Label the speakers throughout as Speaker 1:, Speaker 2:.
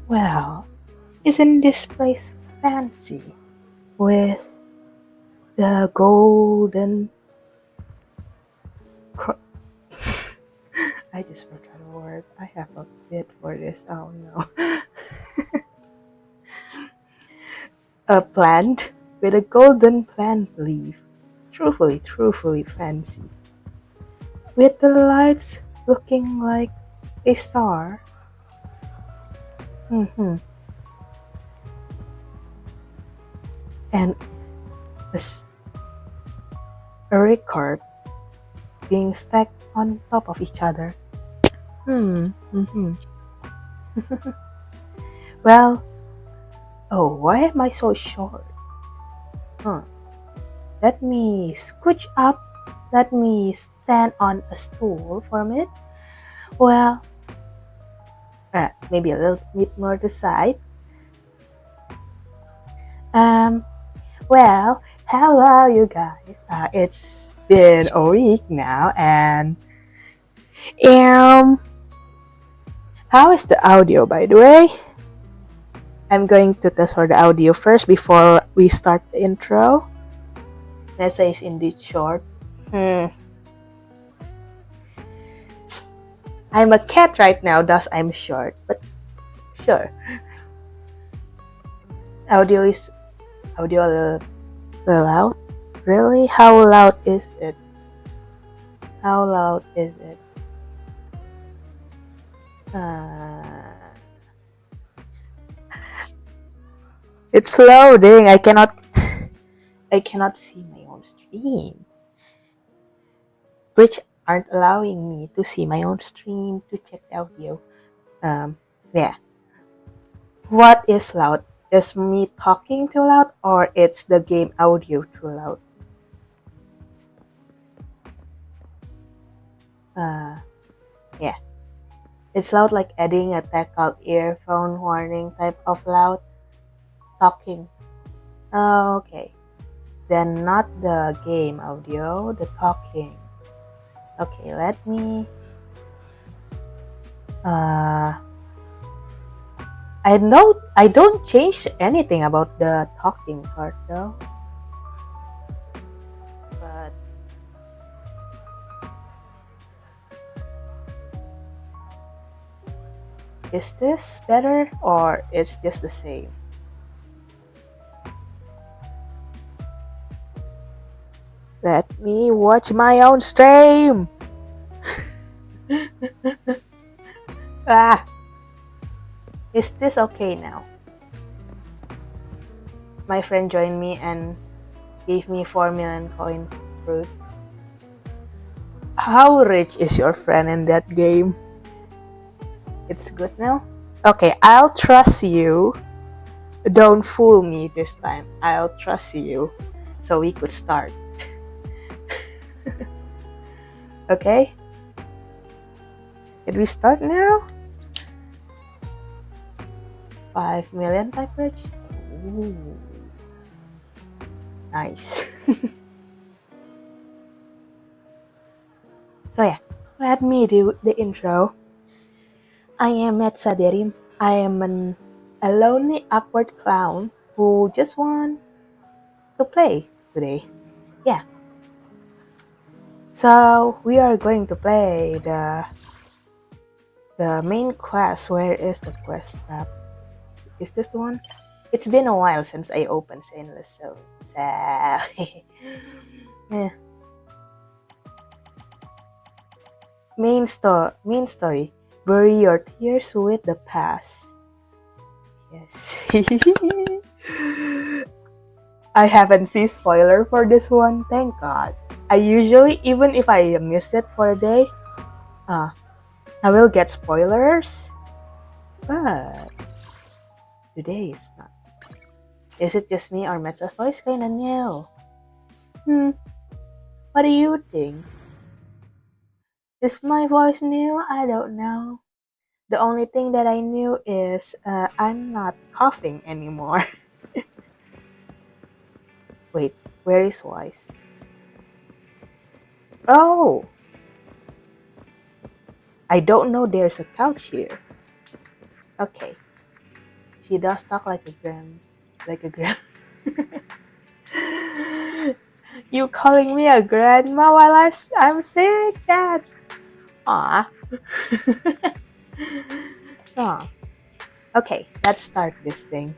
Speaker 1: Well, isn't this place fancy with the golden I just forgot a word. I have a bit for this. Oh no. A plant with a golden plant leaf. Truthfully fancy. With the lights looking like a star. Mm-hmm. And a, a record being stacked on top of each other. Mm-hmm. Well, oh, why am I so short? Huh. Let me scooch up. Let me stand on a stool for a minute. Well, maybe a little bit more to the side. Um, well, hello, you guys. It's been a week now, and um, how is the audio, by the way? I'm going to test for the audio first before we start the intro. Let's say it's indeed short. I'm a cat right now, thus I'm short, but sure. Audio is audio a little loud. Really? How loud is it? How loud is it? It's loading. I cannot see my own stream. Which aren't allowing me to see my own stream to check the audio. Yeah. What is loud? Is me talking too loud or it's the game audio too loud? Yeah. It's loud like adding a tactile earphone warning type of loud talking. Okay. Then not the game audio, the talking. Okay, let me I don't change anything about the talking part though. But is this better or it's just the same? Let me watch my own stream. Is this okay now? My friend joined me and gave me 4 million coin fruit. How rich is your friend in that game? It's good now? Okay, I'll trust you. Don't fool me this time. I'll trust you. So we could start. Okay? Did we start now? 5 million typers? Ooh. Nice. So yeah, let me do the intro. I am Metsaderim. I am a lonely, awkward clown who just want to play today. Yeah. So we are going to play the main quest. Where is the quest tab? Is this the one? It's been a while since I opened Zenless Zone. So, yeah. Main story. Bury your tears with the past. Yes. I haven't seen spoiler for this one. Thank God. I usually, even if I miss it for a day, I will get spoilers. But today is not. Is it just me or Met's voice kinda new? What do you think? Is my voice new? I don't know. The only thing that I knew is I'm not coughing anymore. Wait, where is Wise? Oh! I don't know there's a couch here. Okay. She does talk like a gram. Like a gram. You calling me a grandma while I'm sick? That's... Aw. Aw. Okay, let's start this thing.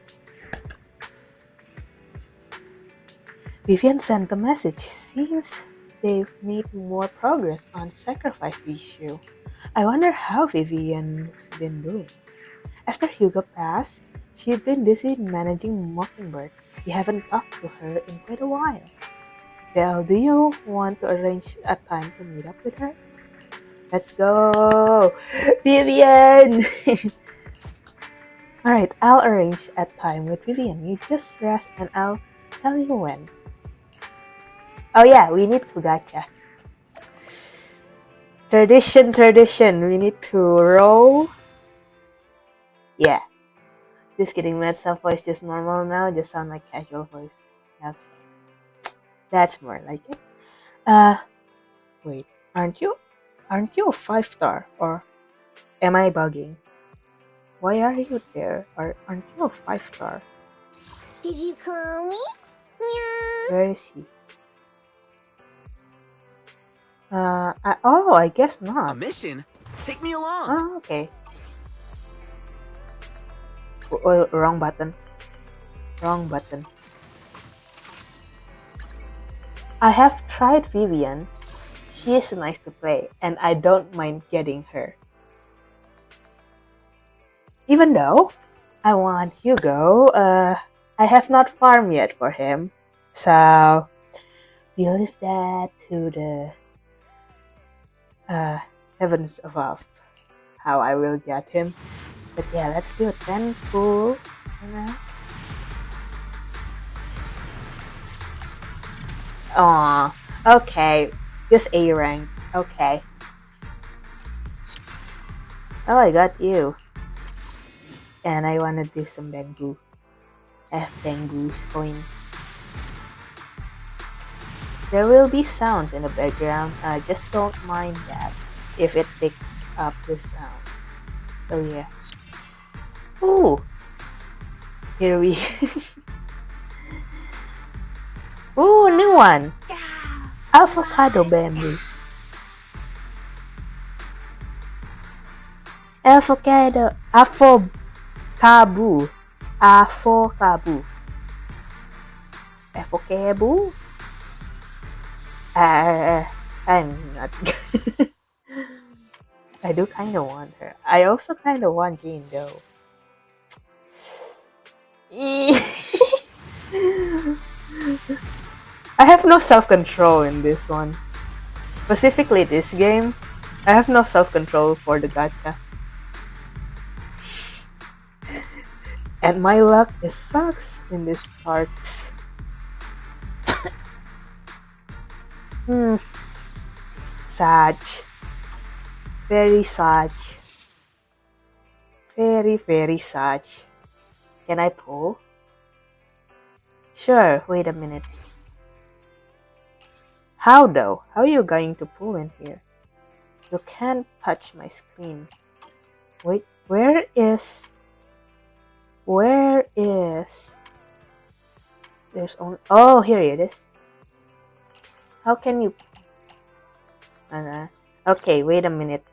Speaker 1: Vivian sent a message. Seems they've made more progress on sacrifice issue. I wonder how Vivian's been doing. After Hugo passed, she's been busy managing Mockingbird. We haven't talked to her in quite a while. Well, do you want to arrange a time to meet up with her? Let's go! Vivian! Alright, I'll arrange a time with Vivian. You just rest and I'll tell you when. Oh yeah, we need to gacha. Tradition. We need to roll. Yeah. Just kidding, Medsa voice just normal now. Just sound like casual voice. Okay. That's more like it. Wait. Aren't you a 5-star? Or am I bugging? Why are you there? Or aren't you a 5-star?
Speaker 2: Did you call me? Meow.
Speaker 1: Where is he? I guess not.
Speaker 3: A mission? Take me along.
Speaker 1: Oh, okay. Oh, wrong button. I have tried Vivian. She is nice to play, and I don't mind getting her. Even though I want Hugo, I have not farmed yet for him. So we'll leave that to the heavens above, how I will get him. But yeah, let's do a 10 pool. Aw, okay. Just A rank. Okay. Oh, I got you. And I wanna do some bamboo. Bamboo's going. There will be sounds in the background. Just don't mind that if it picks up the sound. Oh yeah. Ooh. Here we. Ooh, new one. Avocado bamboo. Avocado. Afo-kabu. Afo-kabu. Afo-kabu? I'm not. I do kind of want her. I also kind of want Jean though. I have no self-control in this one. Specifically this game, I have no self-control for the gacha. And my luck sucks in this part. Sad. Very sad. Very sad. Can I pull? Sure, wait a minute. How though? How are you going to pull in here? You can't touch my screen. Wait, where is... There's only... Oh, here it is. How can you... Okay, wait a minute.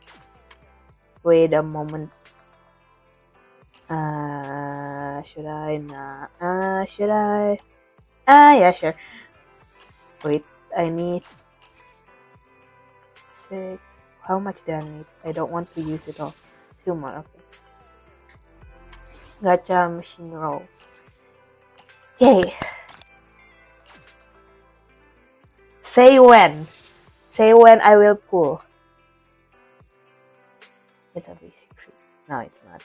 Speaker 1: Wait a moment. Should I not? Should I? Yeah, sure. Wait, I need 6. How much do I need? I don't want to use it all. 2 more, okay. Gacha machine rolls. Okay. Say when. Say when I will pull. It's a basic treat. No, it's not.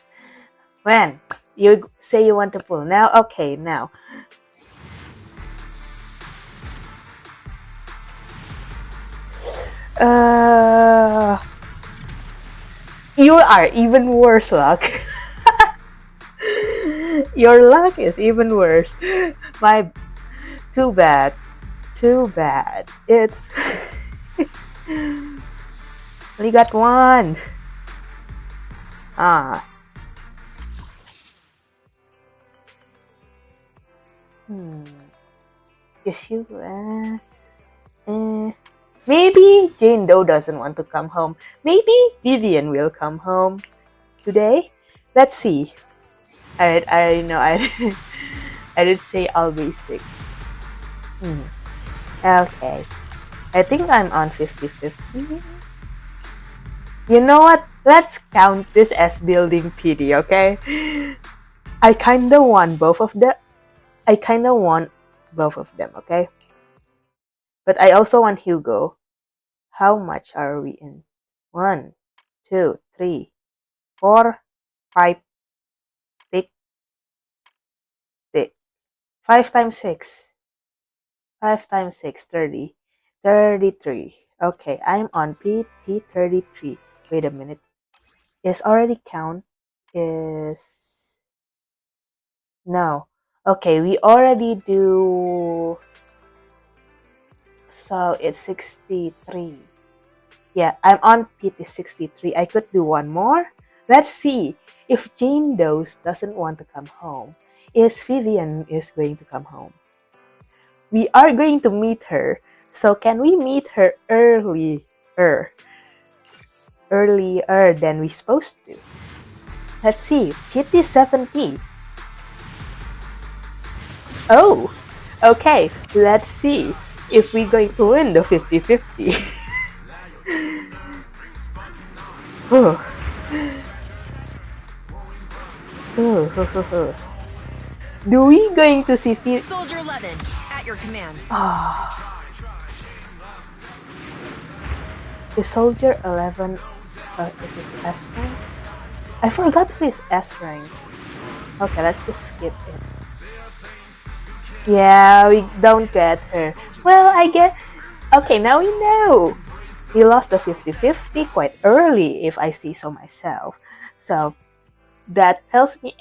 Speaker 1: When you say you want to pull. Now, okay, now. You are even worse, luck. Your luck is even worse. My, too bad. It's only got 1. Is Hugo? Maybe Jane Doe doesn't want to come home. Maybe Vivian will come home today. Let's see. I know I I did say I'll be sick. Okay. I think I'm on 50-50. You know what? Let's count this as building pity, okay? I kinda want both of them. Okay? But I also want Hugo. How much are we in? 1, 2, 3, 4, 5, 6, 6. 5 times 6. 5 times 6, 30. 33. Okay, I'm on PT 33. Wait a minute. Is already count? Is... No. Okay, we already do... So it's 63. Yeah, I'm on PT 63. I could do one more. Let's see. If Jane Doe doesn't want to come home, is Vivian is going to come home? We are going to meet her. So can we meet her earlier than we supposed to? Let's see. PT 70. Oh, okay. Let's see if we're going to win the 50-50. Do we going to see
Speaker 4: Soldier 11, at your command.
Speaker 1: Is Soldier 11 is his S rank? I forgot who his S ranks. Okay, let's just skip it. Yeah, we don't get her. Well, I get... Okay, now we know. He lost the 50-50 quite early, if I see so myself. So, that tells me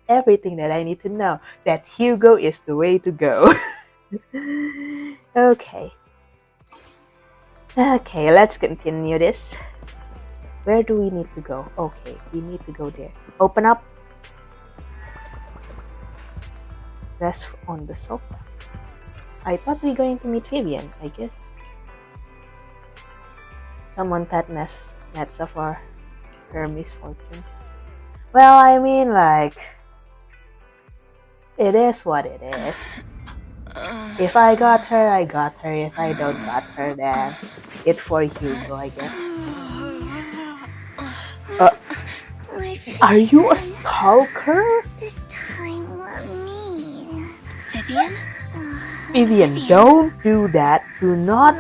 Speaker 1: everything that I need to know. That Hugo is the way to go. Okay. Okay, let's continue this. Where do we need to go? Okay, we need to go there. Open up. Rest on the sofa. I thought we were going to meet Vivian, I guess. Someone pet Netsa for her misfortune. Well, I mean, like, it is what it is. If I got her, I got her. If I don't got her, then it's for Hugo, I guess. Are you a stalker?
Speaker 2: This time, let me.
Speaker 4: Vivian?
Speaker 1: Vivian, don't do that. Do not.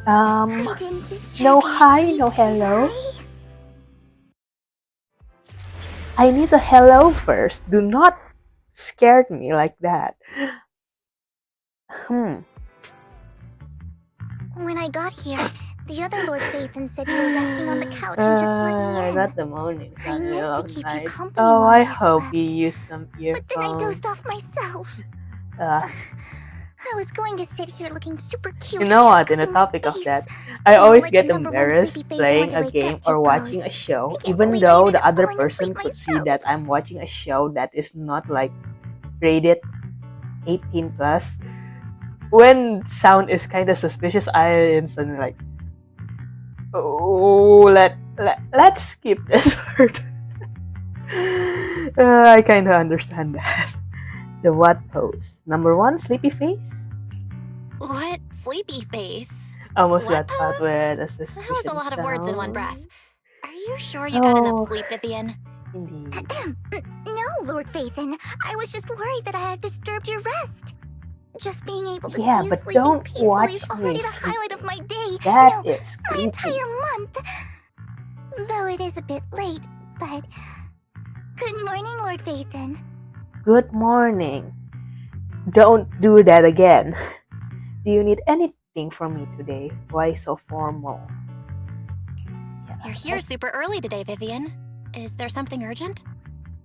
Speaker 2: I didn't disturb
Speaker 1: No
Speaker 2: you,
Speaker 1: hi, no
Speaker 2: did
Speaker 1: hello.
Speaker 2: I?
Speaker 1: I need a hello first. Do not scare me like that.
Speaker 2: When I got here, the other Lord Phaethon said you were resting on the couch and just let me
Speaker 1: I
Speaker 2: in.
Speaker 1: got the moaning.
Speaker 2: I meant to keep you company
Speaker 1: Oh,
Speaker 2: while
Speaker 1: I
Speaker 2: you
Speaker 1: hope
Speaker 2: slept.
Speaker 1: you use some earphones.
Speaker 2: But then I dozed off myself. I was going to sit here looking super cute.
Speaker 1: You know what? In the
Speaker 2: cooking my
Speaker 1: topic of
Speaker 2: face.
Speaker 1: that, I
Speaker 2: You know,
Speaker 1: always
Speaker 2: like
Speaker 1: get
Speaker 2: the number one
Speaker 1: embarrassed
Speaker 2: sleepy face I
Speaker 1: playing
Speaker 2: want to
Speaker 1: a
Speaker 2: wake
Speaker 1: game
Speaker 2: up to
Speaker 1: or watching
Speaker 2: pose.
Speaker 1: a show,
Speaker 2: I can't
Speaker 1: even
Speaker 2: believe I
Speaker 1: though
Speaker 2: ended
Speaker 1: the
Speaker 2: up
Speaker 1: other
Speaker 2: falling
Speaker 1: person
Speaker 2: asleep
Speaker 1: could see
Speaker 2: myself.
Speaker 1: that I'm watching a show that is not like rated 18 plus. When sound is kind of suspicious, I instantly like, oh, let's skip this part. I kind of understand that. The what pose? Number 1, sleepy face.
Speaker 4: What? Sleepy face?
Speaker 1: Almost
Speaker 4: What
Speaker 1: got caught
Speaker 4: pose?
Speaker 1: with a
Speaker 4: That
Speaker 1: suspicion
Speaker 4: was a lot of words in one
Speaker 1: sound.
Speaker 4: breath. Are you sure you got enough
Speaker 1: Oh,
Speaker 4: sleep, Vivian?
Speaker 1: indeed.
Speaker 2: No, Lord Phaethon. I was just worried that I had disturbed your rest. Just being able to
Speaker 1: Yeah,
Speaker 2: see you
Speaker 1: but
Speaker 2: sleeping
Speaker 1: don't
Speaker 2: peacefully
Speaker 1: watch
Speaker 2: is
Speaker 1: me
Speaker 2: already the
Speaker 1: sleep.
Speaker 2: highlight of my day.
Speaker 1: That
Speaker 2: no,
Speaker 1: is
Speaker 2: my
Speaker 1: creepy.
Speaker 2: entire month. Though it is a bit late, but... Good morning, Lord Phaethon.
Speaker 1: Good morning. Don't do that again. Do you need anything from me today? Why so formal?
Speaker 4: You're here super early today, Vivian. Is there something urgent?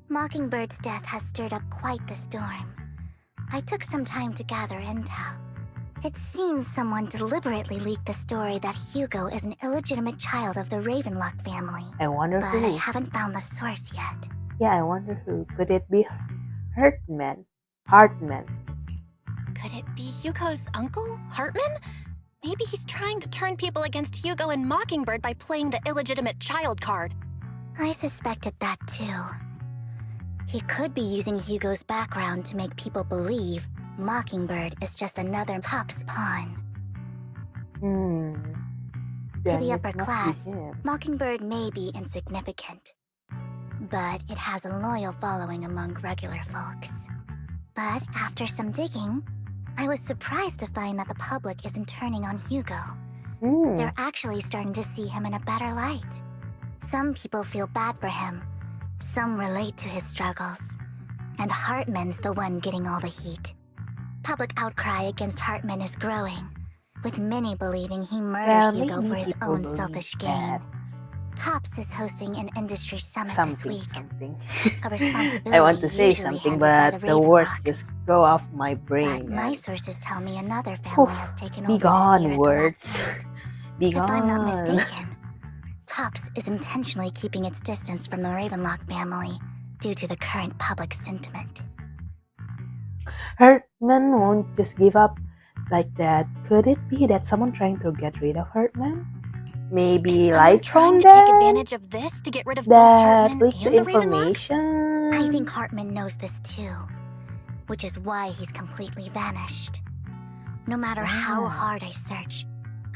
Speaker 2: Mockingbird's death has stirred up quite the storm. I took some time to gather intel. It seems someone deliberately leaked the story that Hugo is an illegitimate child of the Ravenlock family.
Speaker 1: I wonder
Speaker 2: But I
Speaker 1: who.
Speaker 2: haven't found the source yet.
Speaker 1: Yeah, I wonder who. Could it be Hartman? Hartman.
Speaker 4: Could it be Hugo's uncle, Hartman? Maybe he's trying to turn people against Hugo and Mockingbird by playing the illegitimate child card.
Speaker 2: I suspected that too. He could be using Hugo's background to make people believe Mockingbird is just another Top's pawn. To
Speaker 1: Then
Speaker 2: the
Speaker 1: it
Speaker 2: upper
Speaker 1: must be
Speaker 2: class,
Speaker 1: him.
Speaker 2: Mockingbird may be insignificant, but it has a loyal following among regular folks. But after some digging, I was surprised to find that the public isn't turning on Hugo. They're actually starting to see him in a better light. Some people feel bad for him, some relate to his struggles, and Hartman's the one getting all the heat. Public outcry against Hartman is growing, with many believing he murdered Hugo for his own selfish gain. Tops is hosting an industry summit this week.
Speaker 1: Something.
Speaker 2: A responsibility
Speaker 1: I want to say
Speaker 2: usually
Speaker 1: something,
Speaker 2: handled by
Speaker 1: but the words
Speaker 2: Ravenlocks.
Speaker 1: just go off my
Speaker 2: But
Speaker 1: brain.
Speaker 2: my sources tell me another family has taken
Speaker 1: Be
Speaker 2: over this year
Speaker 1: gone,
Speaker 2: at the
Speaker 1: words.
Speaker 2: last minute.
Speaker 1: Be
Speaker 2: If I'm not
Speaker 1: gone.
Speaker 2: mistaken, Tops is intentionally keeping its distance from the Ravenlock family due to the current public sentiment.
Speaker 1: Hartman won't just give up like that. Could it be that someone trying to get rid of Hartman? Maybe
Speaker 4: Someone
Speaker 1: light
Speaker 4: trying
Speaker 1: from
Speaker 4: to take
Speaker 1: that?
Speaker 4: advantage of this to get rid of both
Speaker 1: That
Speaker 4: Hartman
Speaker 1: leaked
Speaker 4: and
Speaker 1: the
Speaker 4: the Ravenlocks?
Speaker 1: information.
Speaker 2: I think Hartman knows this too, which is why he's completely vanished. No matter how hard I search,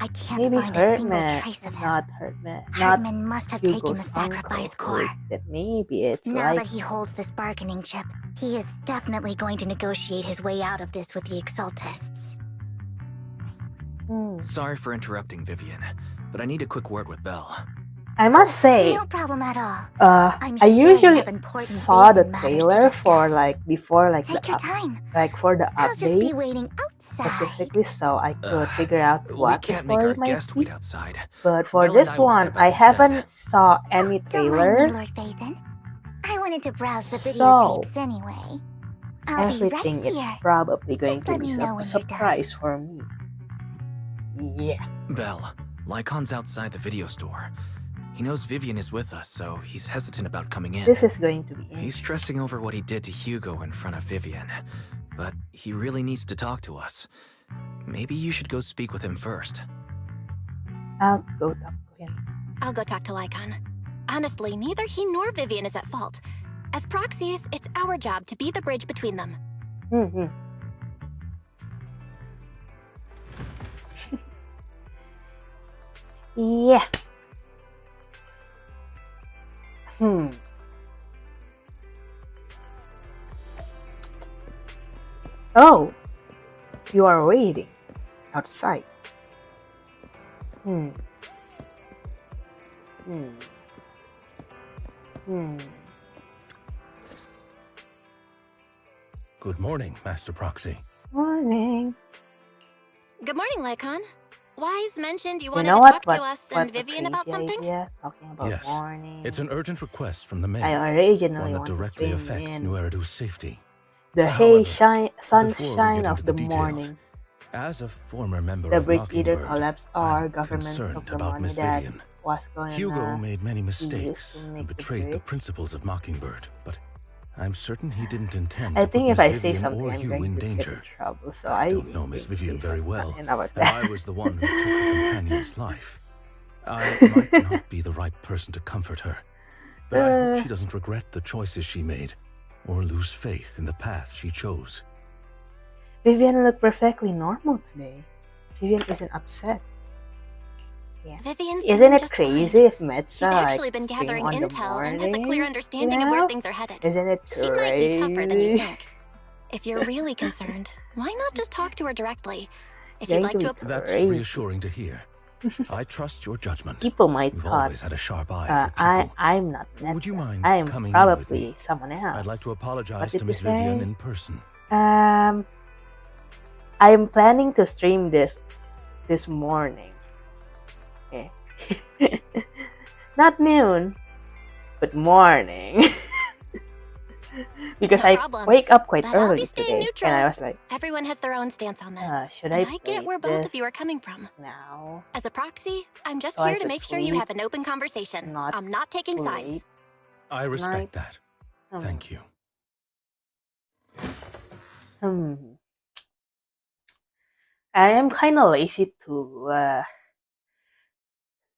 Speaker 2: I can't
Speaker 1: Maybe
Speaker 2: find a single
Speaker 1: Hartman,
Speaker 2: trace of him.
Speaker 1: not Hartman, not
Speaker 2: Hartman must have taken the
Speaker 1: Hugo's
Speaker 2: sacrifice
Speaker 1: uncle.
Speaker 2: core.
Speaker 1: That maybe it's
Speaker 2: Now
Speaker 1: like
Speaker 2: that he holds this bargaining chip, he is definitely going to negotiate his way out of this with the Exaltists.
Speaker 3: Sorry for interrupting, Vivian, but I need a quick word with Belle.
Speaker 1: I must say,
Speaker 2: No problem at all. I'm
Speaker 1: I
Speaker 2: sure you
Speaker 1: usually
Speaker 2: have important
Speaker 1: saw the
Speaker 2: Raven matters to
Speaker 1: trailer for
Speaker 2: discuss.
Speaker 1: before
Speaker 2: Take your time.
Speaker 1: for the
Speaker 2: I'll just be
Speaker 1: update
Speaker 2: waiting outside.
Speaker 1: specifically, so I could figure out
Speaker 3: We
Speaker 1: what the
Speaker 3: can't make
Speaker 1: story
Speaker 3: our
Speaker 1: might
Speaker 3: guest
Speaker 1: be.
Speaker 3: wait outside.
Speaker 1: But for
Speaker 3: Belle and
Speaker 1: this
Speaker 3: I will
Speaker 1: one,
Speaker 3: step out
Speaker 1: I
Speaker 3: instead.
Speaker 1: haven't saw any
Speaker 2: Don't mind me,
Speaker 1: trailer.
Speaker 2: Lord Phaethon. I wanted to browse the
Speaker 1: So,
Speaker 2: videotapes anyway. I'll
Speaker 1: Everything
Speaker 2: be right
Speaker 1: is
Speaker 2: here.
Speaker 1: probably going
Speaker 2: Just
Speaker 1: to
Speaker 2: let
Speaker 1: be
Speaker 2: me know
Speaker 1: a
Speaker 2: when you're
Speaker 1: surprise for me. Yeah.
Speaker 3: Belle, Lycon's outside the video store. He knows Vivian is with us, so he's hesitant about coming in.
Speaker 1: This is going to be
Speaker 3: He's
Speaker 1: interesting.
Speaker 3: stressing over what he did to Hugo in front of Vivian, but he really needs to talk to us. Maybe you should go speak with him first.
Speaker 1: I'll go talk to him.
Speaker 4: I'll go talk to Lycon. Honestly, neither he nor Vivian is at fault. As proxies, it's our job to be the bridge between them.
Speaker 1: Yeah. Oh, you are waiting outside. Hmm.
Speaker 5: Good morning, Master Proxy.
Speaker 1: Morning.
Speaker 4: Good morning, Lycon. Wise mentioned you
Speaker 1: You
Speaker 4: wanted
Speaker 1: know
Speaker 4: to
Speaker 1: what?
Speaker 4: talk to us and
Speaker 1: What's a
Speaker 4: Vivian about
Speaker 1: crazy
Speaker 4: something?
Speaker 1: idea? Talking about
Speaker 5: Yes,
Speaker 1: morning.
Speaker 5: It's an urgent request from the mayor,
Speaker 1: I originally
Speaker 5: one that
Speaker 1: wanted to
Speaker 5: directly
Speaker 1: stream
Speaker 5: affects
Speaker 1: in
Speaker 5: New Eridu's safety.
Speaker 1: the
Speaker 5: However,
Speaker 1: sunshine
Speaker 5: get
Speaker 1: of
Speaker 5: into
Speaker 1: the
Speaker 5: the details,
Speaker 1: morning.
Speaker 5: As a former member
Speaker 1: The
Speaker 5: of
Speaker 1: bridge either
Speaker 5: Mockingbird,
Speaker 1: collapsed or
Speaker 5: I'm
Speaker 1: government
Speaker 5: concerned
Speaker 1: took the
Speaker 5: about
Speaker 1: money
Speaker 5: Miss
Speaker 1: that
Speaker 5: Vivian.
Speaker 1: was going
Speaker 5: Hugo made many
Speaker 1: used
Speaker 5: mistakes
Speaker 1: to
Speaker 5: and
Speaker 1: make the
Speaker 5: betrayed the
Speaker 1: bridge.
Speaker 5: principles of Mockingbird, but I'm certain he didn't intend
Speaker 1: I
Speaker 5: to
Speaker 1: think
Speaker 5: put
Speaker 1: if
Speaker 5: Miss
Speaker 1: I say
Speaker 5: Vivian
Speaker 1: something,
Speaker 5: or
Speaker 1: I'm
Speaker 5: you
Speaker 1: going
Speaker 5: in
Speaker 1: to get in
Speaker 5: danger.
Speaker 1: trouble. So
Speaker 5: I
Speaker 1: I
Speaker 5: don't know Miss
Speaker 1: didn't say
Speaker 5: Vivian very well,
Speaker 1: something about
Speaker 5: and
Speaker 1: that.
Speaker 5: I was the one who took her companion's life. I might not be the right person to comfort her, but I hope she doesn't regret the choices she made or lose faith in the path she chose.
Speaker 1: Vivian looked perfectly normal today. Vivian isn't upset. Yeah.
Speaker 4: Vivian's
Speaker 1: Isn't
Speaker 4: doing
Speaker 1: it
Speaker 4: just
Speaker 1: crazy
Speaker 4: fine.
Speaker 1: if Metsa
Speaker 4: She's actually been
Speaker 1: stream
Speaker 4: gathering
Speaker 1: on the
Speaker 4: intel and has a clear
Speaker 1: morning?
Speaker 4: understanding of
Speaker 1: Yeah?
Speaker 4: where things are headed.
Speaker 1: Isn't it
Speaker 4: She might be tougher than you
Speaker 1: crazy?
Speaker 4: think. If you're really concerned, why not just talk to her directly? If
Speaker 1: Going
Speaker 4: you'd like
Speaker 1: to
Speaker 4: to
Speaker 1: be
Speaker 5: That's
Speaker 1: crazy.
Speaker 5: reassuring to hear. I trust your judgment.
Speaker 1: People might
Speaker 5: You've
Speaker 1: thought
Speaker 5: always had a sharp eye for people.
Speaker 1: I'm not Metsa.
Speaker 5: Would you mind
Speaker 1: I'm
Speaker 5: coming in with
Speaker 1: probably
Speaker 5: me?
Speaker 1: someone else.
Speaker 5: I'd like to
Speaker 1: What
Speaker 5: apologize
Speaker 1: did
Speaker 5: to
Speaker 1: you
Speaker 5: Miss Vivian
Speaker 1: say?
Speaker 5: in person.
Speaker 1: I'm planning to stream this morning. Okay. Not noon, but morning. because
Speaker 4: No
Speaker 1: I
Speaker 4: problem.
Speaker 1: wake up quite
Speaker 4: But I'll
Speaker 1: early
Speaker 4: be staying
Speaker 1: today,
Speaker 4: neutral.
Speaker 1: and I was like,
Speaker 4: Everyone has their own stance on this.
Speaker 1: should
Speaker 4: and
Speaker 1: I
Speaker 4: I
Speaker 1: play
Speaker 4: get where both of
Speaker 1: this
Speaker 4: you are coming from.
Speaker 1: now?
Speaker 4: As a proxy, I'm just
Speaker 1: So I
Speaker 4: here to
Speaker 1: could
Speaker 4: make sure you
Speaker 1: sleep,
Speaker 4: have an open conversation.
Speaker 1: not
Speaker 4: I'm not taking
Speaker 1: too
Speaker 4: sides.
Speaker 1: late.
Speaker 5: I
Speaker 1: Night.
Speaker 5: respect that. Thank you.
Speaker 1: I am kind of lazy to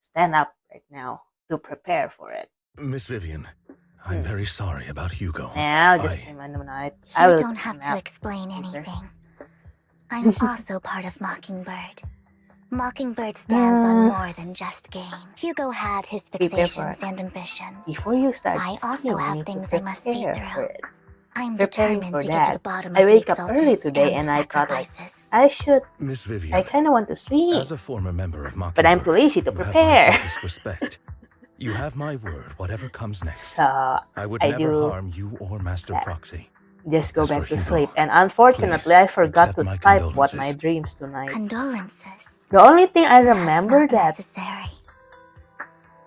Speaker 1: stand up right now to prepare for it.
Speaker 5: Miss Vivian, I'm very sorry about Hugo.
Speaker 1: Now, just remind night.
Speaker 2: You don't have to explain anything. I'm also part of Mockingbird. Mockingbird stands on more than just game. Hugo had his fixations and ambitions.
Speaker 1: Before you start,
Speaker 2: I also have things I must see through. I'm
Speaker 1: Preparing
Speaker 2: determined
Speaker 1: for
Speaker 2: to get to
Speaker 1: that.
Speaker 2: the bottom
Speaker 1: I
Speaker 2: of the
Speaker 1: wake up early
Speaker 2: exaltus
Speaker 1: today
Speaker 2: and
Speaker 1: and
Speaker 2: the
Speaker 1: I thought like
Speaker 2: sacrifices.
Speaker 1: I should.
Speaker 5: Miss Vivian,
Speaker 1: I kind of want to stream,
Speaker 5: as a former member of Mockingbird,
Speaker 1: but I'm too lazy to
Speaker 5: you have my
Speaker 1: prepare.
Speaker 5: deepest respect. You have my word, whatever comes next.
Speaker 1: So
Speaker 5: I would
Speaker 1: I
Speaker 5: never
Speaker 1: do
Speaker 5: harm you or Master
Speaker 1: that.
Speaker 5: Proxy.
Speaker 1: Just go
Speaker 5: As
Speaker 1: back
Speaker 5: for
Speaker 1: to
Speaker 5: Hugo,
Speaker 1: sleep. And unfortunately,
Speaker 5: please
Speaker 1: I forgot
Speaker 5: accept
Speaker 1: to
Speaker 5: my
Speaker 1: type what
Speaker 5: condolences.
Speaker 1: my dreams tonight.
Speaker 2: Condolences.
Speaker 1: The only thing I remember
Speaker 2: That's not
Speaker 1: that
Speaker 2: necessary.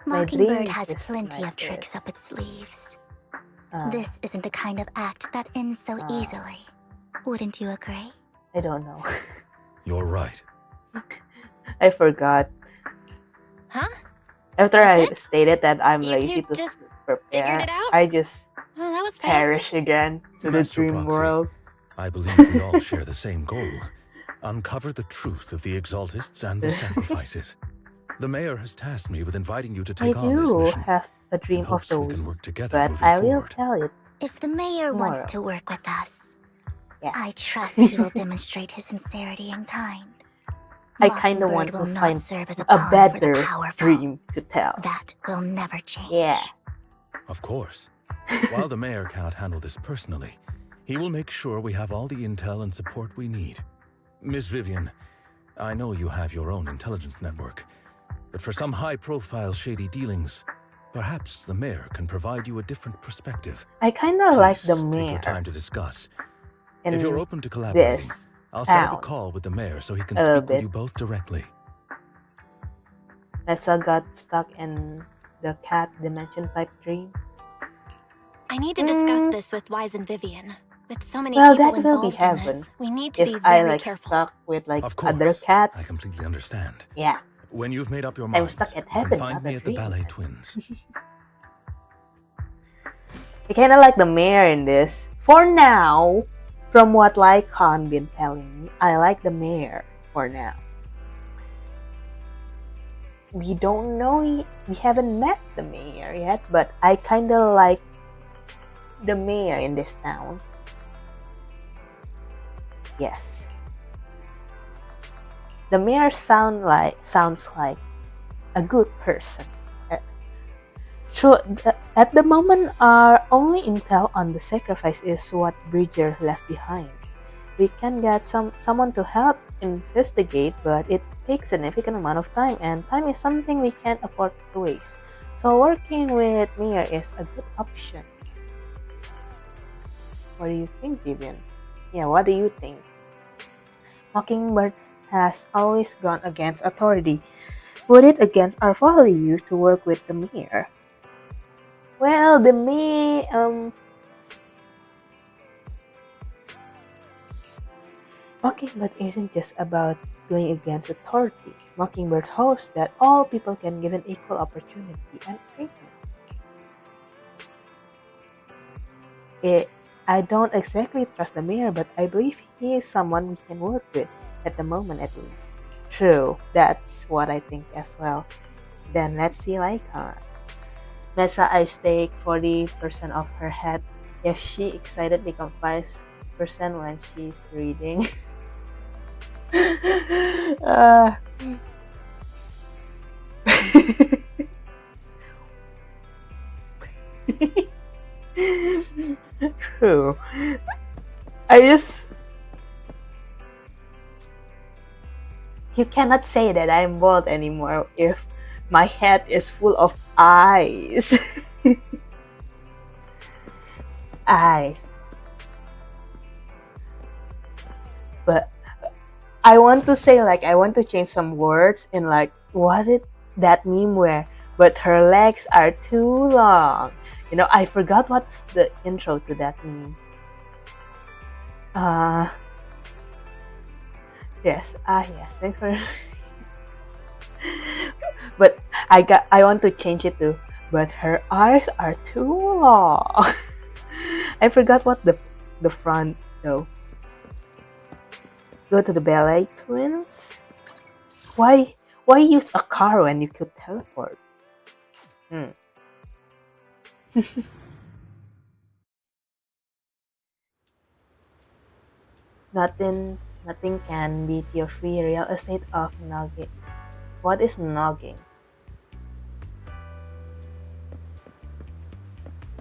Speaker 1: my
Speaker 2: Mockingbird
Speaker 1: dream
Speaker 2: has
Speaker 1: is
Speaker 2: plenty
Speaker 1: like
Speaker 2: of tricks
Speaker 1: this.
Speaker 2: up its sleeves.
Speaker 1: Uh,
Speaker 2: This isn't the kind of act that ends so easily. Wouldn't you agree?
Speaker 1: I don't know.
Speaker 5: You're right.
Speaker 1: I forgot.
Speaker 4: Huh?
Speaker 1: After
Speaker 4: That's
Speaker 1: I
Speaker 4: it?
Speaker 1: stated that I'm
Speaker 4: You
Speaker 1: lazy
Speaker 4: two
Speaker 1: to
Speaker 4: just
Speaker 1: prepare,
Speaker 4: figured it out?
Speaker 1: I just
Speaker 4: Oh, that was fast.
Speaker 1: perish again to the
Speaker 5: Master
Speaker 1: dream
Speaker 5: Proxy,
Speaker 1: world.
Speaker 5: I believe we all share the same goal. Uncover the truth of the exaltists and the sacrifices. The mayor has tasked me with inviting you to
Speaker 1: I
Speaker 5: take on this
Speaker 1: do
Speaker 5: mission.
Speaker 1: have a dream
Speaker 5: in
Speaker 1: of
Speaker 5: hopes
Speaker 1: the
Speaker 5: we
Speaker 1: week,
Speaker 5: can work together
Speaker 1: but
Speaker 5: moving
Speaker 1: I will
Speaker 5: forward.
Speaker 1: tell it.
Speaker 2: If the mayor wants to
Speaker 1: Tomorrow.
Speaker 2: work with us,
Speaker 1: Yeah.
Speaker 2: I trust he will demonstrate his sincerity and kind.
Speaker 1: I kind of want
Speaker 2: Mockingbird
Speaker 1: to
Speaker 2: will not
Speaker 1: find
Speaker 2: serve as a
Speaker 1: a
Speaker 2: pawn for the
Speaker 1: better
Speaker 2: powerful.
Speaker 1: dream to tell.
Speaker 2: That will never change.
Speaker 1: Yeah.
Speaker 5: Of course. While the mayor cannot handle this personally, he will make sure we have all the intel and support we need. Miss Vivian, I know you have your own intelligence network, but for some high-profile shady dealings, perhaps the mayor can provide you a different perspective.
Speaker 1: I kind of like the
Speaker 5: Please take
Speaker 1: mayor
Speaker 5: your time to discuss.
Speaker 1: in
Speaker 5: If you're open to collaborating,
Speaker 1: this
Speaker 5: I'll set up a
Speaker 1: town.
Speaker 5: call with the mayor so he can
Speaker 1: A little
Speaker 5: speak with
Speaker 1: bit.
Speaker 5: you both directly.
Speaker 1: Nessa got stuck in the cat dimension type dream.
Speaker 4: I need to discuss this with Wise and Vivian. With so many
Speaker 1: Well,
Speaker 4: people
Speaker 1: that will be
Speaker 4: involved in
Speaker 1: heaven.
Speaker 4: this, we need to
Speaker 1: If
Speaker 4: be
Speaker 1: I
Speaker 4: very
Speaker 1: like
Speaker 4: careful.
Speaker 1: stuck with like
Speaker 5: Of course,
Speaker 1: other
Speaker 5: I
Speaker 1: cats,
Speaker 5: completely understand.
Speaker 1: yeah,
Speaker 5: When you've made up your
Speaker 1: I'm
Speaker 5: minds,
Speaker 1: stuck at
Speaker 5: you can
Speaker 1: heaven,
Speaker 5: find
Speaker 1: not
Speaker 5: me
Speaker 1: a
Speaker 5: at the
Speaker 1: dream.
Speaker 5: Ballet Twins.
Speaker 1: I kind of like the mayor in this. For now, from what Lycon been telling me, I like the mayor for now. We don't know, we haven't met the mayor yet, but I kind of like the mayor in this town. Yes. The mayor sounds like a good person. True, at the moment, our only intel on the sacrifice is what Bridger left behind. We can get someone to help investigate, but it takes a significant amount of time, and time is something we can't afford to waste. So working with Mir is a good option. What do you think, Vivian? Yeah, what do you think? Mockingbird has always gone against authority. Would it against our value to work with the mayor? Well, the mayor, Mockingbird isn't just about going against authority. Mockingbird hopes that all people can give an equal opportunity and treatment. I don't exactly trust the mayor, but I believe he is someone we can work with, at the moment at least. True, that's what I think as well. Then let's see Lycon. Nessa, I stake 40% of her head. If she excited, become 5% when she's reading. True. You cannot say that I'm bald anymore if my head is full of eyes. Eyes. But I want to say, like, I want to change some words in, like, what did that meme where, but her legs are too long. You know, I forgot what's the intro to that meme. Yes, yes, thanks for. But I want to change it to, but her eyes are too long. I forgot what the front though. Go to the ballet twins. Why use a car when you could teleport? Nothing can beat your free real estate of noggin. What is nogging?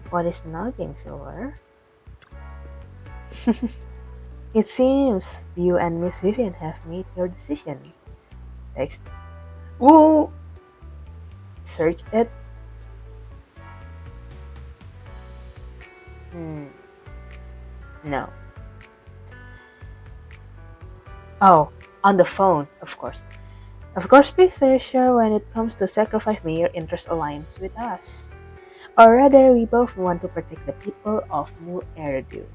Speaker 1: What is nogging, Silver? It seems you and Miss Vivian have made your decision. Next. Woo! Search it. No. Oh, on the phone, of course. Of course, be sure when it comes to sacrifice may your interest aligns with us. Or rather, we both want to protect the people of New Eridu.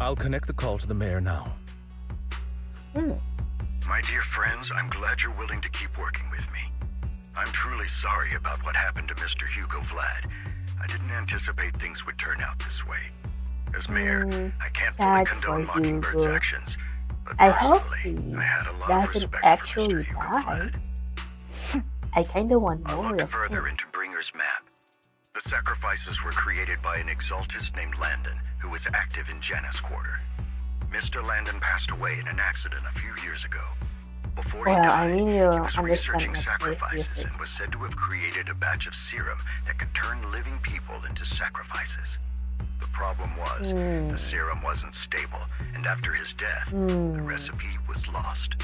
Speaker 5: I'll connect the call to the mayor now.
Speaker 6: My dear friends, I'm glad you're willing to keep working with me. I'm truly sorry about what happened to Mr. Hugo Vlad. I didn't anticipate things would turn out this way. As mayor, I can't fully condone Mockingbird's actions, but
Speaker 1: I hope
Speaker 6: personally,
Speaker 1: he
Speaker 6: I had a lot of
Speaker 1: doesn't
Speaker 6: respect
Speaker 1: actually
Speaker 6: for Mr. Hugo
Speaker 1: die.
Speaker 6: Vlad.
Speaker 1: I kinda want
Speaker 6: I
Speaker 1: more
Speaker 6: looked
Speaker 1: of
Speaker 6: further
Speaker 1: him.
Speaker 6: into Bringer's map. The sacrifices were created by an exaltist named Landon, who was active in Janus Quarter. Mr. Landon passed away in an accident a few years ago. Before he
Speaker 1: Well,
Speaker 6: died,
Speaker 1: I mean,
Speaker 6: he
Speaker 1: you
Speaker 6: was
Speaker 1: understand
Speaker 6: researching
Speaker 1: what's safe
Speaker 6: sacrifices
Speaker 1: music.
Speaker 6: and was said to have created a batch of serum that could turn living people into sacrifices. The problem was, the serum wasn't stable, and after his death, the recipe was lost.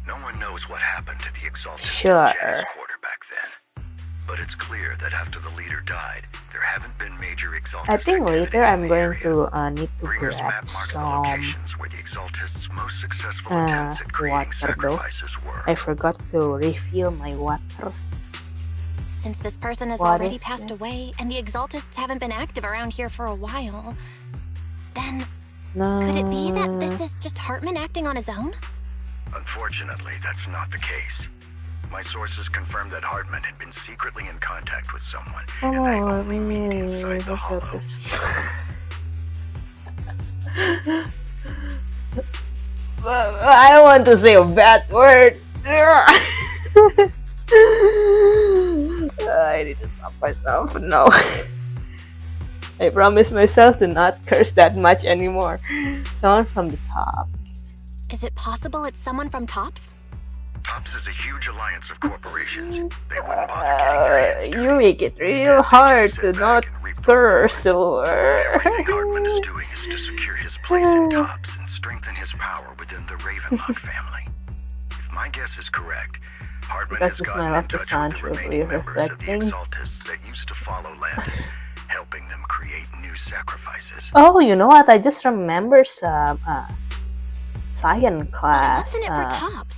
Speaker 6: No one knows what happened to the exaltist
Speaker 1: Sure.
Speaker 6: in Janus Quarter back then. But it's clear that after the leader died, there haven't been major exaltist
Speaker 1: I think later
Speaker 6: activities in
Speaker 1: I'm
Speaker 6: the
Speaker 1: going
Speaker 6: area.
Speaker 1: to need to
Speaker 6: Bringer's
Speaker 1: grab
Speaker 6: map marks the
Speaker 1: some.
Speaker 6: locations where the exaltists' most successful attempts at creating
Speaker 1: Water though.
Speaker 6: sacrifices were.
Speaker 1: I forgot to refill my water.
Speaker 4: Since this person has
Speaker 1: What
Speaker 4: already
Speaker 1: is
Speaker 4: passed
Speaker 1: it?
Speaker 4: away and the exaltists haven't been active around here for a while, then
Speaker 1: No.
Speaker 4: could it be that this is just Hartman acting on his own?
Speaker 6: Unfortunately, that's not the case. My sources confirmed that Hartman had been secretly in contact with someone, and they only meet inside the hollow.
Speaker 1: I want to say a bad word. I need to stop myself. No. I promise myself to not curse that much anymore. Someone from the top.
Speaker 4: Is it possible it's someone from Tops?
Speaker 6: TOPS is a huge alliance of corporations. They wouldn't bother getting their hands dirty.
Speaker 1: You make it real
Speaker 6: They
Speaker 1: hard
Speaker 6: just
Speaker 1: to
Speaker 6: sit
Speaker 1: not
Speaker 6: back and reap the
Speaker 1: curse,
Speaker 6: rewards.
Speaker 1: Silver.
Speaker 6: Everything Hartman is doing is to secure his place in TOPS and strengthen his power within the Ravenlock family. If my guess is correct, Hartman
Speaker 1: Because
Speaker 6: has
Speaker 1: the
Speaker 6: gotten
Speaker 1: smell
Speaker 6: in
Speaker 1: of the
Speaker 6: touch
Speaker 1: sun
Speaker 6: with the
Speaker 1: should be
Speaker 6: remaining members of the
Speaker 1: reflecting.
Speaker 6: exaltists that used to follow Landon, helping them create new sacrifices.
Speaker 1: Oh, you know what? I just remember some science
Speaker 4: But
Speaker 1: class.
Speaker 4: what's in it for Tops?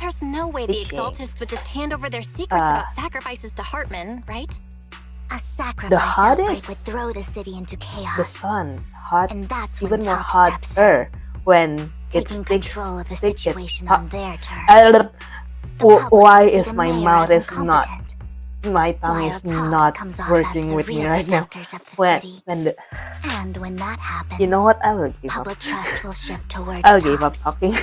Speaker 4: There's no way the
Speaker 1: teaching.
Speaker 4: exaltists would just hand over their secrets about sacrifices to Hartman, right?
Speaker 2: A sacrifice
Speaker 1: The
Speaker 2: outbreak would
Speaker 1: hottest,
Speaker 2: throw the city into chaos.
Speaker 1: the sun, hot,
Speaker 2: And that's when
Speaker 1: even more
Speaker 2: Top steps in,
Speaker 1: hotter when it
Speaker 2: taking
Speaker 1: sticks.
Speaker 2: control of the
Speaker 1: stick it
Speaker 2: situation
Speaker 1: hot.
Speaker 2: on their terms.
Speaker 1: The
Speaker 2: public
Speaker 1: why
Speaker 2: will see
Speaker 1: is
Speaker 2: the
Speaker 1: my
Speaker 2: mayor
Speaker 1: mouth
Speaker 2: as
Speaker 1: is not,
Speaker 2: incompetent,
Speaker 1: my tongue
Speaker 2: while
Speaker 1: is
Speaker 2: Tops
Speaker 1: not
Speaker 2: comes off
Speaker 1: working
Speaker 2: as the
Speaker 1: with me
Speaker 2: real
Speaker 1: right now.
Speaker 2: protectors of the
Speaker 1: When
Speaker 2: city.
Speaker 1: when the,
Speaker 2: And when that happens,
Speaker 1: you know what? I will give up.
Speaker 2: public trust will shift towards
Speaker 1: I'll give up
Speaker 2: Tops.
Speaker 1: talking.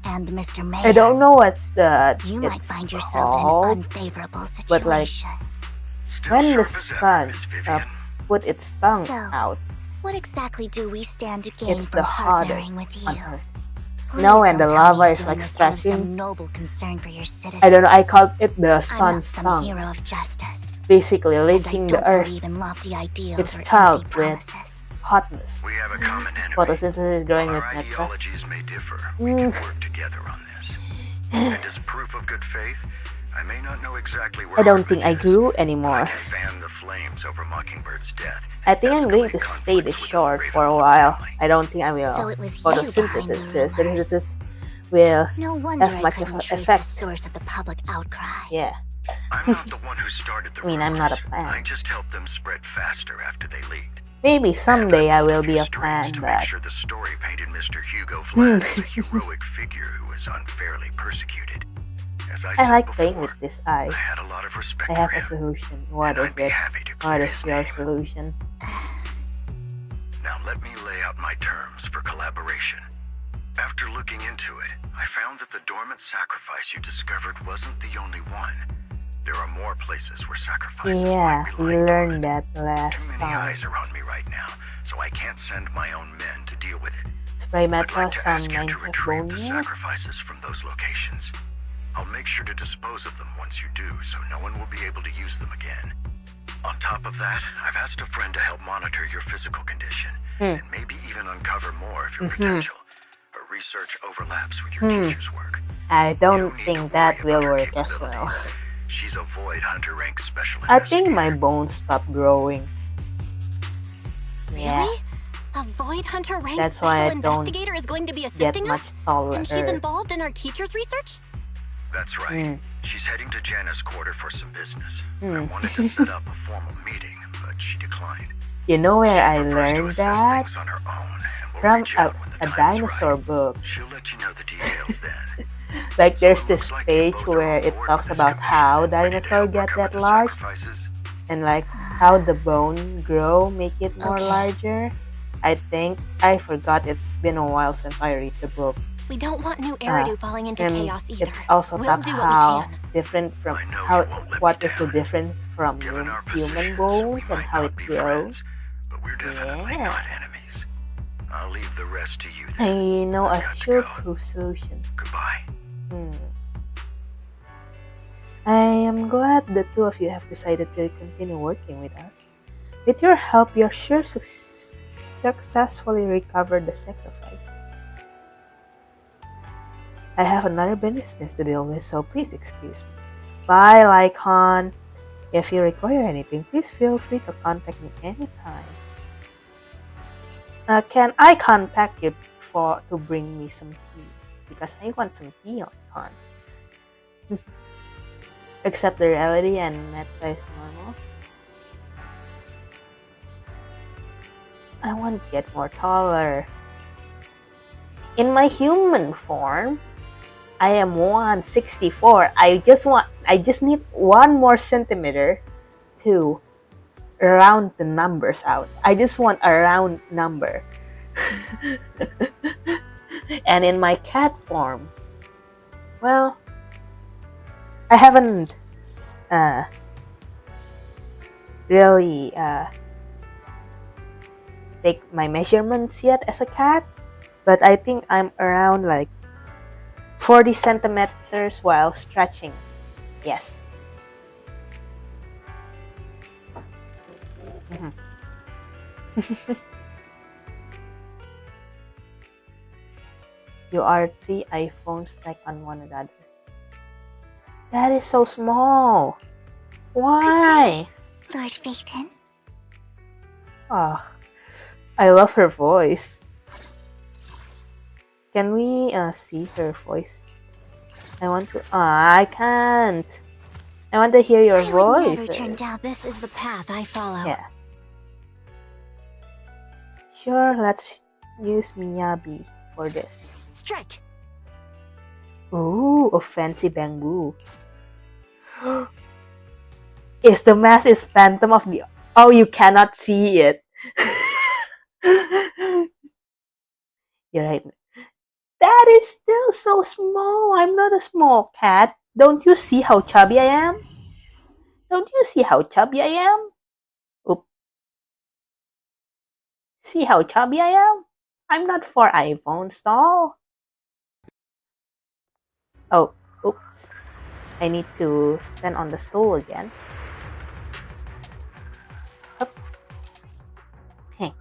Speaker 2: And Mr. Mayor,
Speaker 1: I don't know what's the
Speaker 2: you might
Speaker 1: it's
Speaker 2: find yourself
Speaker 1: called,
Speaker 2: in an unfavorable
Speaker 1: but like
Speaker 2: situation.
Speaker 6: Still
Speaker 1: when the
Speaker 6: sharp as ever,
Speaker 1: sun
Speaker 6: Miss Vivian.
Speaker 1: put its tongue
Speaker 2: So,
Speaker 1: out,
Speaker 2: What exactly do we stand to gain
Speaker 1: it's
Speaker 2: from
Speaker 1: the hottest
Speaker 2: partnering with you?
Speaker 1: on earth.
Speaker 2: Please
Speaker 1: Now when
Speaker 2: don't
Speaker 1: the
Speaker 2: tell me
Speaker 1: lava
Speaker 2: you're
Speaker 1: is
Speaker 2: doing
Speaker 1: like
Speaker 2: this out of some
Speaker 1: stretching,
Speaker 2: noble concern for your citizens.
Speaker 1: I don't know. I called it the
Speaker 2: I'm not
Speaker 1: sun's
Speaker 2: some
Speaker 1: tongue.
Speaker 2: hero of justice.
Speaker 1: Basically,
Speaker 2: And I
Speaker 1: linking the
Speaker 2: don't
Speaker 1: earth,
Speaker 2: believe in lofty ideals
Speaker 1: its
Speaker 2: or
Speaker 1: child
Speaker 2: empty
Speaker 1: with
Speaker 2: promises.
Speaker 1: hotness.
Speaker 6: We have a common enemy.
Speaker 1: Photosynthesis growing
Speaker 6: While
Speaker 1: with
Speaker 6: our
Speaker 1: natural.
Speaker 6: ideologies may differ, we can work together on this. And as proof of good faith, I may not know exactly where
Speaker 1: I don't think I
Speaker 6: Hartman is,
Speaker 1: grew
Speaker 6: but I
Speaker 1: anymore.
Speaker 6: can fan the flames over Mockingbird's death.
Speaker 1: I think I'm going to
Speaker 6: Escalate
Speaker 1: stay this
Speaker 6: conflicts
Speaker 1: short
Speaker 6: within
Speaker 1: for a
Speaker 6: the
Speaker 1: while.
Speaker 6: family.
Speaker 1: I don't think I will.
Speaker 2: So it was you behind the
Speaker 1: Photosynthesis
Speaker 2: rumors.
Speaker 1: will
Speaker 2: No wonder
Speaker 1: have
Speaker 2: I
Speaker 1: much of
Speaker 2: couldn't
Speaker 1: an
Speaker 2: trace
Speaker 1: effect.
Speaker 2: the source of the public outcry.
Speaker 1: Yeah.
Speaker 6: I'm not the one who started the
Speaker 1: I mean, I'm not a
Speaker 6: rumors.
Speaker 1: fan.
Speaker 6: I just helped them spread faster after they leaked.
Speaker 1: Maybe someday I will be a
Speaker 6: Strings
Speaker 1: fan,
Speaker 6: to make
Speaker 1: but
Speaker 6: sure the story painted Mr. Hugo Vlad as a heroic figure who was unfairly persecuted. As I
Speaker 1: I
Speaker 6: said
Speaker 1: like
Speaker 6: before,
Speaker 1: playing with this eyes.
Speaker 6: I had a lot of respect
Speaker 1: I have
Speaker 6: for
Speaker 1: a
Speaker 6: him.
Speaker 1: solution. What
Speaker 6: and
Speaker 1: is
Speaker 6: I'd be
Speaker 1: it?
Speaker 6: happy to
Speaker 1: What
Speaker 6: clear
Speaker 1: is
Speaker 6: his
Speaker 1: your
Speaker 6: name.
Speaker 1: solution?
Speaker 6: Now let me lay out my terms for collaboration. After looking into it, I found that the dormant sacrifice you discovered wasn't the only one. There are more places where sacrifices
Speaker 1: Yeah,
Speaker 6: might be
Speaker 1: we
Speaker 6: lying
Speaker 1: learned
Speaker 6: dormant.
Speaker 1: that last
Speaker 6: Too many
Speaker 1: time.
Speaker 6: eyes are on me right now, so I can't send my own men to deal with it.
Speaker 1: Spray
Speaker 6: I'd
Speaker 1: metal,
Speaker 6: like to
Speaker 1: some
Speaker 6: ask you to
Speaker 1: Minecraft
Speaker 6: retrieve
Speaker 1: bone
Speaker 6: the
Speaker 1: meal.
Speaker 6: sacrifices from those locations. I'll make sure to dispose of them once you do, so no one will be able to use them again. On top of that, I've asked a friend to help monitor your physical condition, and maybe even uncover more of your potential. Her research overlaps with your teacher's work.
Speaker 1: I
Speaker 6: You
Speaker 1: don't
Speaker 6: need to
Speaker 1: think that
Speaker 6: worry
Speaker 1: will
Speaker 6: about her
Speaker 1: work as well.
Speaker 6: capabilities. She's a Void Hunter rank special
Speaker 1: I think my
Speaker 6: investigator.
Speaker 1: bones stopped growing. Yeah,
Speaker 4: Really? A Void Hunter ranked
Speaker 1: That's why
Speaker 4: special
Speaker 1: I don't
Speaker 4: investigator is going to be
Speaker 1: get
Speaker 4: assisting
Speaker 1: much
Speaker 4: us?
Speaker 1: taller.
Speaker 4: And she's involved in our teacher's research?
Speaker 6: That's right. She's heading to Janus Quarter for some business. I wanted to set up a formal meeting, but she declined.
Speaker 1: You know where I
Speaker 6: She prefers to
Speaker 1: learned
Speaker 6: assess
Speaker 1: that?
Speaker 6: things on her own and will
Speaker 1: From
Speaker 6: reach out when the
Speaker 1: a
Speaker 6: time is
Speaker 1: dinosaur
Speaker 6: right.
Speaker 1: book.
Speaker 6: She'll let you know the details then.
Speaker 1: Like there's
Speaker 6: So it
Speaker 1: this
Speaker 6: looks like you
Speaker 1: page
Speaker 6: both are
Speaker 1: where
Speaker 6: on
Speaker 1: it
Speaker 6: board
Speaker 1: talks
Speaker 6: with this
Speaker 1: about
Speaker 6: commission
Speaker 1: how
Speaker 6: and ready to
Speaker 1: dinosaur
Speaker 6: help
Speaker 1: get
Speaker 6: recover
Speaker 1: that
Speaker 6: the
Speaker 1: large
Speaker 6: sacrifices.
Speaker 1: and like how the bone grow make it more
Speaker 4: Okay.
Speaker 1: larger. I think I forgot, it's been a while since I read the book.
Speaker 4: We don't want new Eridu falling into
Speaker 1: And
Speaker 4: chaos either.
Speaker 1: it also
Speaker 4: We'll
Speaker 1: talks
Speaker 4: do what we
Speaker 1: how
Speaker 4: can.
Speaker 1: different from
Speaker 6: I know
Speaker 1: how
Speaker 6: you won't let
Speaker 1: what
Speaker 6: me
Speaker 1: is the
Speaker 6: down.
Speaker 1: difference from
Speaker 6: Given our
Speaker 1: human
Speaker 6: positions,
Speaker 1: bones
Speaker 6: we
Speaker 1: and
Speaker 6: might
Speaker 1: how
Speaker 6: not
Speaker 1: it
Speaker 6: be
Speaker 1: grows.
Speaker 6: friends, but we're definitely
Speaker 1: Yeah.
Speaker 6: not enemies. I'll leave the rest to you
Speaker 1: I
Speaker 6: then.
Speaker 1: know
Speaker 6: I've
Speaker 1: a
Speaker 6: got to
Speaker 1: sure
Speaker 6: go.
Speaker 1: proof solution.
Speaker 6: Goodbye.
Speaker 1: I am glad the two of you have decided to continue working with us. With your help, you're sure successfully recovered the sacrifice. I have another business to deal with, so please excuse me. Bye, Lycon. If you require anything, please feel free to contact me anytime. Can I contact you to bring me some tea? Because I want some tea, Lycon. Accept the reality and net size normal. I want to get more taller. In my human form, I am 164. I just need 1 more centimeter to round the numbers out. I just want a round number. And in my cat form, well, I haven't really take my measurements yet as a cat, but I think I'm around like 40 centimeters while stretching. Yes. You are 3 iPhones stacked on one another. That is so small. Why?
Speaker 2: Lord Phaeton.
Speaker 1: Oh, I love her voice. Can we see her voice? I want to. I can't. I want to hear your
Speaker 2: I would
Speaker 1: voice.
Speaker 2: never turn down.
Speaker 4: This is the path I follow.
Speaker 1: Yeah. Sure, let's use Miyabi for this.
Speaker 4: Strike.
Speaker 1: Ooh, offensive bamboo. Is the mask is Phantom of the... Oh, you cannot see it. You're right. That is still so small. I'm not a small cat. Don't you see how chubby I am? Don't you see how chubby I am? Oop. See how chubby I am? I'm not 4 iPhones tall. Oh, oops. I need to stand on the stool again. Up. Hey.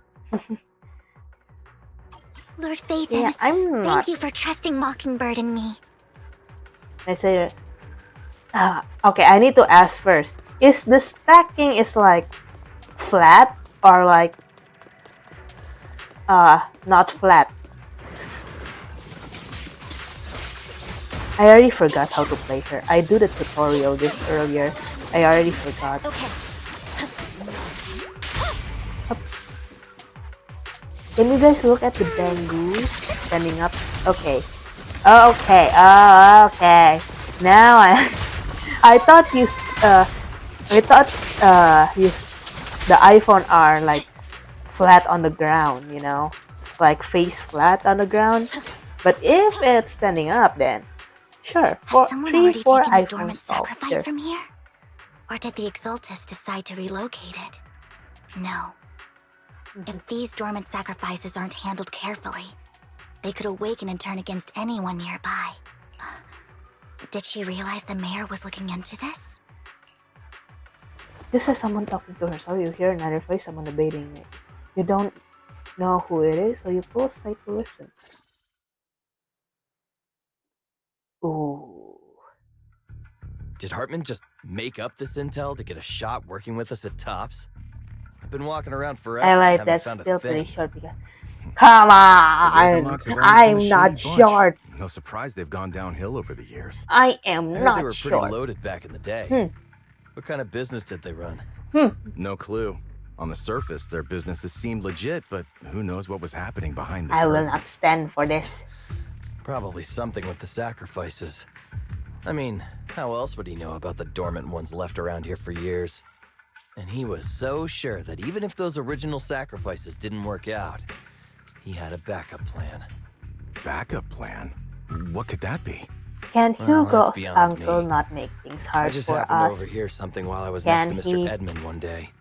Speaker 2: Lord Phaeton,
Speaker 1: Yeah, I'm not.
Speaker 2: thank you for trusting Mockingbird and me.
Speaker 1: I say, okay, I need to ask first. Is the stacking is like flat or like not flat? I already forgot how to play her. I do the tutorial this earlier. I already forgot.
Speaker 4: Okay.
Speaker 1: Can you guys look at the Bangu standing up? Okay. Oh, okay. Oh, okay. Now I thought the iPhone are like flat on the ground, you know, like face flat on the ground. But if it's standing up, then sure.
Speaker 2: Has someone already
Speaker 1: 4
Speaker 2: taken the
Speaker 1: iPhone
Speaker 2: dormant
Speaker 1: solved.
Speaker 2: sacrifice
Speaker 1: Sure.
Speaker 2: from here? Or did the Exaltus decide to relocate it? No. If these dormant sacrifices aren't handled carefully, they could awaken and turn against anyone nearby. Did she realize the mayor was looking into this?
Speaker 1: This is someone talking to herself. You hear another voice, someone debating it. You don't know who it is, so you pull aside to listen. Ooh.
Speaker 7: Did Hartman just make up this intel to get a shot working with us at Tops? I've been walking around forever.
Speaker 1: I
Speaker 7: and
Speaker 1: like
Speaker 7: haven't
Speaker 1: that's
Speaker 7: found a
Speaker 1: still
Speaker 7: thing.
Speaker 1: pretty short because. Come on!
Speaker 6: Ravenlocks have always been a
Speaker 1: I'm not
Speaker 6: shady bunch.
Speaker 1: short.
Speaker 6: No surprise they've gone downhill over the years.
Speaker 1: I am
Speaker 7: I heard
Speaker 1: not
Speaker 7: they were pretty
Speaker 1: short.
Speaker 7: loaded back in the day.
Speaker 1: Hmm.
Speaker 7: What kind of business did they run?
Speaker 6: No clue. On the surface, their businesses seemed legit, but who knows what was happening behind the
Speaker 1: I will
Speaker 6: curtain.
Speaker 1: not stand for this.
Speaker 7: Probably something with the sacrifices. I mean, how else would he know about the dormant ones left around here for years? And he was so sure that even if those original sacrifices didn't work out, he had a backup plan.
Speaker 6: Backup plan? What could that be?
Speaker 1: Can
Speaker 7: Well, that's
Speaker 1: Hugo's
Speaker 7: beyond
Speaker 1: uncle
Speaker 7: me.
Speaker 1: not make things
Speaker 7: I
Speaker 1: hard
Speaker 7: just
Speaker 1: for
Speaker 7: happened to
Speaker 1: us?
Speaker 7: overhear something while I was
Speaker 1: Can
Speaker 7: next to Mr.
Speaker 1: he-
Speaker 7: Edmund one day.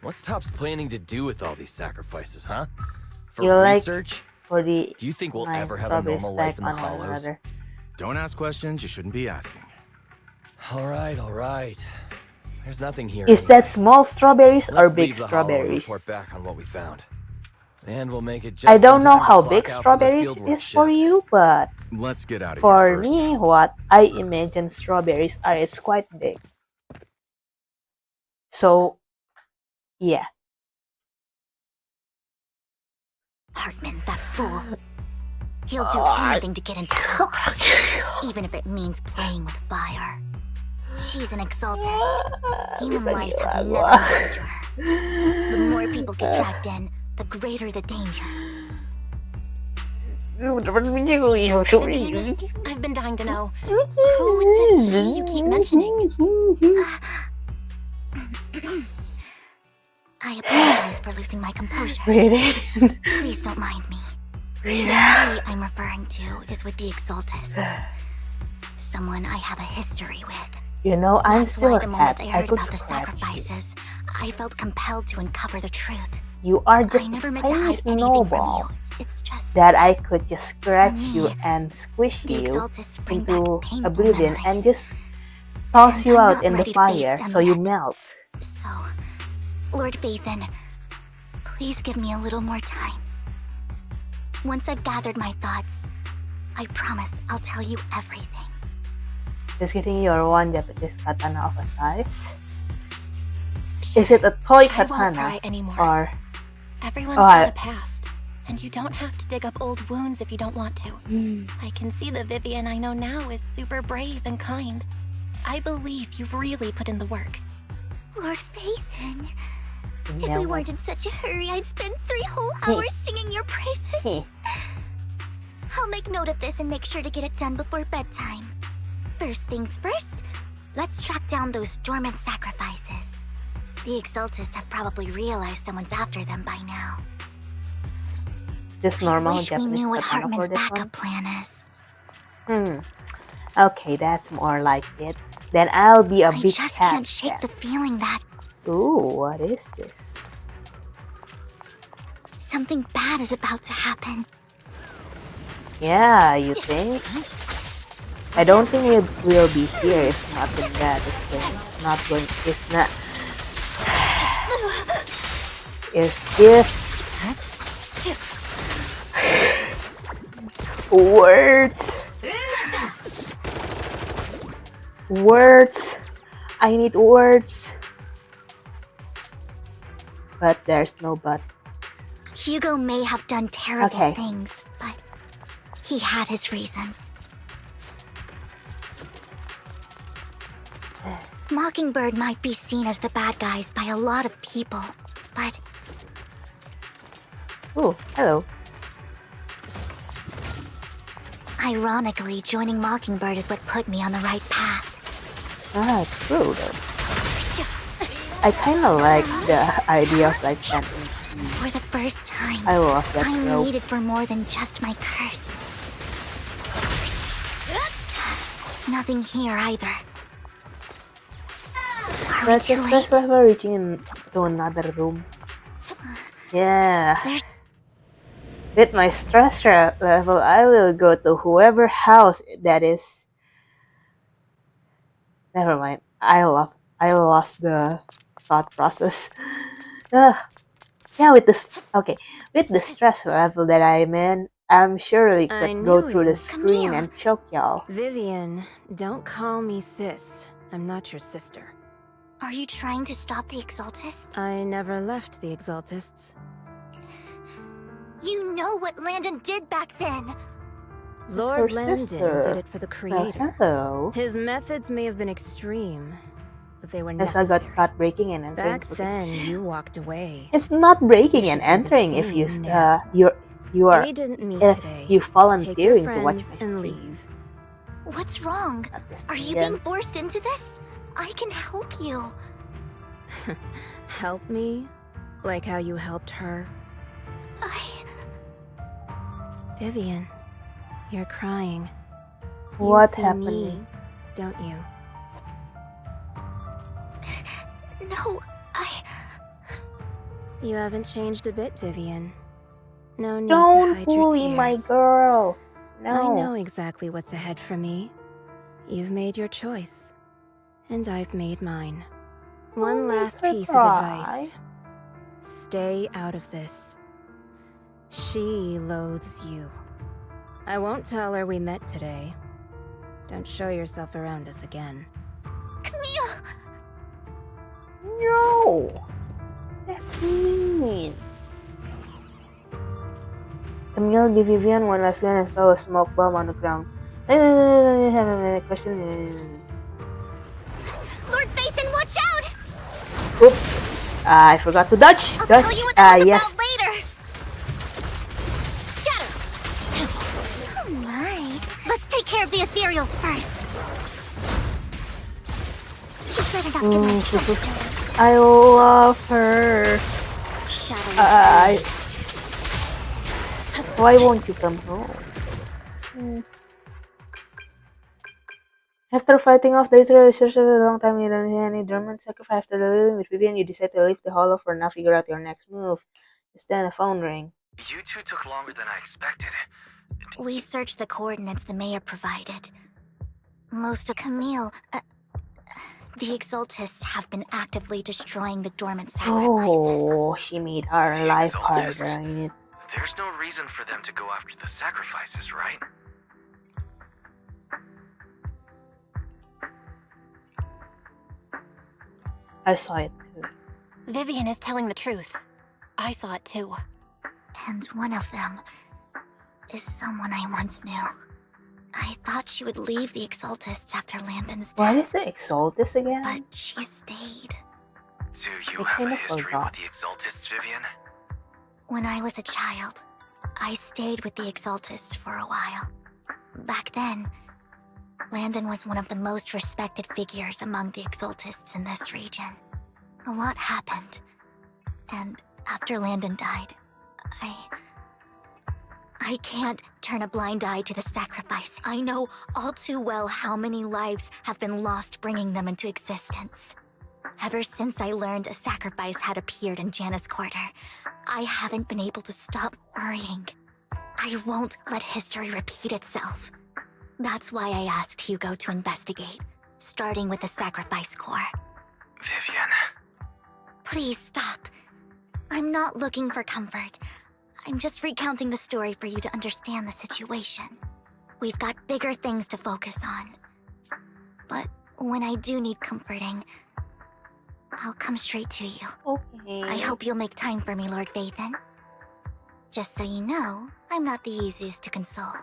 Speaker 7: What's Tops planning to do with all these sacrifices, huh? For
Speaker 1: You like-
Speaker 7: research?
Speaker 1: For the
Speaker 7: Do you think we'll
Speaker 1: 9
Speaker 7: ever have a
Speaker 1: strawberries
Speaker 7: normal life
Speaker 1: stacked
Speaker 7: in the
Speaker 1: on one
Speaker 7: Hollows?
Speaker 1: another.
Speaker 6: Don't ask questions you shouldn't be asking.
Speaker 7: All right. There's nothing here.
Speaker 1: Is
Speaker 7: anyway.
Speaker 1: that small strawberries or
Speaker 7: Let's
Speaker 1: big
Speaker 7: leave the Hollow and
Speaker 1: strawberries?
Speaker 7: report back on what we found. And we'll make it just
Speaker 1: I don't
Speaker 7: in
Speaker 1: know
Speaker 7: time to
Speaker 1: how
Speaker 7: clock
Speaker 1: big
Speaker 7: out for the
Speaker 1: strawberries
Speaker 7: fieldwork
Speaker 1: is for
Speaker 7: shift.
Speaker 1: you, but
Speaker 6: Let's get out of
Speaker 1: for
Speaker 6: here first.
Speaker 1: me, what I imagine strawberries are is quite big. So, yeah.
Speaker 2: Hartman, that fool. He'll do anything to get into Tops, even if it means playing with fire. She's an Exaltist. Human lives have never mattered to her. The more people get dragged in, the greater the danger.
Speaker 4: Vivian, I've been dying to know. Who's this she you keep mentioning?
Speaker 2: I apologize for losing my composure.
Speaker 1: Really?
Speaker 2: Please don't mind me.
Speaker 1: Really?
Speaker 2: The I'm referring to is with the Exaltists. Someone I have a history with.
Speaker 1: You know, I'm
Speaker 2: That's
Speaker 1: still
Speaker 2: why
Speaker 1: a
Speaker 2: the moment
Speaker 1: cat.
Speaker 2: I
Speaker 1: I
Speaker 2: heard
Speaker 1: could
Speaker 2: about the
Speaker 1: scratch you.
Speaker 2: sacrifices, I felt compelled to uncover the truth.
Speaker 1: You are
Speaker 2: I
Speaker 1: just
Speaker 2: never
Speaker 1: a
Speaker 2: meant to
Speaker 1: tiny
Speaker 2: hide anything
Speaker 1: snowball
Speaker 2: from you. It's just
Speaker 1: that I could just scratch you
Speaker 2: me,
Speaker 1: and squish
Speaker 2: the
Speaker 1: you
Speaker 2: Exaltists bring back
Speaker 1: into
Speaker 2: painful
Speaker 1: oblivion
Speaker 2: memories.
Speaker 1: and just toss
Speaker 2: And
Speaker 1: you
Speaker 2: I'm
Speaker 1: out
Speaker 2: not
Speaker 1: in the
Speaker 2: ready to face
Speaker 1: fire
Speaker 2: them
Speaker 1: so you
Speaker 2: yet.
Speaker 1: melt.
Speaker 2: So, Lord Vathan, please give me a little more time. Once I've gathered my thoughts, I promise I'll tell you everything.
Speaker 1: Just getting your one Japanese katana of a size. Is it a toy
Speaker 4: I won't
Speaker 1: katana
Speaker 4: cry anymore.
Speaker 1: or
Speaker 4: Everyone's
Speaker 1: Oh,
Speaker 4: got
Speaker 1: I-
Speaker 4: a past, and you don't have to dig up old wounds if you don't want to. I can see the Vivian I know now is super brave and kind. I believe you've really put in the work.
Speaker 2: Lord Vathan, if
Speaker 1: Yeah,
Speaker 2: we
Speaker 1: what?
Speaker 2: weren't in such a hurry, I'd spend 3 whole hours singing your praises. I'll make note of this and make sure to get it done before bedtime. First things first, let's track down those dormant sacrifices. The Exaltists have probably realized someone's after them by now.
Speaker 1: just normal
Speaker 2: Wish we
Speaker 1: Japanese
Speaker 2: knew what
Speaker 1: katana for
Speaker 2: Hartman's
Speaker 1: this one?
Speaker 2: backup plan is.
Speaker 1: Okay, that's more like it. Then I'll be a
Speaker 2: I
Speaker 1: big
Speaker 2: just
Speaker 1: cat.
Speaker 2: can't shake the feeling that
Speaker 1: Ooh, what is this?
Speaker 2: something bad is about to happen.
Speaker 1: Yeah, you think? I don't think we'll be here if nothing bad is going. Is if words. I need words. But there's no but.
Speaker 2: Hugo may have done terrible
Speaker 1: Okay.
Speaker 2: things, but he had his reasons. Mockingbird might be seen as the bad guys by a lot of people, but
Speaker 1: Oh, hello.
Speaker 2: ironically, joining Mockingbird is what put me on the right path.
Speaker 1: Ah, true though. I kind of like the idea of like chanting.
Speaker 2: For the first time,
Speaker 1: I love that
Speaker 2: I'm
Speaker 1: trope.
Speaker 2: needed for more than just my curse. Nothing here either. Are we
Speaker 1: That's
Speaker 2: too
Speaker 1: a stress
Speaker 2: late?
Speaker 1: level reaching into another room. Yeah.
Speaker 2: There's
Speaker 1: With my stress level, I will go to whoever house that is. Never mind. I lost the thought process. Ugh. Yeah, with the stress level that I'm in, I'm surely
Speaker 8: I
Speaker 1: could go
Speaker 8: knew
Speaker 1: through
Speaker 8: it
Speaker 1: the
Speaker 8: was
Speaker 1: screen
Speaker 2: Camille.
Speaker 1: and choke y'all.
Speaker 8: Vivian, don't call me sis. I'm not your sister.
Speaker 2: Are you trying to stop the Exaltists?
Speaker 8: I never left the Exaltists.
Speaker 2: You know what Landon did back then.
Speaker 8: Lord
Speaker 1: her
Speaker 8: Landon
Speaker 1: sister.
Speaker 8: did it for the Creator.
Speaker 1: Hello.
Speaker 8: His methods may have been extreme, but they were
Speaker 1: Yes, I
Speaker 8: necessary.
Speaker 1: got caught breaking and entering.
Speaker 8: Back then, you walked away.
Speaker 1: It's not breaking
Speaker 8: You
Speaker 1: and
Speaker 8: should do the
Speaker 1: entering if you
Speaker 8: same now.
Speaker 1: you are
Speaker 8: We didn't meet today.
Speaker 1: you
Speaker 8: Take your
Speaker 1: volunteering to watch
Speaker 8: friends
Speaker 1: my
Speaker 8: and
Speaker 1: stream.
Speaker 8: leave.
Speaker 2: What's wrong?
Speaker 1: Not this
Speaker 2: Are
Speaker 1: thing
Speaker 2: you
Speaker 1: again.
Speaker 2: being forced into this? I can help you.
Speaker 8: Help me? Like how you helped her? Vivian, you're crying.
Speaker 1: What
Speaker 8: you see
Speaker 1: happened?
Speaker 8: me, don't you?
Speaker 2: No,
Speaker 8: You haven't changed a bit, Vivian. No need to
Speaker 1: Don't
Speaker 8: hide
Speaker 1: bully
Speaker 8: your
Speaker 1: my
Speaker 8: tears.
Speaker 1: girl. No.
Speaker 8: I know exactly what's ahead for me. You've made your choice, and I've made mine. One
Speaker 1: make
Speaker 8: last
Speaker 1: her
Speaker 8: piece of
Speaker 1: cry.
Speaker 8: advice. Stay out of this. She loathes you. I won't tell her we met today. Don't show yourself around us again.
Speaker 2: Camille!
Speaker 1: No. That's mean. Camille give Vivian one last gun and throw a smoke bomb on the ground. I have a question.
Speaker 2: Lord Phaethon, watch out!
Speaker 1: Oop. I forgot to dodge.
Speaker 2: I'll
Speaker 1: Dodge.
Speaker 2: tell you what that was
Speaker 1: Yes.
Speaker 2: about later. Scatter! Oh my. Let's take care of the ethereals first. You better not get my trust.
Speaker 1: I love her.
Speaker 2: Shadow.
Speaker 1: Why won't you come home? After fighting off the Israeli for a long time, you don't have any German sacrifice. After the living with Vivian, you decide to leave the hollow for now. Figure out your next move. Just then a phone ring.
Speaker 3: You two took longer than I expected.
Speaker 2: We searched the coordinates the mayor provided. Most of Camille. The Exaltists have been actively destroying the dormant sacrifices.
Speaker 1: Oh, she made our
Speaker 3: The
Speaker 1: life
Speaker 3: Exaltists?
Speaker 1: harder.
Speaker 3: There's no reason for them to go after the sacrifices, right?
Speaker 1: I saw it too.
Speaker 4: Vivian is telling the truth. I saw it too.
Speaker 2: And one of them is someone I once knew. I thought she would leave the Exaltists after Landon's
Speaker 1: What
Speaker 2: death,
Speaker 1: is the Exaltis again?
Speaker 2: but she stayed.
Speaker 3: Do you
Speaker 1: I
Speaker 3: have a
Speaker 1: kinda
Speaker 3: history
Speaker 1: forgot.
Speaker 3: with the Exaltists, Vivian?
Speaker 2: When I was a child, I stayed with the Exaltists for a while. Back then, Landon was one of the most respected figures among the Exaltists in this region. A lot happened, and after Landon died, I can't turn a blind eye to the sacrifice. I know all too well how many lives have been lost bringing them into existence. Ever since I learned a sacrifice had appeared in Janna's quarter, I haven't been able to stop worrying. I won't let history repeat itself. That's why I asked Hugo to investigate, starting with the sacrifice core.
Speaker 3: Vivian.
Speaker 2: Please stop. I'm not looking for comfort. I'm just recounting the story for you to understand the situation. We've got bigger things to focus on. But when I do need comforting, I'll come straight to you.
Speaker 1: Okay.
Speaker 2: I hope you'll make time for me, Lord Phaethon. Just so you know, I'm not the easiest to console.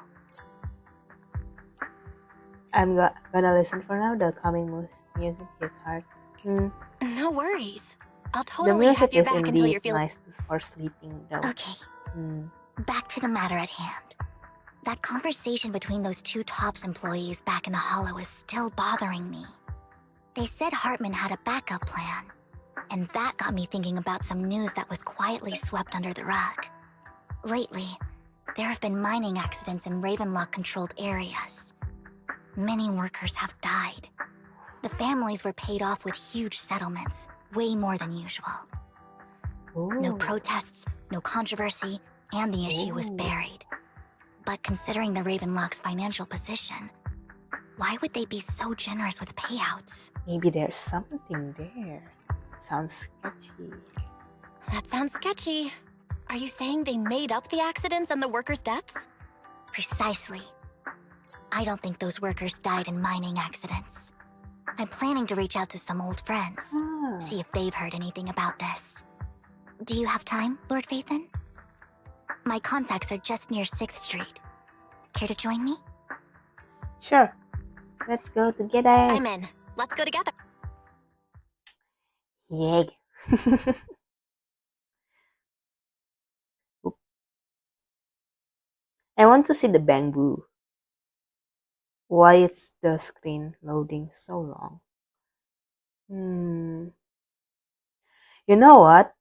Speaker 1: gonna listen for now. The coming music hits hard.
Speaker 4: No worries. I'll
Speaker 1: The
Speaker 4: totally
Speaker 1: music
Speaker 4: have your
Speaker 1: is
Speaker 4: back until
Speaker 1: indeed
Speaker 4: you're feeling.
Speaker 1: nice for sleeping though.
Speaker 2: Okay,
Speaker 1: Hmm.
Speaker 2: back to the matter at hand. That conversation between those two TOPS employees back in the hollow is still bothering me. They said Hartman had a backup plan, and that got me thinking about some news that was quietly swept under the rug. Lately, there have been mining accidents in Ravenlock-controlled areas. Many workers have died. The families were paid off with huge settlements, way more than usual. No
Speaker 1: Ooh.
Speaker 2: protests, no controversy, and the issue was
Speaker 1: Ooh.
Speaker 2: buried. But considering the Ravenlock's financial position, why would they be so generous with payouts?
Speaker 1: Maybe there's something there. Sounds sketchy.
Speaker 4: That sounds sketchy. Are you saying they made up the accidents and the workers' deaths?
Speaker 2: Precisely. I don't think those workers died in mining accidents. I'm planning to reach out to some old friends,
Speaker 1: Ah.
Speaker 2: see if they've heard anything about this. Do you have time, Lord Phaethon? My contacts are just near 6th Street. Care to join me?
Speaker 1: Sure. Let's go together.
Speaker 4: I'm in. Let's go together.
Speaker 1: Yay. I want to see the bamboo. Why is the screen loading so long? You know what?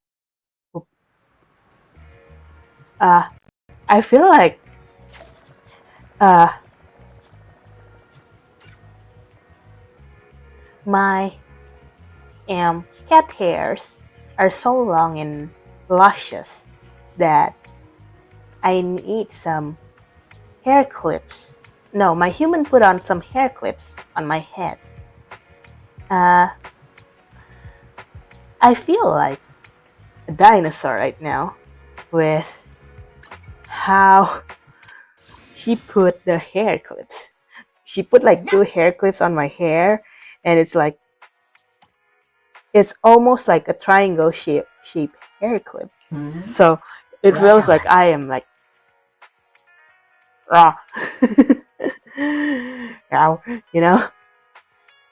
Speaker 1: I feel like my cat hairs are so long and luscious that I need some hair clips. No, my human put on some hair clips on my head. I feel like a dinosaur right now with how she put the hair clips. She put like 2 hair clips on my hair, and it's almost like a triangle shape hair clip. So it feels like I am like raw. Raw, you know?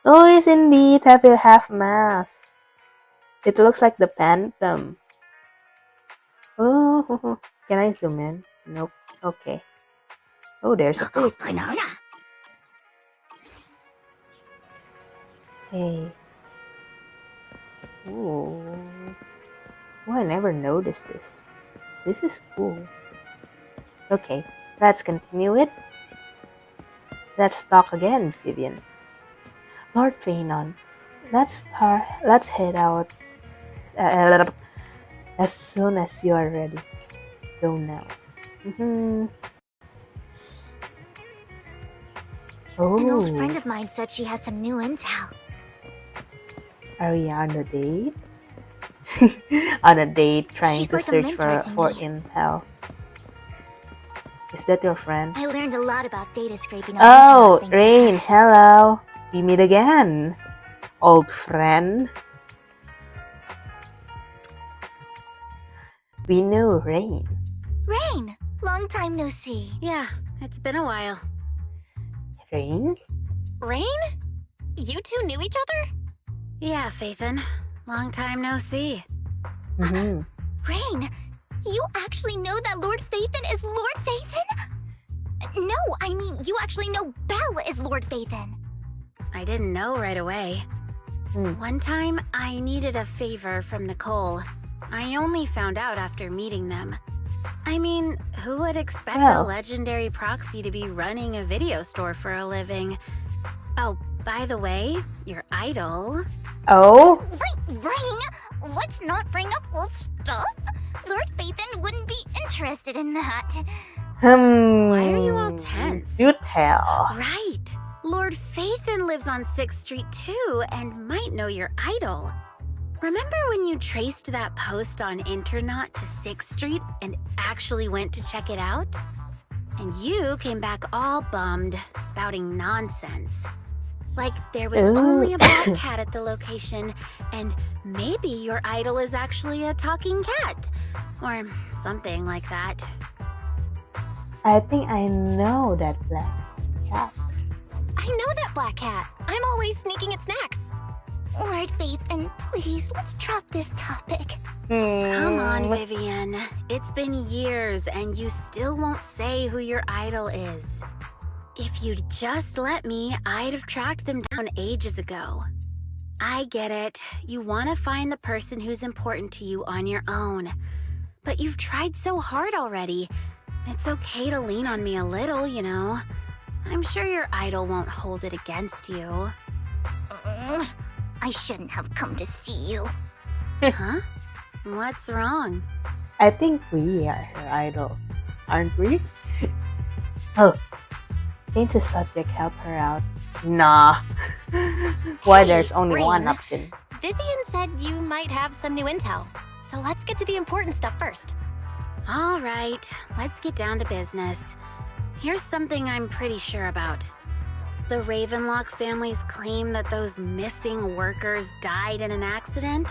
Speaker 1: Oh, yes, indeed, have a half mask. It looks like the Phantom. Oh, can I zoom in? Nope. Okay. Oh, there's a pig. Hey. Ooh. Oh, I never noticed this. This is cool. Okay, let's continue it. Let's talk again, Vivian. Lord Phaenon, let's head out as soon as you are ready. Go now. Oh,
Speaker 2: An old friend of mine said she has some new intel.
Speaker 1: are we on a date? On a date, trying
Speaker 2: She's
Speaker 1: to
Speaker 2: like a
Speaker 1: search
Speaker 2: mentor
Speaker 1: for
Speaker 2: to me.
Speaker 1: intel. Is that your friend?
Speaker 2: I learned a lot about data scraping on
Speaker 1: Oh,
Speaker 2: internet thanks to
Speaker 1: Rain,
Speaker 2: her.
Speaker 1: hello. We meet again, old friend. We knew Rain.
Speaker 2: Rain! Long time no see.
Speaker 8: Yeah, it's been a while.
Speaker 1: Rain?
Speaker 4: Rain? You two knew each other?
Speaker 8: Yeah, Phaethon. Long time no see.
Speaker 1: Mm-hmm.
Speaker 2: Rain! You actually know that Lord Phaethon is Lord Phaethon? No, I mean, you actually know Belle is Lord Phaethon.
Speaker 8: I didn't know right away. One time, I needed a favor from Nicole. I only found out after meeting them. I mean, who would expect a legendary proxy to be running a video store for a living? Oh, by the way, your idol...
Speaker 1: Oh?
Speaker 2: Rain! Let's not bring up old stuff. Lord Phaethon wouldn't be interested in that.
Speaker 8: Why are you all tense?
Speaker 1: You tell.
Speaker 8: Right. Lord Phaethon lives on 6th Street too, and might know your idol. Remember when you traced that post on Internaut to 6th Street and actually went to check it out? And you came back all bummed, spouting nonsense. Like there was only a black cat at the location, and maybe your idol is actually a talking cat. Or something like that.
Speaker 1: I think I know that black cat.
Speaker 4: I know Black Cat. I'm always sneaking at snacks.
Speaker 2: Lord Phaethon, please, let's drop this topic.
Speaker 8: Come on, Vivian. It's been years and you still won't say who your idol is. If you'd just let me, I'd have tracked them down ages ago. I get it. You want to find the person who's important to you on your own. But you've tried so hard already. It's okay to lean on me a little, you know. I'm sure your idol won't hold it against you.
Speaker 2: I shouldn't have come to see you.
Speaker 8: Huh? What's wrong?
Speaker 1: I think we are her idol, aren't we? Oh, change the subject, help her out. Nah. Why
Speaker 4: Hey,
Speaker 1: there's only one
Speaker 4: Rain.
Speaker 1: option.
Speaker 4: Vivian said you might have some new intel. So let's get to the important stuff first.
Speaker 8: All right, let's get down to business. Here's something I'm pretty sure about. The Ravenlock family's claim that those missing workers died in an accident?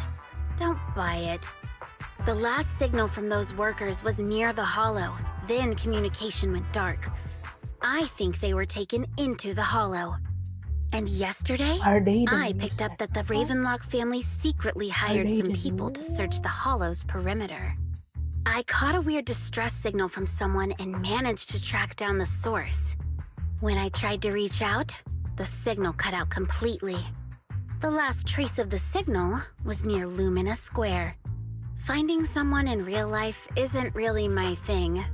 Speaker 8: Don't buy it. The last signal from those workers was near the Hollow, then communication went dark. I think they were taken into the Hollow. And yesterday,
Speaker 1: Are they the
Speaker 8: I
Speaker 1: new
Speaker 8: picked up that the
Speaker 1: sacrifice?
Speaker 8: Ravenlock family secretly hired
Speaker 1: they
Speaker 8: some
Speaker 1: the
Speaker 8: people
Speaker 1: new
Speaker 8: to search the Hollow's perimeter. I caught a weird distress signal from someone and managed to track down the source. When I tried to reach out, the signal cut out completely. The last trace of the signal was near Lumina Square. Finding someone in real life isn't really my thing,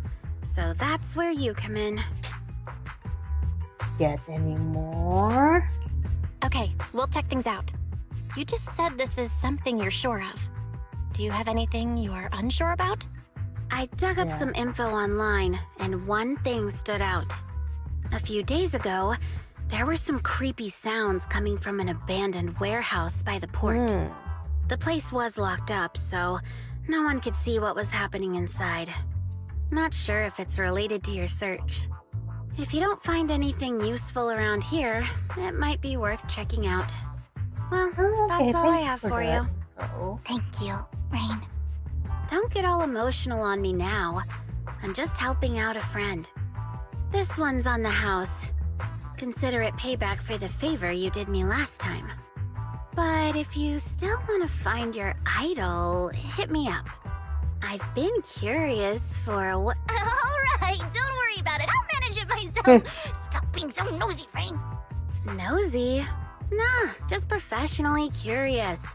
Speaker 8: so that's where you come in.
Speaker 1: Get any more?
Speaker 4: Okay, we'll check things out. You just said this is something you're sure of. Do you have anything you're unsure about?
Speaker 8: I dug up
Speaker 1: Yeah.
Speaker 8: some info online, and one thing stood out. A few days ago, there were some creepy sounds coming from an abandoned warehouse by the port. The place was locked up, so no one could see what was happening inside. Not sure if it's related to your search. If you don't find anything useful around here, it might be worth checking out. Well, that's all I have for you.
Speaker 2: Thank you, Rain.
Speaker 8: Don't get all emotional on me now. I'm just helping out a friend. This one's on the house. Consider it payback for the favor you did me last time. But if you still want to find your idol, hit me up. I've been curious for what.
Speaker 2: All right, don't worry about it. I'll manage it myself. Stop being so nosy, Rain.
Speaker 8: Nosy? Nah, just professionally curious.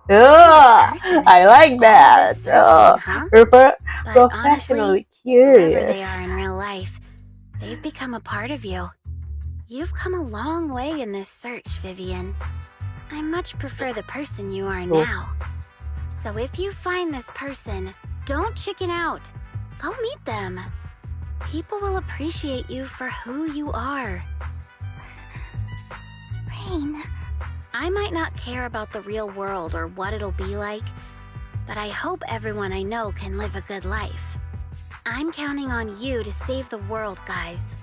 Speaker 1: Ugh, I like that.
Speaker 8: This person, huh?
Speaker 1: But
Speaker 8: But
Speaker 1: professionally
Speaker 8: honestly, whoever they
Speaker 1: curious.
Speaker 8: are in real life, they've become a part of you. You've come a long way in this search, Vivian. I much prefer the person you are
Speaker 1: Cool.
Speaker 8: now. So if you find this person, don't chicken out. Go meet them. People will appreciate you for who you are.
Speaker 2: Rain.
Speaker 8: I might not care about the real world or what it'll be like, but I hope everyone I know can live a good life. I'm counting on you to save the world, guys.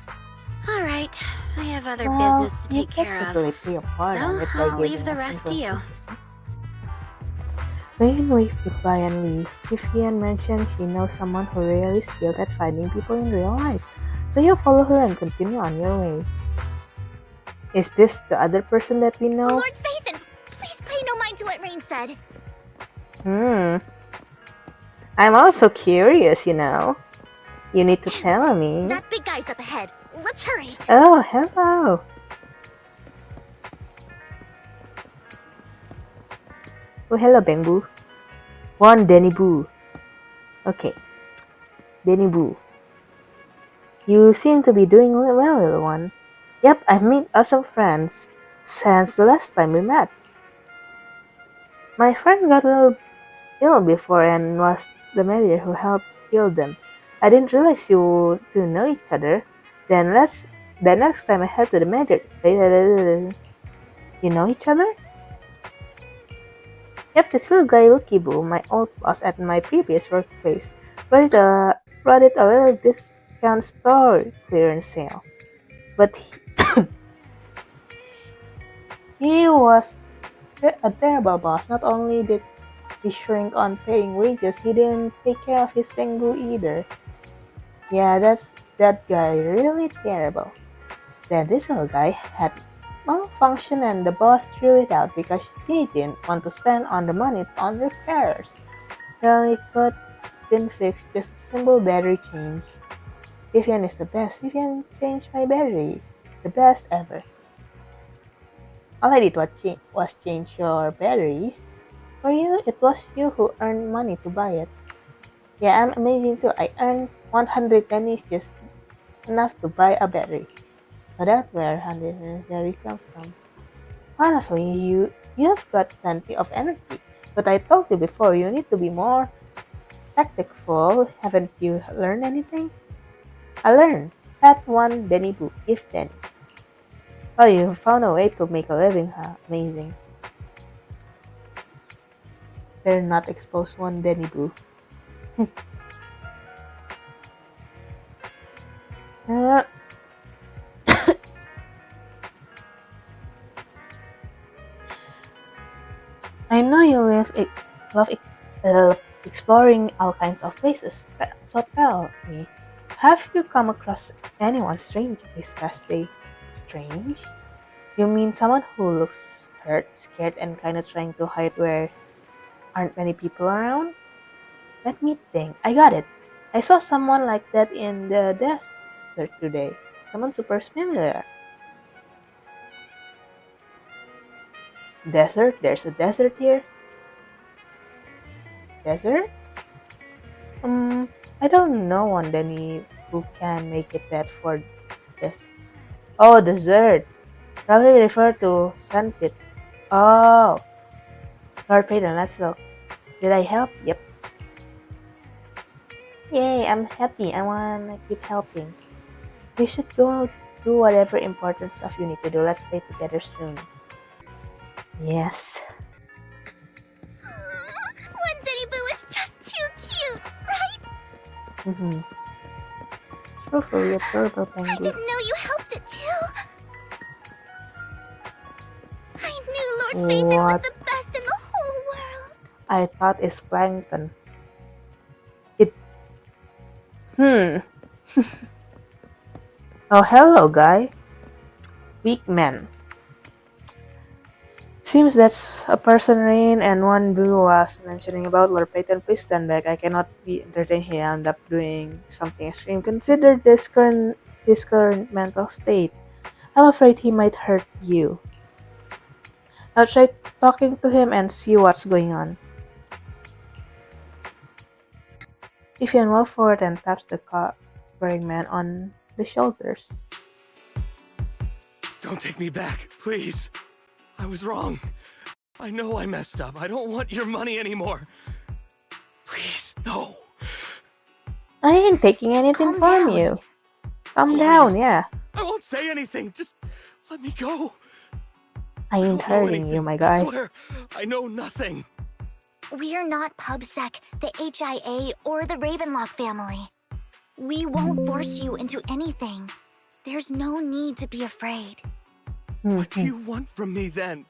Speaker 8: All right, I have other business to
Speaker 1: you
Speaker 8: take care of,
Speaker 1: technically play a part
Speaker 8: so
Speaker 1: on it by
Speaker 8: I'll leave
Speaker 1: giving
Speaker 8: the
Speaker 1: us
Speaker 8: rest to you.
Speaker 1: Rain waved goodbye and leave. Vivian mentioned she knows someone who really skilled at finding people in real life, so you follow her and continue on your way. Is this the other person that we know?
Speaker 2: Lord Phaethon, please pay no mind to what Rain said.
Speaker 1: I'm also curious, you know. You need to tell me.
Speaker 2: That big guy's up ahead. Let's hurry.
Speaker 1: Oh, hello. Oh, hello, Bang Boo. One Denny Boo. Okay. Denny Boo. You seem to be doing well, little one. Yep, I've made awesome friends since the last time we met. My friend got a little ill before and was the mediator who helped heal them. I didn't realize you two know each other. Then next time I head to the major. You know each other? Yep, this little guy Lucky Boo, my old boss at my previous workplace, brought it a little discount store clearance sale. But he was a terrible boss. Not only did he shrink on paying wages, he didn't take care of his Bangoo either. Yeah, that guy really terrible. Then this little guy had malfunction and the boss threw it out because he didn't want to spend on the money on repairs. Well, it could been fixed, just a simple battery change. Vivian is the best. Vivian changed my battery. The best ever. All I did was change your batteries. For you, it was you who earned money to buy it. Yeah, I'm amazing too. I earned 100 pennies, just enough to buy a battery. So that's where 100 battery comes from. Honestly, you've got plenty of energy. But I told you before, you need to be more tactful. Haven't you learned anything? I learned. That one Benny Boo, give Benny. Oh, you found a way to make a living, huh? Amazing. Better not expose one Benny Boo. Uh, I know you love exploring all kinds of places, so tell me, have you come across anyone strange this past day? Strange? You mean someone who looks hurt, scared, and kind of trying to hide where aren't many people around? Let me think. I got it. I saw someone like that in the desert today. Someone super familiar. Desert? There's a desert here? Desert? I don't know one Danny who can make it that for this. Oh, dessert. Probably refer to sandpit. Oh, Lord Payton, let's look. Did I help? Yep. Yay, I'm happy. I wanna keep helping. We should go do whatever important stuff you need to do. Let's play together soon. Yes.
Speaker 2: One Denny Boo is just too cute, right?
Speaker 1: Mm-hmm. Truthfully, a purple
Speaker 2: I
Speaker 1: penguin.
Speaker 2: didn't know you helped it too. I knew Lord Phaethon was
Speaker 1: What?
Speaker 2: the best in the whole world.
Speaker 1: I thought it's plankton. It. Oh, hello, guy. Weak man. Seems that's a person Rain and one Boo was mentioning about Lord Payton. Please stand back. I cannot be entertained. He ended up doing something extreme. Consider his current mental state. I'm afraid he might hurt you. Now try talking to him and see what's going on. Vivian walked forward and taps the covering man on the shoulders.
Speaker 5: Don't take me back, please. I was wrong. I know I messed up. I don't want your money anymore. Please, no.
Speaker 1: I ain't taking anything
Speaker 2: Calm
Speaker 1: from
Speaker 2: down.
Speaker 1: you. Calm
Speaker 5: Who are
Speaker 1: down,
Speaker 5: you?
Speaker 1: yeah.
Speaker 5: I won't say anything. Just let me go.
Speaker 1: I ain't
Speaker 5: don't know
Speaker 1: hurting you,
Speaker 5: anything.
Speaker 1: my guy.
Speaker 5: I swear, I know nothing.
Speaker 2: We're not PubSec, the HIA, or the Ravenlock family. We won't force you into anything. There's no need to be afraid.
Speaker 5: What do you want from me then?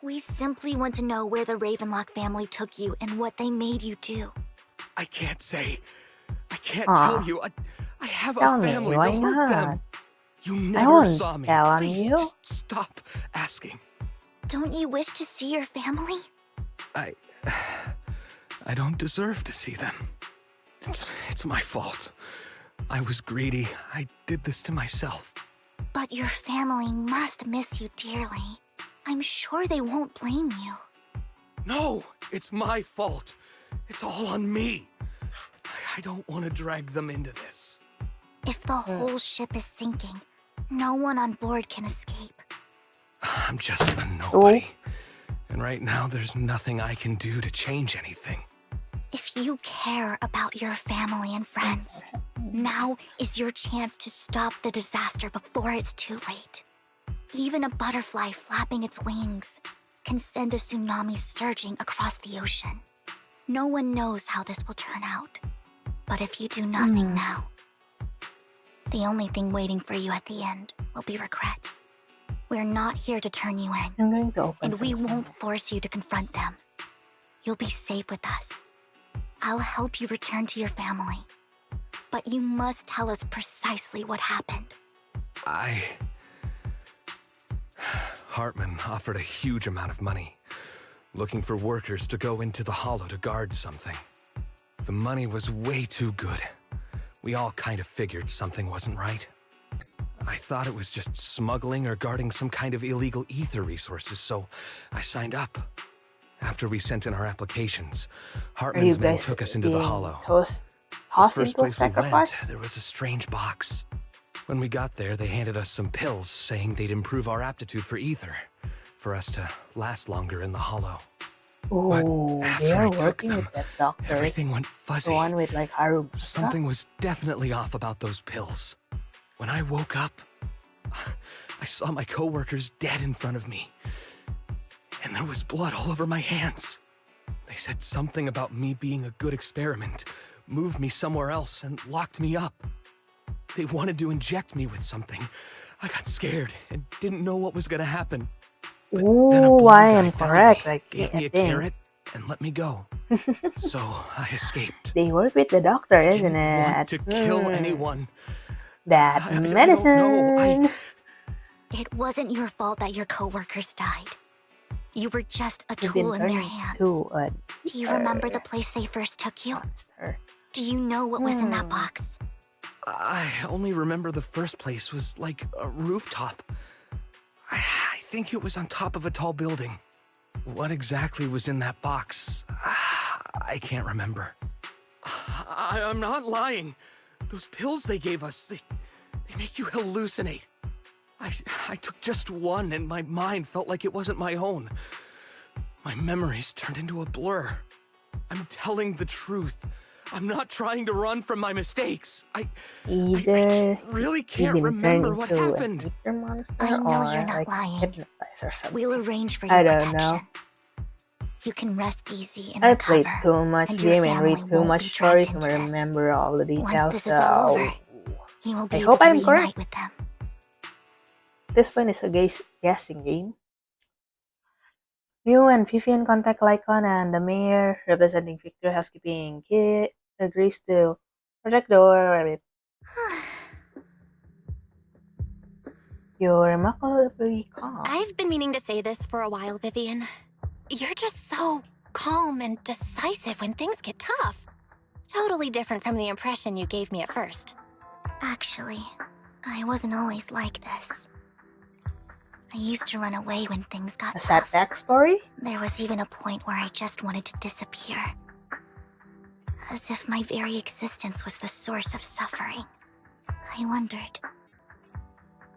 Speaker 2: We simply want to know where the Ravenlock family took you and what they made you do.
Speaker 5: I can't say. I can't
Speaker 1: Aw.
Speaker 5: tell you. I have
Speaker 1: Tell
Speaker 5: a
Speaker 1: me,
Speaker 5: family.
Speaker 1: why
Speaker 5: They'll hurt
Speaker 1: not?
Speaker 5: them. You
Speaker 1: I
Speaker 5: never
Speaker 1: won't
Speaker 5: saw me.
Speaker 1: tell on
Speaker 5: Please,
Speaker 1: you.
Speaker 5: just stop asking.
Speaker 2: Don't you wish to see your family?
Speaker 5: I don't deserve to see them. It's my fault. I was greedy. I did this to myself.
Speaker 2: But your family must miss you dearly. I'm sure they won't blame you.
Speaker 5: No, it's my fault. It's all on me. I don't want to drag them into this.
Speaker 2: If the whole ship is sinking, no one on board can escape.
Speaker 5: I'm just a nobody. And right now, there's nothing I can do to change anything.
Speaker 2: If you care about your family and friends, now is your chance to stop the disaster before it's too late. Even a butterfly flapping its wings can send a tsunami surging across the ocean. No one knows how this will turn out. But if you do nothing now, the only thing waiting for you at the end will be regret. We're not here to turn you in,
Speaker 1: I'm going to open
Speaker 2: and we
Speaker 1: some
Speaker 2: won't force you to confront them. You'll be safe with us. I'll help you return to your family. But you must tell us precisely what happened.
Speaker 3: Hartman offered a huge amount of money, looking for workers to go into the hollow to guard something. The money was way too good. We all kind of figured something wasn't right. I thought it was just smuggling or guarding some kind of illegal ether resources, so I signed up. After we sent in our applications, Hartman's men took us into the hollow. The first place we went, there was a strange box. When we got there, they handed us some pills, saying they'd improve our aptitude for ether, for us to last longer in the hollow.
Speaker 1: Oh, they are working with that doctor.
Speaker 3: Everything went fuzzy.
Speaker 1: The one with like Haru.
Speaker 3: Something was definitely off about those pills. When I woke up, I saw my coworkers dead in front of me. And there was blood all over my hands. They said something about me being a good experiment, moved me somewhere else, and locked me up. They wanted to inject me with something. I got scared and didn't know what was gonna happen.
Speaker 1: Ooh, I am correct. Like,
Speaker 3: gave me a carrot and let me go. So I escaped.
Speaker 1: They work with the doctor, isn't
Speaker 3: Didn't want
Speaker 1: it?
Speaker 3: to kill anyone.
Speaker 1: That
Speaker 3: I
Speaker 1: medicine.
Speaker 3: don't know.
Speaker 2: It wasn't your fault that your coworkers died. You were just a
Speaker 1: You've been
Speaker 2: tool in their
Speaker 1: turned
Speaker 2: hands.
Speaker 1: to a
Speaker 2: Do you remember the place they first took you?
Speaker 1: monster.
Speaker 2: Do you know what was in that box?
Speaker 3: I only remember the first place was like a rooftop. I think it was on top of a tall building. What exactly was in that box? I can't remember. I'm not lying. Those pills they gave us, they make you hallucinate. I took just one and my mind felt like it wasn't my own. My memories turned into a blur. I'm telling the truth. I'm not trying to run from my mistakes. I just really can't remember what happened.
Speaker 2: I know you're not lying. We'll arrange for your
Speaker 1: I don't
Speaker 2: protection.
Speaker 1: know.
Speaker 2: You can rest easy and
Speaker 1: I
Speaker 2: recover.
Speaker 1: played too much
Speaker 2: and your
Speaker 1: game and read
Speaker 2: family
Speaker 1: too
Speaker 2: won't
Speaker 1: much
Speaker 2: be
Speaker 1: story
Speaker 2: dragged
Speaker 1: to
Speaker 2: into this.
Speaker 1: remember all the
Speaker 2: Once
Speaker 1: details.
Speaker 2: this is all over, he will be
Speaker 1: I
Speaker 2: able
Speaker 1: hope
Speaker 2: to
Speaker 1: I'm
Speaker 2: reunite
Speaker 1: correct.
Speaker 2: with them.
Speaker 1: This one is a guessing game. You and Vivian contact Lycon and the mayor representing Victor Housekeeping Kid agrees to protect the rabbit. You're remarkably calm.
Speaker 4: I've been meaning to say this for a while, Vivian. You're just so calm and decisive when things get tough. Totally different from the impression you gave me at first.
Speaker 2: Actually, I wasn't always like this. I used to run away when things got
Speaker 1: A sad
Speaker 2: tough.
Speaker 1: backstory?
Speaker 2: There was even a point where I just wanted to disappear. As if my very existence was the source of suffering. I wondered.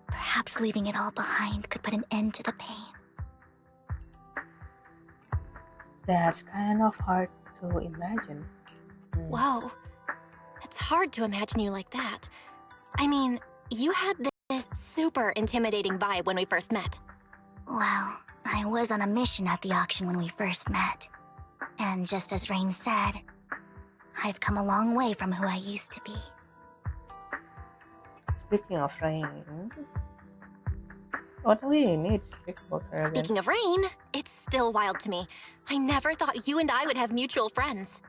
Speaker 2: Perhaps leaving it all behind could put an end to the pain.
Speaker 1: That's kind of hard to imagine.
Speaker 4: Whoa. It's hard to imagine you like that. I mean, you had this super intimidating vibe when we first met.
Speaker 2: Well, I was on a mission at the auction when we first met. And just as Rain said, I've come a long way from who I used to be.
Speaker 1: Speaking of Rain, what do we need to speak about her again?
Speaker 4: Speaking of Rain, it's still wild to me. I never thought you and I would have mutual friends.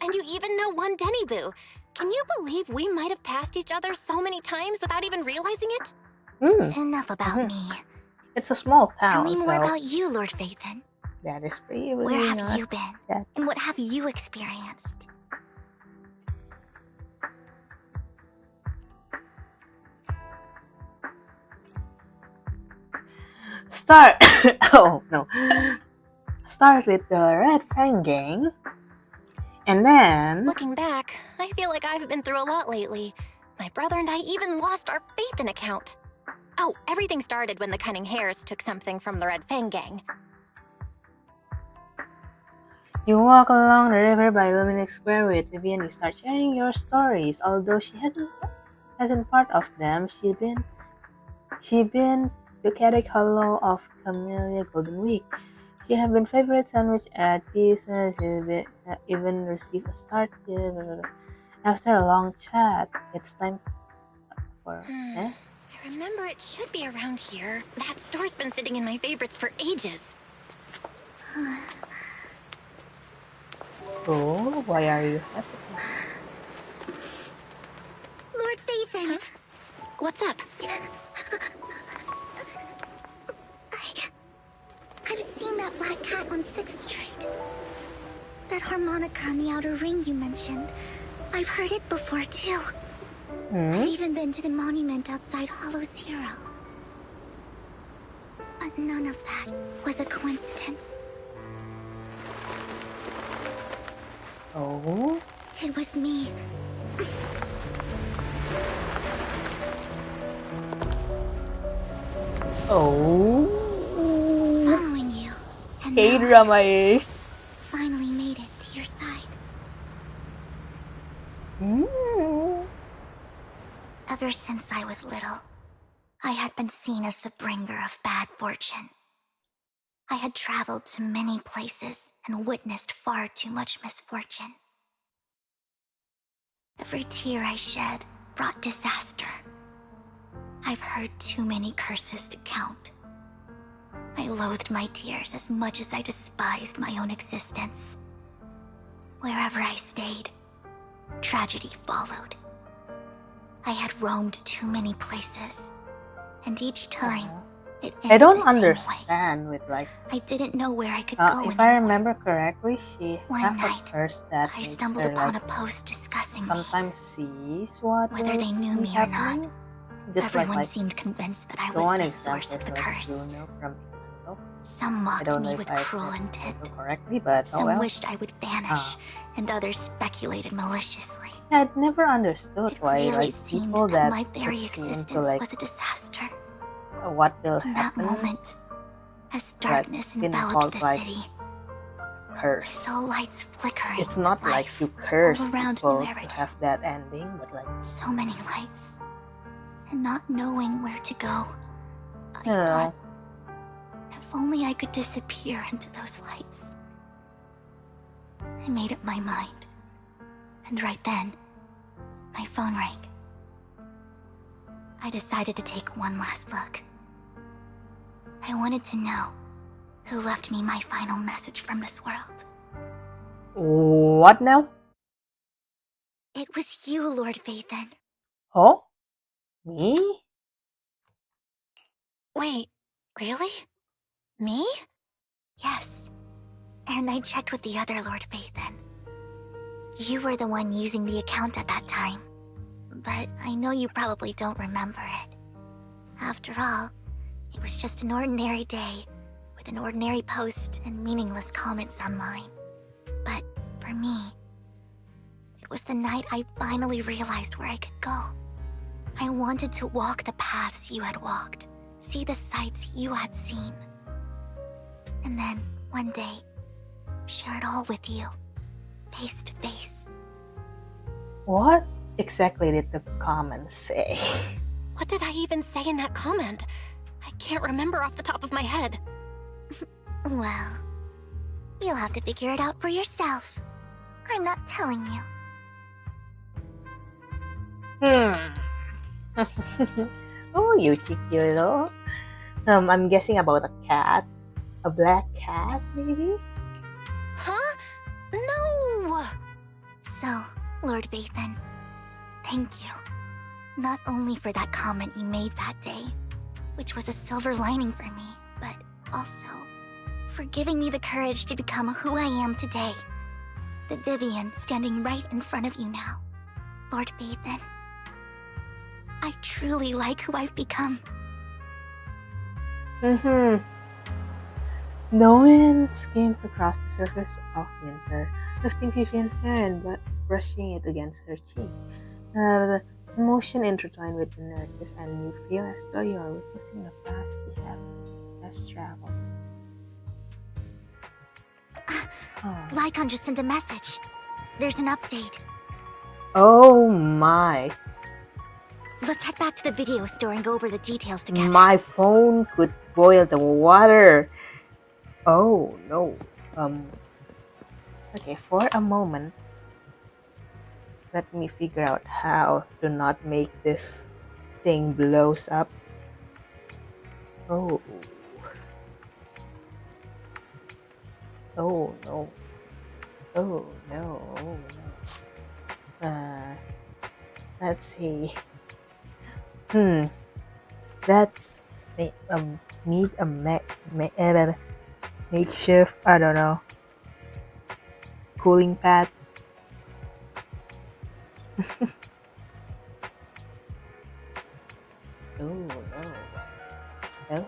Speaker 4: And you even know one Denny Boo. Can you believe we might have passed each other so many times without even realizing it?
Speaker 2: Enough about me.
Speaker 1: It's a small
Speaker 2: Tell
Speaker 1: town,
Speaker 2: me more
Speaker 1: so
Speaker 2: about you, Lord Phaethon.
Speaker 1: that is pretty really
Speaker 2: Where have
Speaker 1: not
Speaker 2: you been?
Speaker 1: that-
Speaker 2: And what have you experienced?
Speaker 1: Start. Oh no. Start with the Red Fang Gang, and then
Speaker 4: Looking back, I feel like I've been through a lot lately. My brother and I even lost our Phaethon account. Oh, everything started when the Cunning Hares took something from the Red Fang Gang.
Speaker 1: you walk along the river by Luminix Square with Vivian. You start sharing your stories. Although she hasn't part of them, she been to Carrick Hollow of Camellia Golden Week. She have been favorite sandwich at Jesus. She even received a start here. After a long chat, it's time for
Speaker 4: I remember it should be around here. That store's been sitting in my favorites for ages.
Speaker 1: Oh, why are you hesitant?
Speaker 2: Lord Phaethon!
Speaker 4: What's up?
Speaker 2: I've heard it before too.
Speaker 1: Hmm?
Speaker 2: I've even been to the monument outside Hollow Zero. But none of that was a coincidence.
Speaker 1: Oh?
Speaker 2: It was me.
Speaker 1: Oh?
Speaker 2: Following you. And now I
Speaker 1: K-drama eh?
Speaker 2: finally made it to your side.
Speaker 1: Hmm.
Speaker 2: Ever since I was little, I had been seen as the bringer of bad fortune. I had traveled to many places and witnessed far too much misfortune. Every tear I shed brought disaster. I've heard too many curses to count. I loathed my tears as much as I despised my own existence. Wherever I stayed, tragedy followed. I had roamed too many places, and each time, it ended
Speaker 1: I don't
Speaker 2: the same way.
Speaker 1: understand with like
Speaker 2: I didn't know where I could go
Speaker 1: if I
Speaker 2: anymore.
Speaker 1: remember correctly, she
Speaker 2: One
Speaker 1: has
Speaker 2: night,
Speaker 1: a curse that
Speaker 2: I
Speaker 1: makes
Speaker 2: stumbled
Speaker 1: her
Speaker 2: upon
Speaker 1: like
Speaker 2: a post discussing me.
Speaker 1: sometimes sees what
Speaker 2: Whether
Speaker 1: will
Speaker 2: they knew
Speaker 1: be
Speaker 2: me or not,
Speaker 1: happening. Just
Speaker 2: Everyone
Speaker 1: like
Speaker 2: seemed convinced that I
Speaker 1: the one
Speaker 2: was the
Speaker 1: example
Speaker 2: source of
Speaker 1: is
Speaker 2: the
Speaker 1: like
Speaker 2: curse.
Speaker 1: Bruno from Encanto.
Speaker 2: Some
Speaker 1: I
Speaker 2: mocked
Speaker 1: don't know
Speaker 2: me
Speaker 1: if
Speaker 2: with
Speaker 1: I
Speaker 2: cruel
Speaker 1: said
Speaker 2: intent.
Speaker 1: it correctly, but oh
Speaker 2: Some
Speaker 1: well.
Speaker 2: wished I would vanish, and others speculated maliciously.
Speaker 1: I'd never understood
Speaker 2: It
Speaker 1: why
Speaker 2: really
Speaker 1: like
Speaker 2: seemed
Speaker 1: people
Speaker 2: that
Speaker 1: that
Speaker 2: my very
Speaker 1: would seem
Speaker 2: existence
Speaker 1: to like
Speaker 2: was a disaster.
Speaker 1: what will
Speaker 2: In that
Speaker 1: happen
Speaker 2: moment, as
Speaker 1: like
Speaker 2: darkness
Speaker 1: been
Speaker 2: enveloped
Speaker 1: called
Speaker 2: the
Speaker 1: like
Speaker 2: city, I
Speaker 1: curse.
Speaker 2: saw lights flickering
Speaker 1: It's not
Speaker 2: to
Speaker 1: like
Speaker 2: life
Speaker 1: you curse
Speaker 2: all around
Speaker 1: people
Speaker 2: New
Speaker 1: to have that ending, but like
Speaker 2: So many lights, and not knowing where to go, I
Speaker 1: you know,
Speaker 2: thought, if only I could disappear into those lights. I made up my mind, and right then, my phone rang. I decided to take one last look. I wanted to know who left me my final message from this world.
Speaker 1: what now?
Speaker 2: It was you, Lord Vathan.
Speaker 1: Oh, me?
Speaker 4: Wait, really? Me?
Speaker 2: Yes. And I checked with the other Lord Vathan. You were the one using the account at that time. But I know you probably don't remember it. After all, it was just an ordinary day, with an ordinary post and meaningless comments online. But for me, it was the night I finally realized where I could go. I wanted to walk the paths you had walked, see the sights you had seen. And then, one day, share it all with you, face to face.
Speaker 1: What exactly did the comments say?
Speaker 4: What did I even say in that comment? I can't remember off the top of my head.
Speaker 2: Well, you'll have to figure it out for yourself. I'm not telling you.
Speaker 1: Oh, you cheeky little. I'm guessing about a cat. A black cat, maybe?
Speaker 4: Huh? No!
Speaker 2: So, Lord Vathan, thank you. Not only for that comment you made that day, which was a silver lining for me, but also for giving me the courage to become who I am today. The Vivian standing right in front of you now. Lord Vathan, I truly like who I've become.
Speaker 1: No wind skims across the surface of winter, lifting Vivian's hair and brushing it against her cheek. The emotion intertwined with the narrative, and you feel as though you are witnessing the past you have just traveled.
Speaker 2: Lycon just sent a message. There's an update.
Speaker 1: Oh my.
Speaker 2: Let's head back to the video store and go over the details together.
Speaker 1: My phone could boil the water. Oh no. Okay, for a moment, let me figure out how to not make this thing blows up. Oh. Oh no. Oh no. Oh no. Let's see. That's need a makeshift, I don't know, cooling pad. Oh no. Oh no.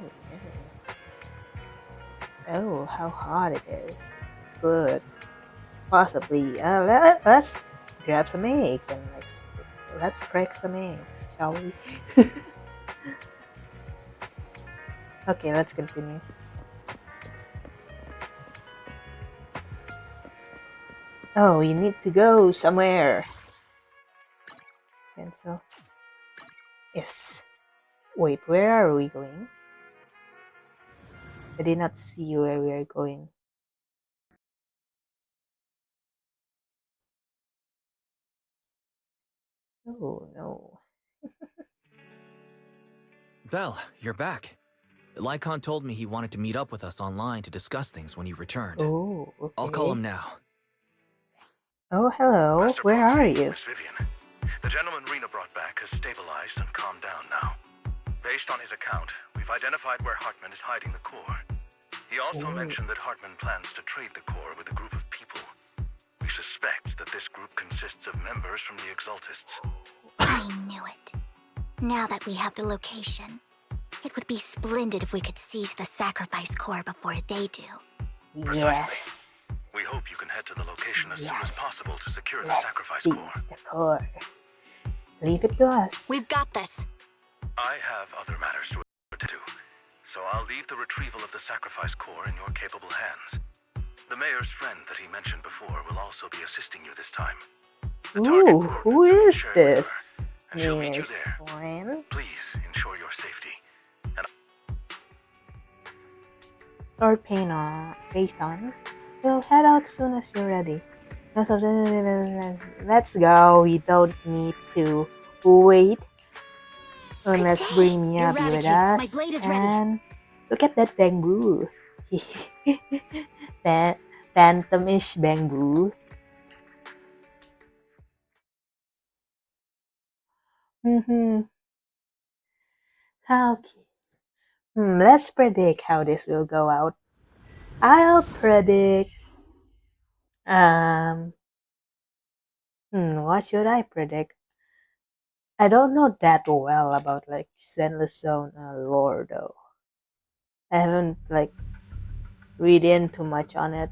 Speaker 1: Oh, how hot it is. Good. Possibly. Let's grab some eggs and let's crack some eggs, shall we? Okay, let's continue. Oh, we need to go somewhere. Cancel. Yes. Wait, where are we going? I did not see where we are going. Oh no.
Speaker 9: Belle, you're back. Lycon told me he wanted to meet up with us online to discuss things when he returned.
Speaker 1: Oh, okay.
Speaker 9: I'll call him now.
Speaker 1: Oh, hello.
Speaker 6: Master
Speaker 1: Where
Speaker 6: Boss,
Speaker 1: are you?
Speaker 6: Miss Vivian, the gentleman Rena brought back has stabilized and calmed down now. Based on his account, we've identified where Hartman is hiding the core. He also mentioned that Hartman plans to trade the core with a group of people. We suspect that this group consists of members from the Exaltists.
Speaker 2: I knew it. Now that we have the location, it would be splendid if we could seize the sacrifice core before they do.
Speaker 1: Yes.
Speaker 6: We hope you can head to the location as soon as possible to secure the
Speaker 1: Let's
Speaker 6: sacrifice
Speaker 1: seize
Speaker 6: core.
Speaker 1: the core. Leave it to us.
Speaker 4: We've got this.
Speaker 6: I have other matters to do, so I'll leave the retrieval of the sacrifice core in your capable hands. The mayor's friend that he mentioned before will also be assisting you this time. The target
Speaker 1: Ooh, who
Speaker 6: coordinates
Speaker 1: is
Speaker 6: have been shared with
Speaker 1: this?
Speaker 6: her, and she'll meet you
Speaker 1: Mayor's
Speaker 6: there.
Speaker 1: friend.
Speaker 6: Please ensure your safety. And
Speaker 1: Lord Phaeton. We'll head out soon as you're ready. Let's go. We don't need to wait. Unless bring Miyabi with us.
Speaker 2: My blade is ready.
Speaker 1: And look at that bamboo. That phantom-ish bamboo. Okay. Let's predict how this will go out. I'll predict. What should I predict? I don't know that well about like Zenless Zone lore though. I haven't like read in too much on it.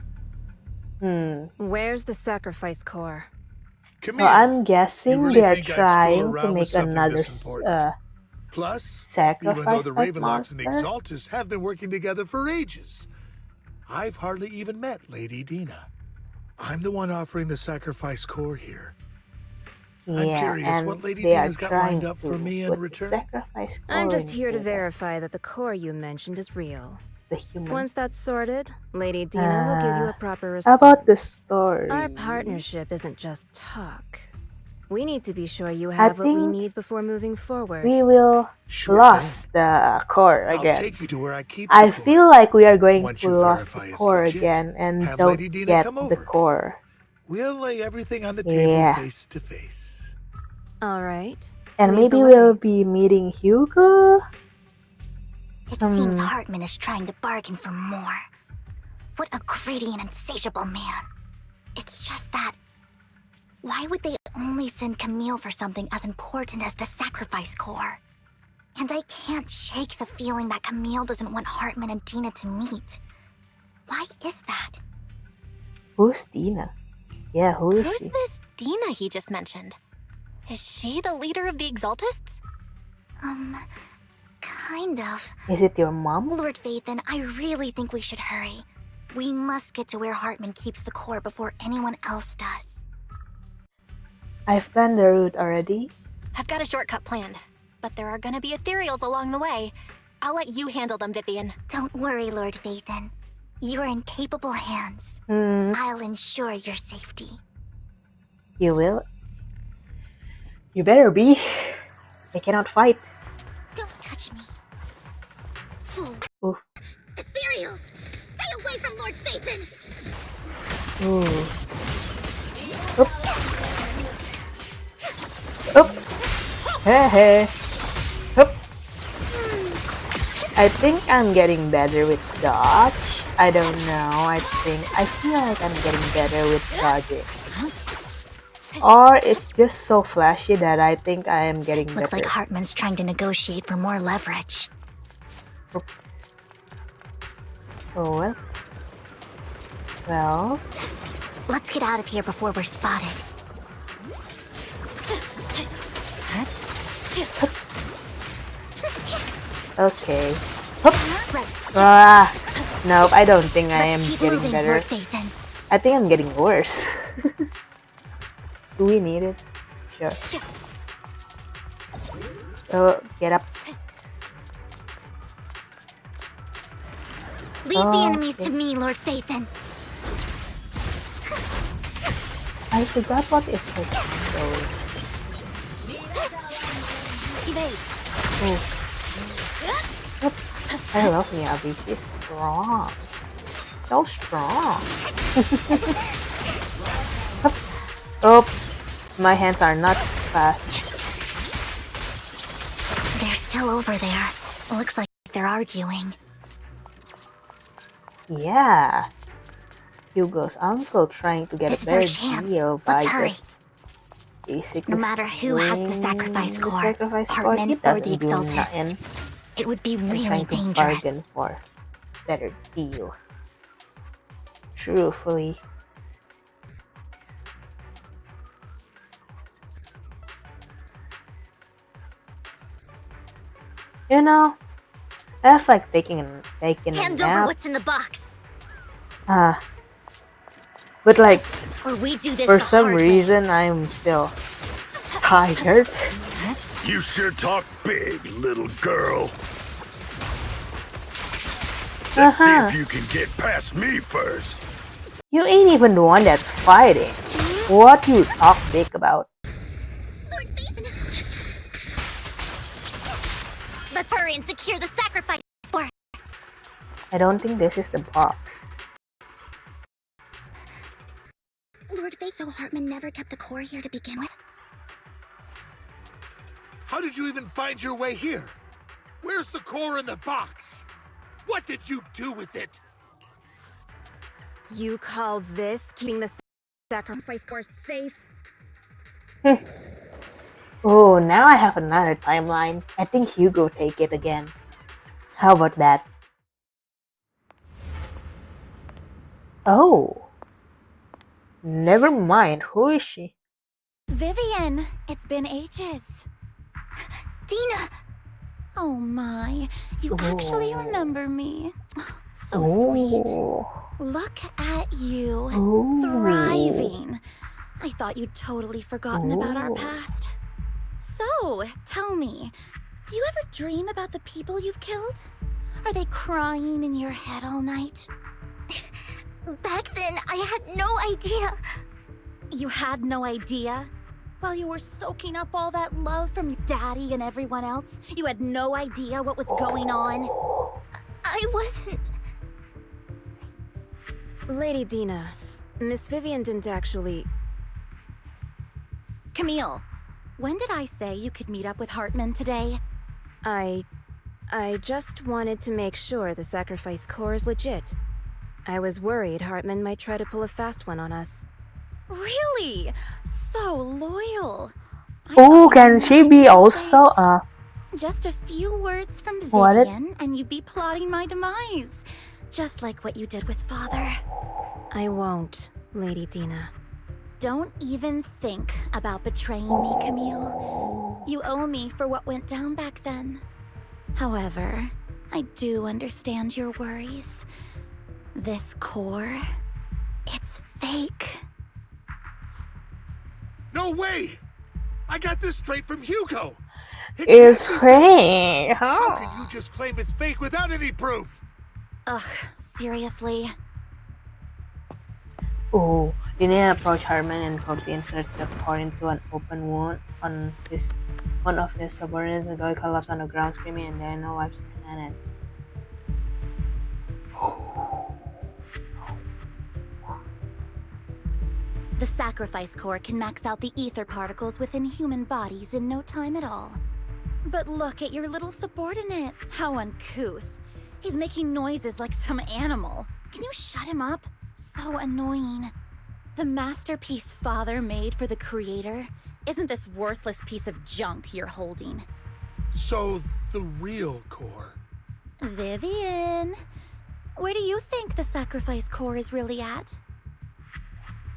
Speaker 10: Where's the sacrifice core?
Speaker 1: So I'm guessing
Speaker 11: really
Speaker 1: they are
Speaker 11: think I'd stroll
Speaker 1: trying to
Speaker 11: around with
Speaker 1: make
Speaker 11: something
Speaker 1: another
Speaker 11: this important? Plus, even though
Speaker 1: sacrifice
Speaker 11: the
Speaker 1: like
Speaker 11: Ravenlocks and the
Speaker 1: monster.
Speaker 11: Exaltists have been working together for ages, I've hardly even met Lady Dina. I'm the one offering the sacrifice core here. I'm
Speaker 1: Yeah,
Speaker 11: curious
Speaker 1: and
Speaker 11: what Lady
Speaker 1: they are
Speaker 11: Dina's got
Speaker 1: trying
Speaker 11: lined up
Speaker 1: to
Speaker 11: for me in
Speaker 1: put the
Speaker 11: return.
Speaker 1: sacrifice
Speaker 10: I'm
Speaker 1: core
Speaker 10: just here to
Speaker 1: into
Speaker 10: verify that the core you mentioned is real.
Speaker 1: the human.
Speaker 10: Once that's sorted, Lady Dina will give you a proper
Speaker 1: How
Speaker 10: response.
Speaker 1: about the story?
Speaker 10: Our partnership isn't just talk. We need to be sure you have what we
Speaker 1: think
Speaker 10: need before moving forward.
Speaker 1: we will
Speaker 11: Sure
Speaker 1: lost the core
Speaker 11: I'll
Speaker 1: again.
Speaker 11: take you to where I keep
Speaker 1: I
Speaker 11: the core.
Speaker 1: feel like we are going
Speaker 11: Once
Speaker 1: to
Speaker 11: you
Speaker 1: lose
Speaker 11: verify
Speaker 1: the
Speaker 11: it's
Speaker 1: core
Speaker 11: legit,
Speaker 1: again and
Speaker 11: have
Speaker 1: don't
Speaker 11: Lady Dina
Speaker 1: get
Speaker 11: come
Speaker 1: the
Speaker 11: over.
Speaker 1: core.
Speaker 11: We'll lay everything on the table
Speaker 1: Yeah.
Speaker 11: face to face.
Speaker 10: All right.
Speaker 1: And
Speaker 10: Lead the
Speaker 1: maybe
Speaker 10: way.
Speaker 1: we'll be meeting Hugo.
Speaker 2: It seems Hartman is trying to bargain for more. What a greedy and insatiable man. It's just that... why would they only send Camille for something as important as the sacrifice core? And I can't shake the feeling that Camille doesn't want Hartman and Dina to meet. Why is that?
Speaker 1: Who's Dina? Yeah, who is
Speaker 4: Who's
Speaker 1: she?
Speaker 4: this Dina he just mentioned? Is she the leader of the Exaltists?
Speaker 2: Kind of.
Speaker 1: Is it your mom?
Speaker 2: Lord Phaethon, I really think we should hurry. We must get to where Hartman keeps the core before anyone else does.
Speaker 1: I've planned the route already.
Speaker 4: I've got a shortcut planned, but there are gonna be ethereals along the way. I'll let you handle them, Vivian.
Speaker 2: Don't worry, Lord Phaethon. You're in capable hands. I'll ensure your safety.
Speaker 1: You will? You better be. I cannot fight.
Speaker 2: Don't touch me. Fool.
Speaker 1: Oof.
Speaker 2: Ethereals! Stay away from Lord Phaethon!
Speaker 1: Ooh. Oop. Oop. Hey, hey. Oop. I think I'm getting better with dodge. I don't know. I feel like I'm getting better with dodging. Or it's just so flashy that I think I am getting
Speaker 2: Looks like
Speaker 1: better.
Speaker 2: Hartman's trying to negotiate for more leverage.
Speaker 1: Oh, well.
Speaker 2: Let's get out of here before we're spotted.
Speaker 1: Okay. Nope, I don't think I am getting better. I think I'm getting worse. Do we need it? Sure. Oh, get up.
Speaker 2: Leave the enemies to me, Lord Phaethon.
Speaker 1: I forgot what is it. I love Miyabi. She's strong. So strong. Oh, my hands are not fast.
Speaker 2: They're still over there. Looks like they're arguing.
Speaker 1: Yeah. Hugo's uncle trying to get
Speaker 2: This
Speaker 1: a
Speaker 2: is our
Speaker 1: better
Speaker 2: chance.
Speaker 1: deal
Speaker 2: Let's
Speaker 1: by
Speaker 2: hurry.
Speaker 1: just basically
Speaker 2: No matter who has the sacrifice
Speaker 1: the
Speaker 2: core,
Speaker 1: sacrifice core, he
Speaker 2: Hartman or
Speaker 1: doesn't
Speaker 2: the
Speaker 1: do
Speaker 2: Exaltist,
Speaker 1: nothing.
Speaker 2: it would be
Speaker 1: I'm
Speaker 2: really
Speaker 1: trying to
Speaker 2: dangerous.
Speaker 1: bargain for better deal. Truthfully. You know, I feel like taking a
Speaker 2: Hand over
Speaker 1: nap.
Speaker 2: what's in the box,
Speaker 1: But like
Speaker 2: or we do this
Speaker 1: for
Speaker 2: the
Speaker 1: some
Speaker 2: hard way.
Speaker 1: reason I'm still tired.
Speaker 6: You sure talk big, little girl. Let's see if you can get past me first.
Speaker 1: You ain't even the one that's fighting. What you talk big about?
Speaker 2: Lord Phaethon. Let's hurry and secure the sacrifice core.
Speaker 1: I don't think this is the box.
Speaker 2: Lord Phaethon, so Hartman never kept the core here to begin with?
Speaker 11: How did you even find your way here? Where's the core in the box? What did you do with it?
Speaker 10: You call this keeping the sacrifice core safe?
Speaker 1: Oh, now I have another timeline. I think Hugo take it again. How about that? Oh. Never mind. Who is she?
Speaker 12: Vivian, it's been ages.
Speaker 2: Dina!
Speaker 12: Oh my, you actually remember me. So
Speaker 1: Oh.
Speaker 12: sweet. Look at you,
Speaker 1: Oh.
Speaker 12: thriving. I thought you'd totally forgotten about our past. So, tell me, do you ever dream about the people you've killed? Are they crying in your head all night?
Speaker 2: Back then, I had no idea.
Speaker 12: You had no idea? While you were soaking up all that love from your daddy and everyone else, you had no idea what was going on?
Speaker 2: I wasn't.
Speaker 10: Lady Dina, Miss Vivian didn't actually...
Speaker 12: Camille, when did I say you could meet up with Hartman today?
Speaker 10: I just wanted to make sure the sacrifice core is legit. I was worried Hartman might try to pull a fast one on us.
Speaker 12: Really? So loyal.
Speaker 1: Oh, can she be also
Speaker 12: Just a few words from
Speaker 1: What
Speaker 12: Vivian, and you'd be plotting my demise. Just like what you did with Father.
Speaker 10: I won't, Lady Dina.
Speaker 12: Don't even think about betraying me, Camille. You owe me for what went down back then. However, I do understand your worries. This core, it's fake.
Speaker 11: No way! I got this straight from Hugo. It
Speaker 1: is
Speaker 11: can't be
Speaker 1: fake?
Speaker 11: How can you just claim it's fake without any proof?
Speaker 12: Ugh, seriously?
Speaker 1: Oh, Dina approached Hartman and promptly inserted the core into an open wound on one of his subordinates. The guy collapsed on the ground screaming, and then no wipes her hand.
Speaker 12: The sacrifice core can max out the ether particles within human bodies in no time at all. But look at your little subordinate. How uncouth. He's making noises like some animal. Can you shut him up? So annoying. The masterpiece Father made for the creator isn't this worthless piece of junk you're holding.
Speaker 11: So, the real core.
Speaker 12: Vivian, where do you think the sacrifice core is really at?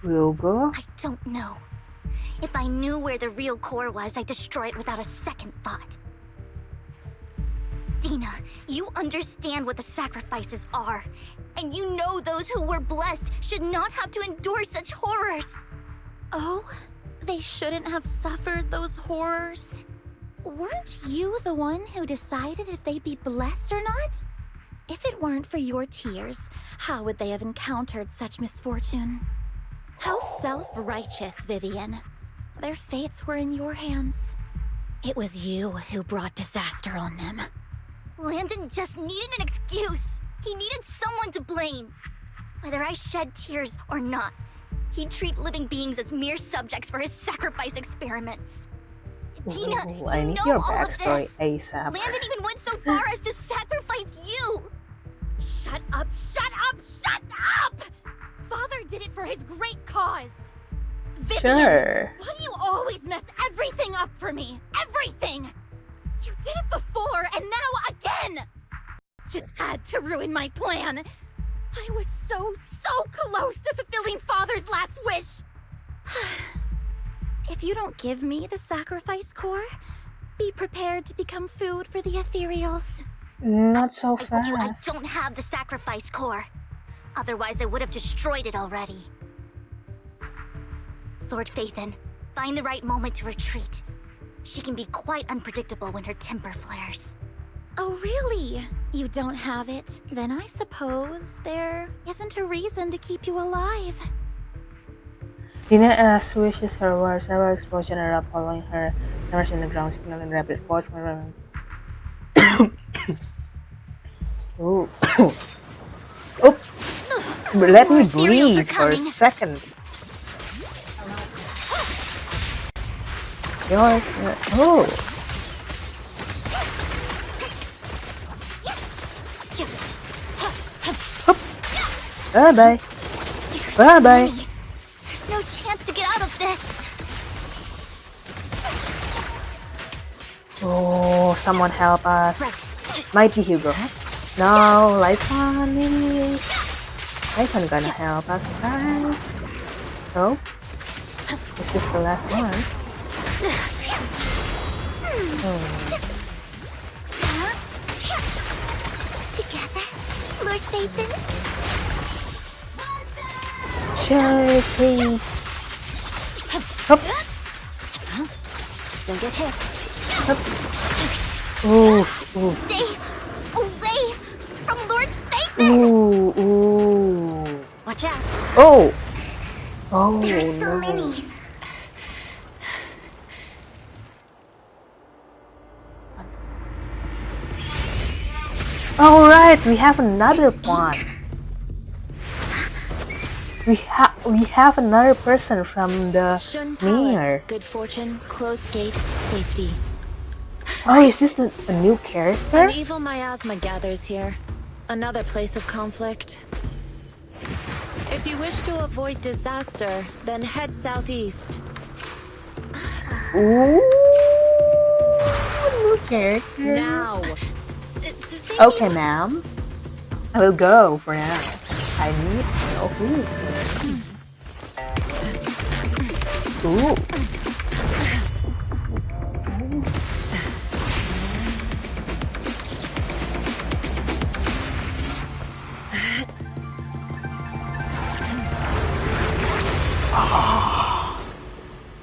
Speaker 1: Hugo?
Speaker 2: I don't know. If I knew where the real core was, I'd destroy it without a second thought. Dina, you understand what the sacrifices are. And you know those who were blessed should not have to endure such horrors.
Speaker 12: Oh, they shouldn't have suffered those horrors. Weren't you the one who decided if they'd be blessed or not? If it weren't for your tears, how would they have encountered such misfortune? How self-righteous, Vivian. Their fates were in your hands. It was you who brought disaster on them.
Speaker 2: Landon just needed an excuse. He needed someone to blame. Whether I shed tears or not, he'd treat living beings as mere subjects for his sacrifice experiments. Dina,
Speaker 1: Ooh, I
Speaker 2: you
Speaker 1: need
Speaker 2: know
Speaker 1: your
Speaker 2: all of
Speaker 1: backstory
Speaker 2: this.
Speaker 1: ASAP.
Speaker 2: Landon even went so far as to sacrifice you.
Speaker 12: Shut up, shut up, shut up! Father did it for his great cause. Vivian,
Speaker 1: Sure.
Speaker 12: why do you always mess everything up for me? Everything! You did it before, and now again! Just had to ruin my plan. I was so close to fulfilling Father's last wish. If you don't give me the sacrifice core, be prepared to become food for the ethereals.
Speaker 1: Not so
Speaker 2: I told you I
Speaker 1: fast.
Speaker 2: don't have the sacrifice core. Otherwise, I would have destroyed it already. Lord Phaethon, find the right moment to retreat. She can be quite unpredictable when her temper flares.
Speaker 12: Oh, really? You don't have it? Then I suppose there isn't a reason to keep you alive.
Speaker 1: Dina swishes her words, several explosions erupt following her, hammers in the ground, signaling rapid approach. Ooh. Oh, let me breathe for a second. Oh. Bye bye. Bye bye.
Speaker 2: There's no chance to get out of this.
Speaker 1: Oh, someone help us. Might be Hugo. No, Lycon maybe. Lycon gonna help us, right? Oh? Is this the last one? Oh.
Speaker 2: Together, Lord Phaethon.
Speaker 1: Shaking. Hup.
Speaker 2: Don't get hit.
Speaker 1: Hup. Oof. Oof.
Speaker 2: Stay away from Lord Phaethon.
Speaker 1: Ooh. Ooh.
Speaker 2: Watch out.
Speaker 1: Oh. Oh
Speaker 2: There's so
Speaker 1: no.
Speaker 2: many.
Speaker 1: All right, we have another one. We have another person from the mayor.
Speaker 10: Good fortune, closed gate, safety.
Speaker 1: Oh, is this a new character?
Speaker 10: An evil miasma gathers here. Another place of conflict. If you wish to avoid disaster, then head southeast.
Speaker 1: Ooh, new character.
Speaker 10: Now.
Speaker 1: Okay, ma'am. I will go for now. I need to know who. Ooh.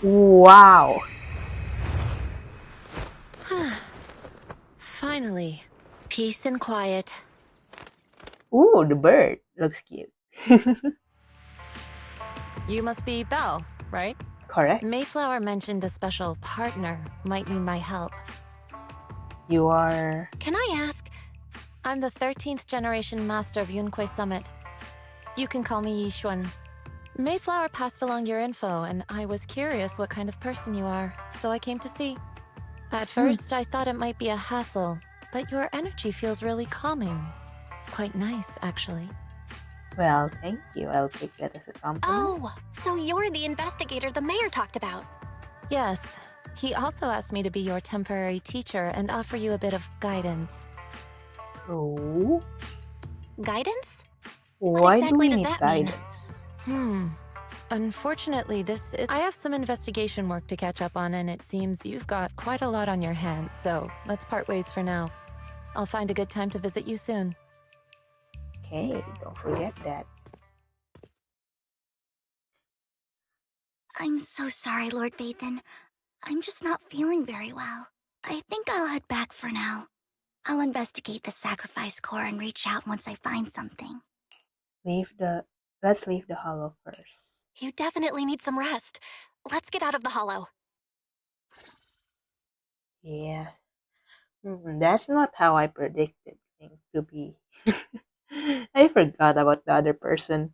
Speaker 1: Wow.
Speaker 10: Finally, peace and quiet.
Speaker 1: Ooh, the bird looks cute.
Speaker 10: You must be Belle, right?
Speaker 1: Correct.
Speaker 10: Mayflower mentioned a special partner might need my help.
Speaker 1: You are...
Speaker 4: Can I ask?
Speaker 10: I'm the 13th generation master of Yunque Summit. You can call me Yishuan. Mayflower passed along your info, and I was curious what kind of person you are, so I came to see. At first, I thought it might be a hassle, but your energy feels really calming. Quite nice, actually.
Speaker 1: Well, thank you. I'll take that as a compliment.
Speaker 4: Oh, so you're the investigator the mayor talked about.
Speaker 10: Yes. He also asked me to be your temporary teacher and offer you a bit of guidance.
Speaker 1: Oh,
Speaker 4: Guidance?
Speaker 1: why do
Speaker 4: exactly
Speaker 1: we
Speaker 4: does
Speaker 1: need
Speaker 4: that mean?
Speaker 1: guidance?
Speaker 10: Unfortunately, I have some investigation work to catch up on, and it seems you've got quite a lot on your hands, so let's part ways for now. I'll find a good time to visit you soon.
Speaker 1: Okay, don't forget that.
Speaker 2: I'm so sorry, Lord Vathan. I'm just not feeling very well. I think I'll head back for now. I'll investigate the sacrifice core and reach out once I find something.
Speaker 1: Let's leave the hollow first.
Speaker 4: You definitely need some rest. Let's get out of the hollow.
Speaker 1: Yeah. That's not how I predicted things to be. I forgot about the other person.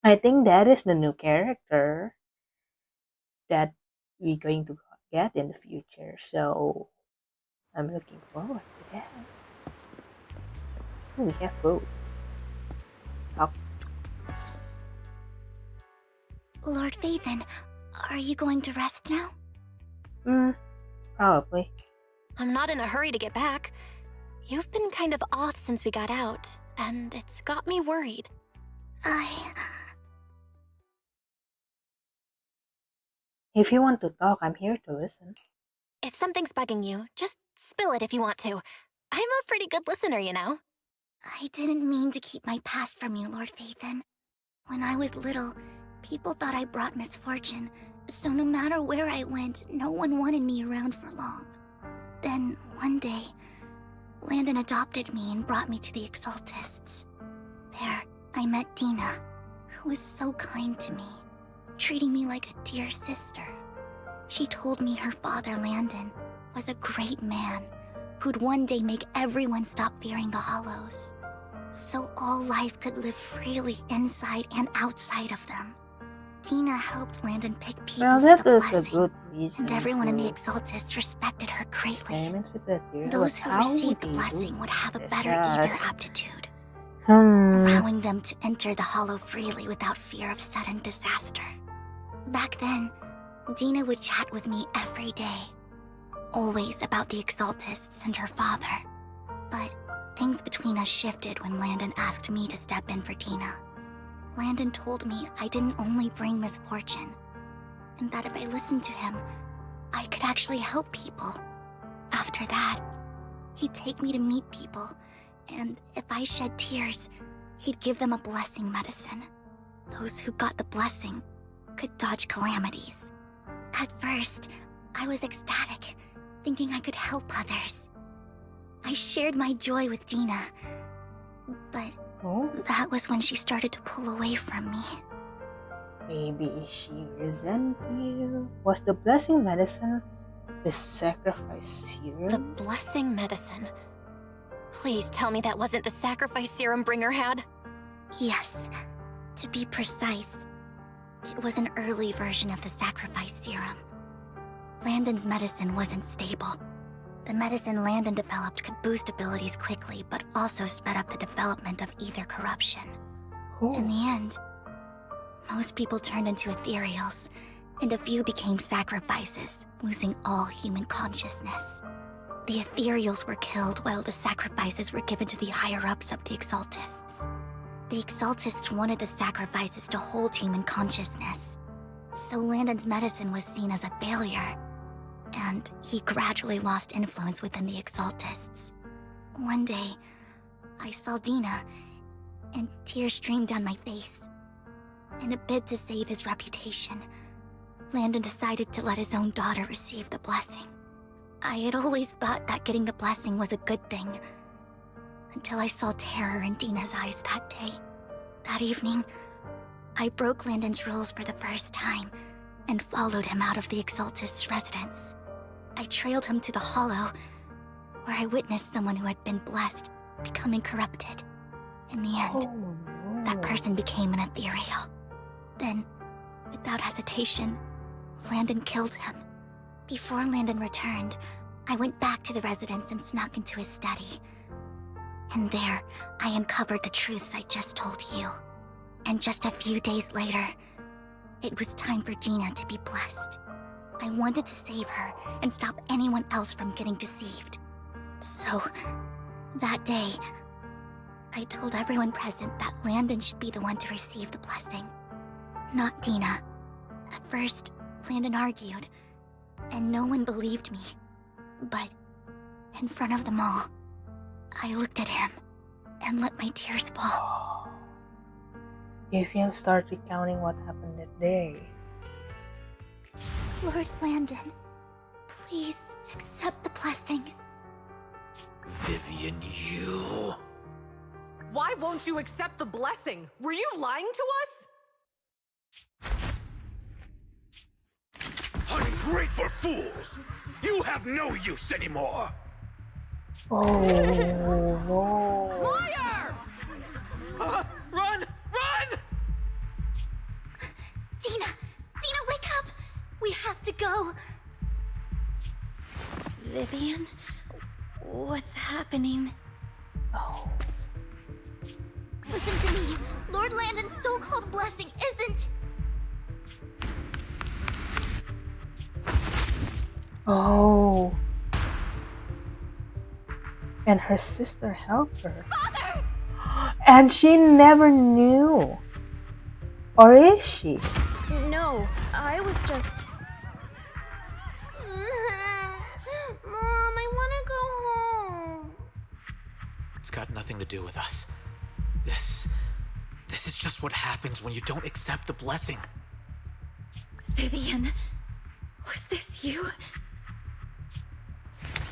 Speaker 1: I think that is the new character that we're going to get in the future. So I'm looking forward to that. We have both. Talk.
Speaker 2: Lord Vathan, are you going to rest now?
Speaker 1: Probably.
Speaker 4: I'm not in a hurry to get back. You've been kind of off since we got out, and it's got me worried.
Speaker 1: If you want to talk, I'm here to listen.
Speaker 4: If something's bugging you, just spill it if you want to. I'm a pretty good listener, you know.
Speaker 2: I didn't mean to keep my past from you, Lord Vathan. When I was little, people thought I brought misfortune, so no matter where I went, no one wanted me around for long. Then, one day, Landon adopted me and brought me to the Exaltists. There, I met Dina, who was so kind to me, treating me like a dear sister. She told me her father, Landon, was a great man who'd one day make everyone stop fearing the Hollows, so all life could live freely inside and outside of them. Dina helped Landon pick people
Speaker 1: Well,
Speaker 2: with
Speaker 1: that
Speaker 2: the
Speaker 1: is a
Speaker 2: blessing,
Speaker 1: good reason.
Speaker 2: and everyone in the
Speaker 1: to
Speaker 2: Exaltists respected her greatly.
Speaker 1: experiments with the theory.
Speaker 2: Those
Speaker 1: But
Speaker 2: who
Speaker 1: how
Speaker 2: received the
Speaker 1: would they
Speaker 2: blessing
Speaker 1: do
Speaker 2: would have a
Speaker 1: this?
Speaker 2: better ether
Speaker 1: Yes.
Speaker 2: aptitude,
Speaker 1: Hmm.
Speaker 2: allowing them to enter the Hollow freely without fear of sudden disaster. Back then, Dina would chat with me every day, always about the Exaltists and her father. But things between us shifted when Landon asked me to step in for Dina. Landon told me I didn't only bring misfortune, and that if I listened to him, I could actually help people. After that, he'd take me to meet people, and if I shed tears, he'd give them a blessing medicine. Those who got the blessing could dodge calamities. At first, I was ecstatic, thinking I could help others. I shared my joy with Dina, but that was when she started to pull away from me.
Speaker 1: Maybe she resent you. Was the blessing medicine the sacrifice serum?
Speaker 4: The blessing medicine. Please tell me that wasn't the sacrifice serum Bringer had?
Speaker 2: Yes, to be precise, it was an early version of the sacrifice serum. Landon's medicine wasn't stable. The medicine Landon developed could boost abilities quickly, but also sped up the development of ether corruption. In the end, most people turned into ethereals, and a few became sacrifices, losing all human consciousness. The ethereals were killed while the sacrifices were given to the higher-ups of the Exaltists. The Exaltists wanted the sacrifices to hold human consciousness, so Landon's medicine was seen as a failure, and he gradually lost influence within the Exaltists. One day, I saw Dina, and tears streamed down my face. In a bid to save his reputation, Landon decided to let his own daughter receive the blessing. I had always thought that getting the blessing was a good thing, until I saw terror in Dina's eyes that day. That evening, I broke Landon's rules for the first time, and followed him out of the Exaltist's residence. I trailed him to the Hollow, where I witnessed someone who had been blessed becoming corrupted. In the end, that person became an ethereal. Then, without hesitation, Landon killed him. Before Landon returned, I went back to the residence and snuck into his study. And there, I uncovered the truths I just told you. And just a few days later, it was time for Dina to be blessed. I wanted to save her and stop anyone else from getting deceived. So, that day, I told everyone present that Landon should be the one to receive the blessing, not Dina. At first, Landon argued, and no one believed me. But, in front of them all, I looked at him and let my tears fall.
Speaker 1: Vivian started recounting what happened that day.
Speaker 2: Lord Landon, please accept the blessing.
Speaker 13: Vivian, you...
Speaker 14: Why won't you accept the blessing? Were you lying to us?
Speaker 13: Ungrateful fools! You have no use anymore!
Speaker 1: Oh no.
Speaker 14: Liar!
Speaker 13: Run! Run!
Speaker 2: Dina! Dina, wake up! We have to go!
Speaker 12: Vivian? What's happening?
Speaker 1: Oh.
Speaker 2: Listen to me. Lord Landon's so-called blessing isn't...
Speaker 1: Oh. And her sister helped her.
Speaker 2: Father!
Speaker 1: And she never knew. Or is she?
Speaker 12: No, I was just...
Speaker 2: Mom, I want to go home.
Speaker 13: It's got nothing to do with us. This is just what happens when you don't accept the blessing.
Speaker 12: Vivian, was this you?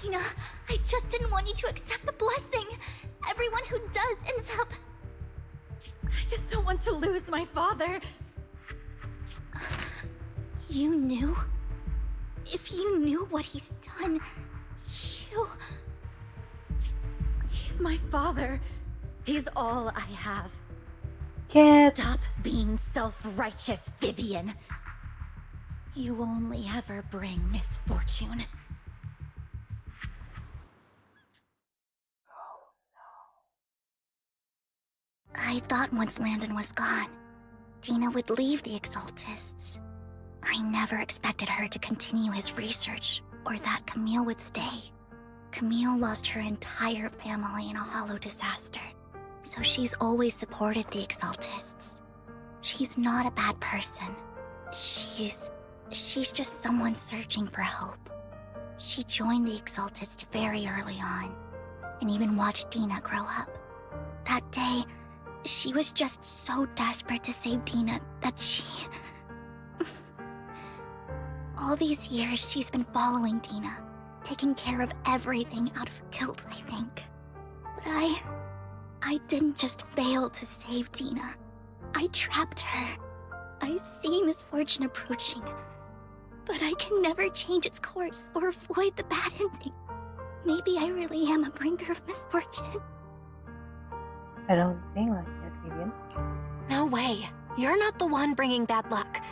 Speaker 2: Dina, I just didn't want you to accept the blessing. Everyone who does ends up...
Speaker 12: I just don't want to lose my father.
Speaker 2: You knew? If you knew what he's done, you...
Speaker 12: He's my father. He's all I have.
Speaker 1: Can't.
Speaker 12: Stop being self-righteous, Vivian. You only ever bring misfortune.
Speaker 2: I thought once Landon was gone, Dina would leave the Exaltists. I never expected her to continue his research, or that Camille would stay. Camille lost her entire family in a hollow disaster, so she's always supported the Exaltists. She's not a bad person. She's just someone searching for hope. She joined the Exaltists very early on, and even watched Dina grow up. That day, she was just so desperate to save Dina that she... All these years, she's been following Dina, taking care of everything out of guilt, I think. But I didn't just fail to save Dina. I trapped her. I see misfortune approaching, but I can never change its course or avoid the bad ending. Maybe I really am a bringer of misfortune.
Speaker 1: I don't think like that, Vivian.
Speaker 4: No way. You're not the one bringing bad luck.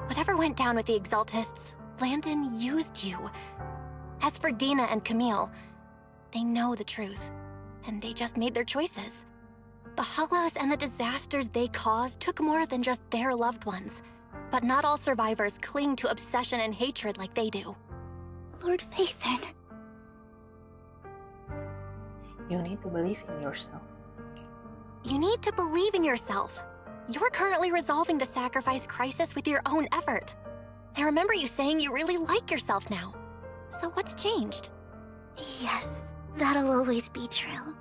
Speaker 4: Whatever went down with the Exaltists, Landon used you. As for Dina and Camille, they know the truth, and they just made their choices. The Hollows and the disasters they caused took more than just their loved ones. But not all survivors cling to obsession and hatred like they do.
Speaker 2: Lord Phaethon.
Speaker 1: You need to believe in yourself.
Speaker 4: You need to believe in yourself. You're currently resolving the sacrifice crisis with your own effort. I remember you saying you really like yourself now. So what's changed?
Speaker 2: Yes, that'll always be true.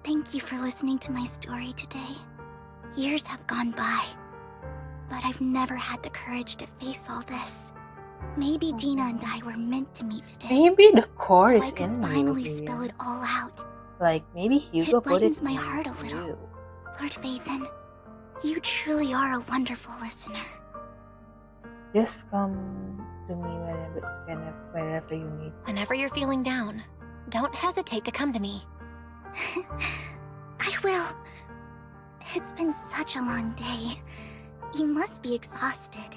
Speaker 2: Thank you for listening to my story today. Years have gone by, but I've never had the courage to face all this. Maybe Dina and I were meant to meet today.
Speaker 1: Maybe the core
Speaker 2: so
Speaker 1: is
Speaker 2: I could
Speaker 1: in
Speaker 2: finally
Speaker 1: you,
Speaker 2: spill it all out.
Speaker 1: Like maybe Hugo
Speaker 2: It
Speaker 1: put it
Speaker 2: lightens my
Speaker 1: in
Speaker 2: heart a little.
Speaker 1: you.
Speaker 2: Lord Phaethon, you truly are a wonderful listener.
Speaker 1: Just come to me whenever you need.
Speaker 4: Whenever you're feeling down, don't hesitate to come to me.
Speaker 2: I will. It's been such a long day. You must be exhausted.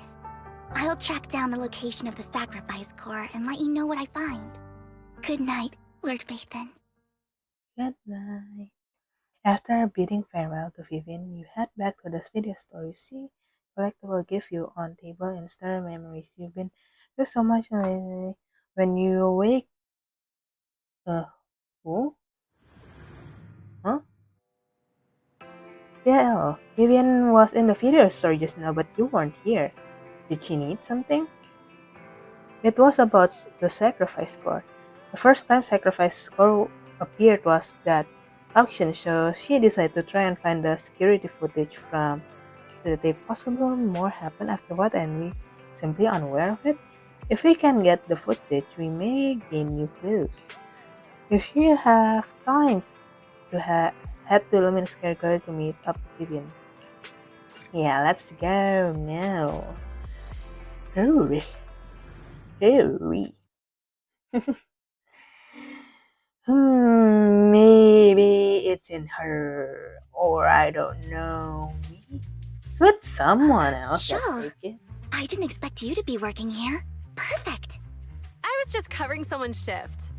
Speaker 2: I'll track down the location of the sacrifice core and let you know what I find. Good night, Lord Phaethon.
Speaker 1: Good night. After bidding farewell to Vivian, you head back to the video store. You see collectible gift you on table and stir memories. You've been through so much lately. When you awake, who? Huh? Yeah, Vivian was in the video store just now, but you weren't here. Did she need something? It was about the sacrifice score. The first time sacrifice score appeared was that auction, so she decided to try and find the security footage from the tape. Possible more happen afterward and we simply unaware of it? If we can get the footage, we may gain new clues. If you have time to head to Luminous Gallery to meet up with Vivian. Yeah, let's go now. Hurry. Hurry. Maybe it's in her, or I don't know. Could someone else
Speaker 2: Shaw,
Speaker 1: take it?
Speaker 2: I didn't expect you to be working here. Perfect.
Speaker 14: I was just covering someone's shift.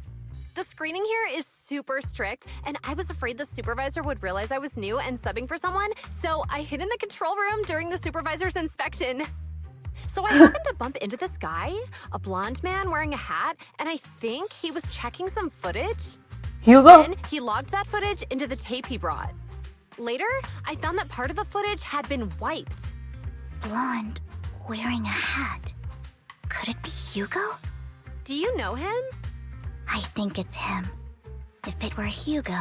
Speaker 14: The screening here is super strict, and I was afraid the supervisor would realize I was new and subbing for someone, so I hid in the control room during the supervisor's inspection. So I happened to bump into this guy, a blonde man wearing a hat, and I think he was checking some footage.
Speaker 1: Hugo?
Speaker 14: Then he logged that footage into the tape he brought. Later, I found that part of the footage had been wiped.
Speaker 2: Blonde, wearing a hat. Could it be Hugo?
Speaker 14: Do you know him?
Speaker 2: I think it's him. If it were Hugo...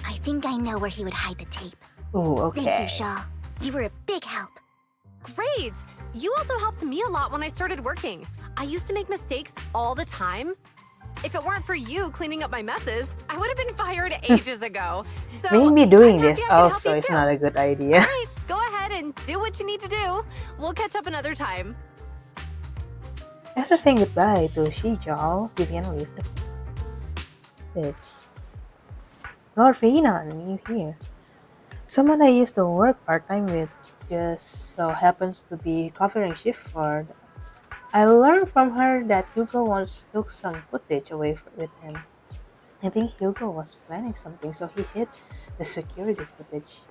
Speaker 2: I think I know where he would hide the tape.
Speaker 1: Ooh, okay.
Speaker 2: Thank you, Shaw. You were a big help.
Speaker 14: Great! You also helped me a lot when I started working. I used to make mistakes all the time. If it weren't for you cleaning up my messes, I would have been fired ages ago. So
Speaker 1: Maybe doing this
Speaker 14: I can help
Speaker 1: also
Speaker 14: you
Speaker 1: is
Speaker 14: too.
Speaker 1: not a good idea.
Speaker 14: Alright, go ahead and do what you need to do. We'll catch up another time.
Speaker 1: After saying goodbye to Shijal, Vivian leaves the village. Lord Renan, you here? Someone I used to work part-time with just so happens to be covering shift for. I learned from her that Hugo once took some footage away with him. I think Hugo was planning something, so he hid the security footage.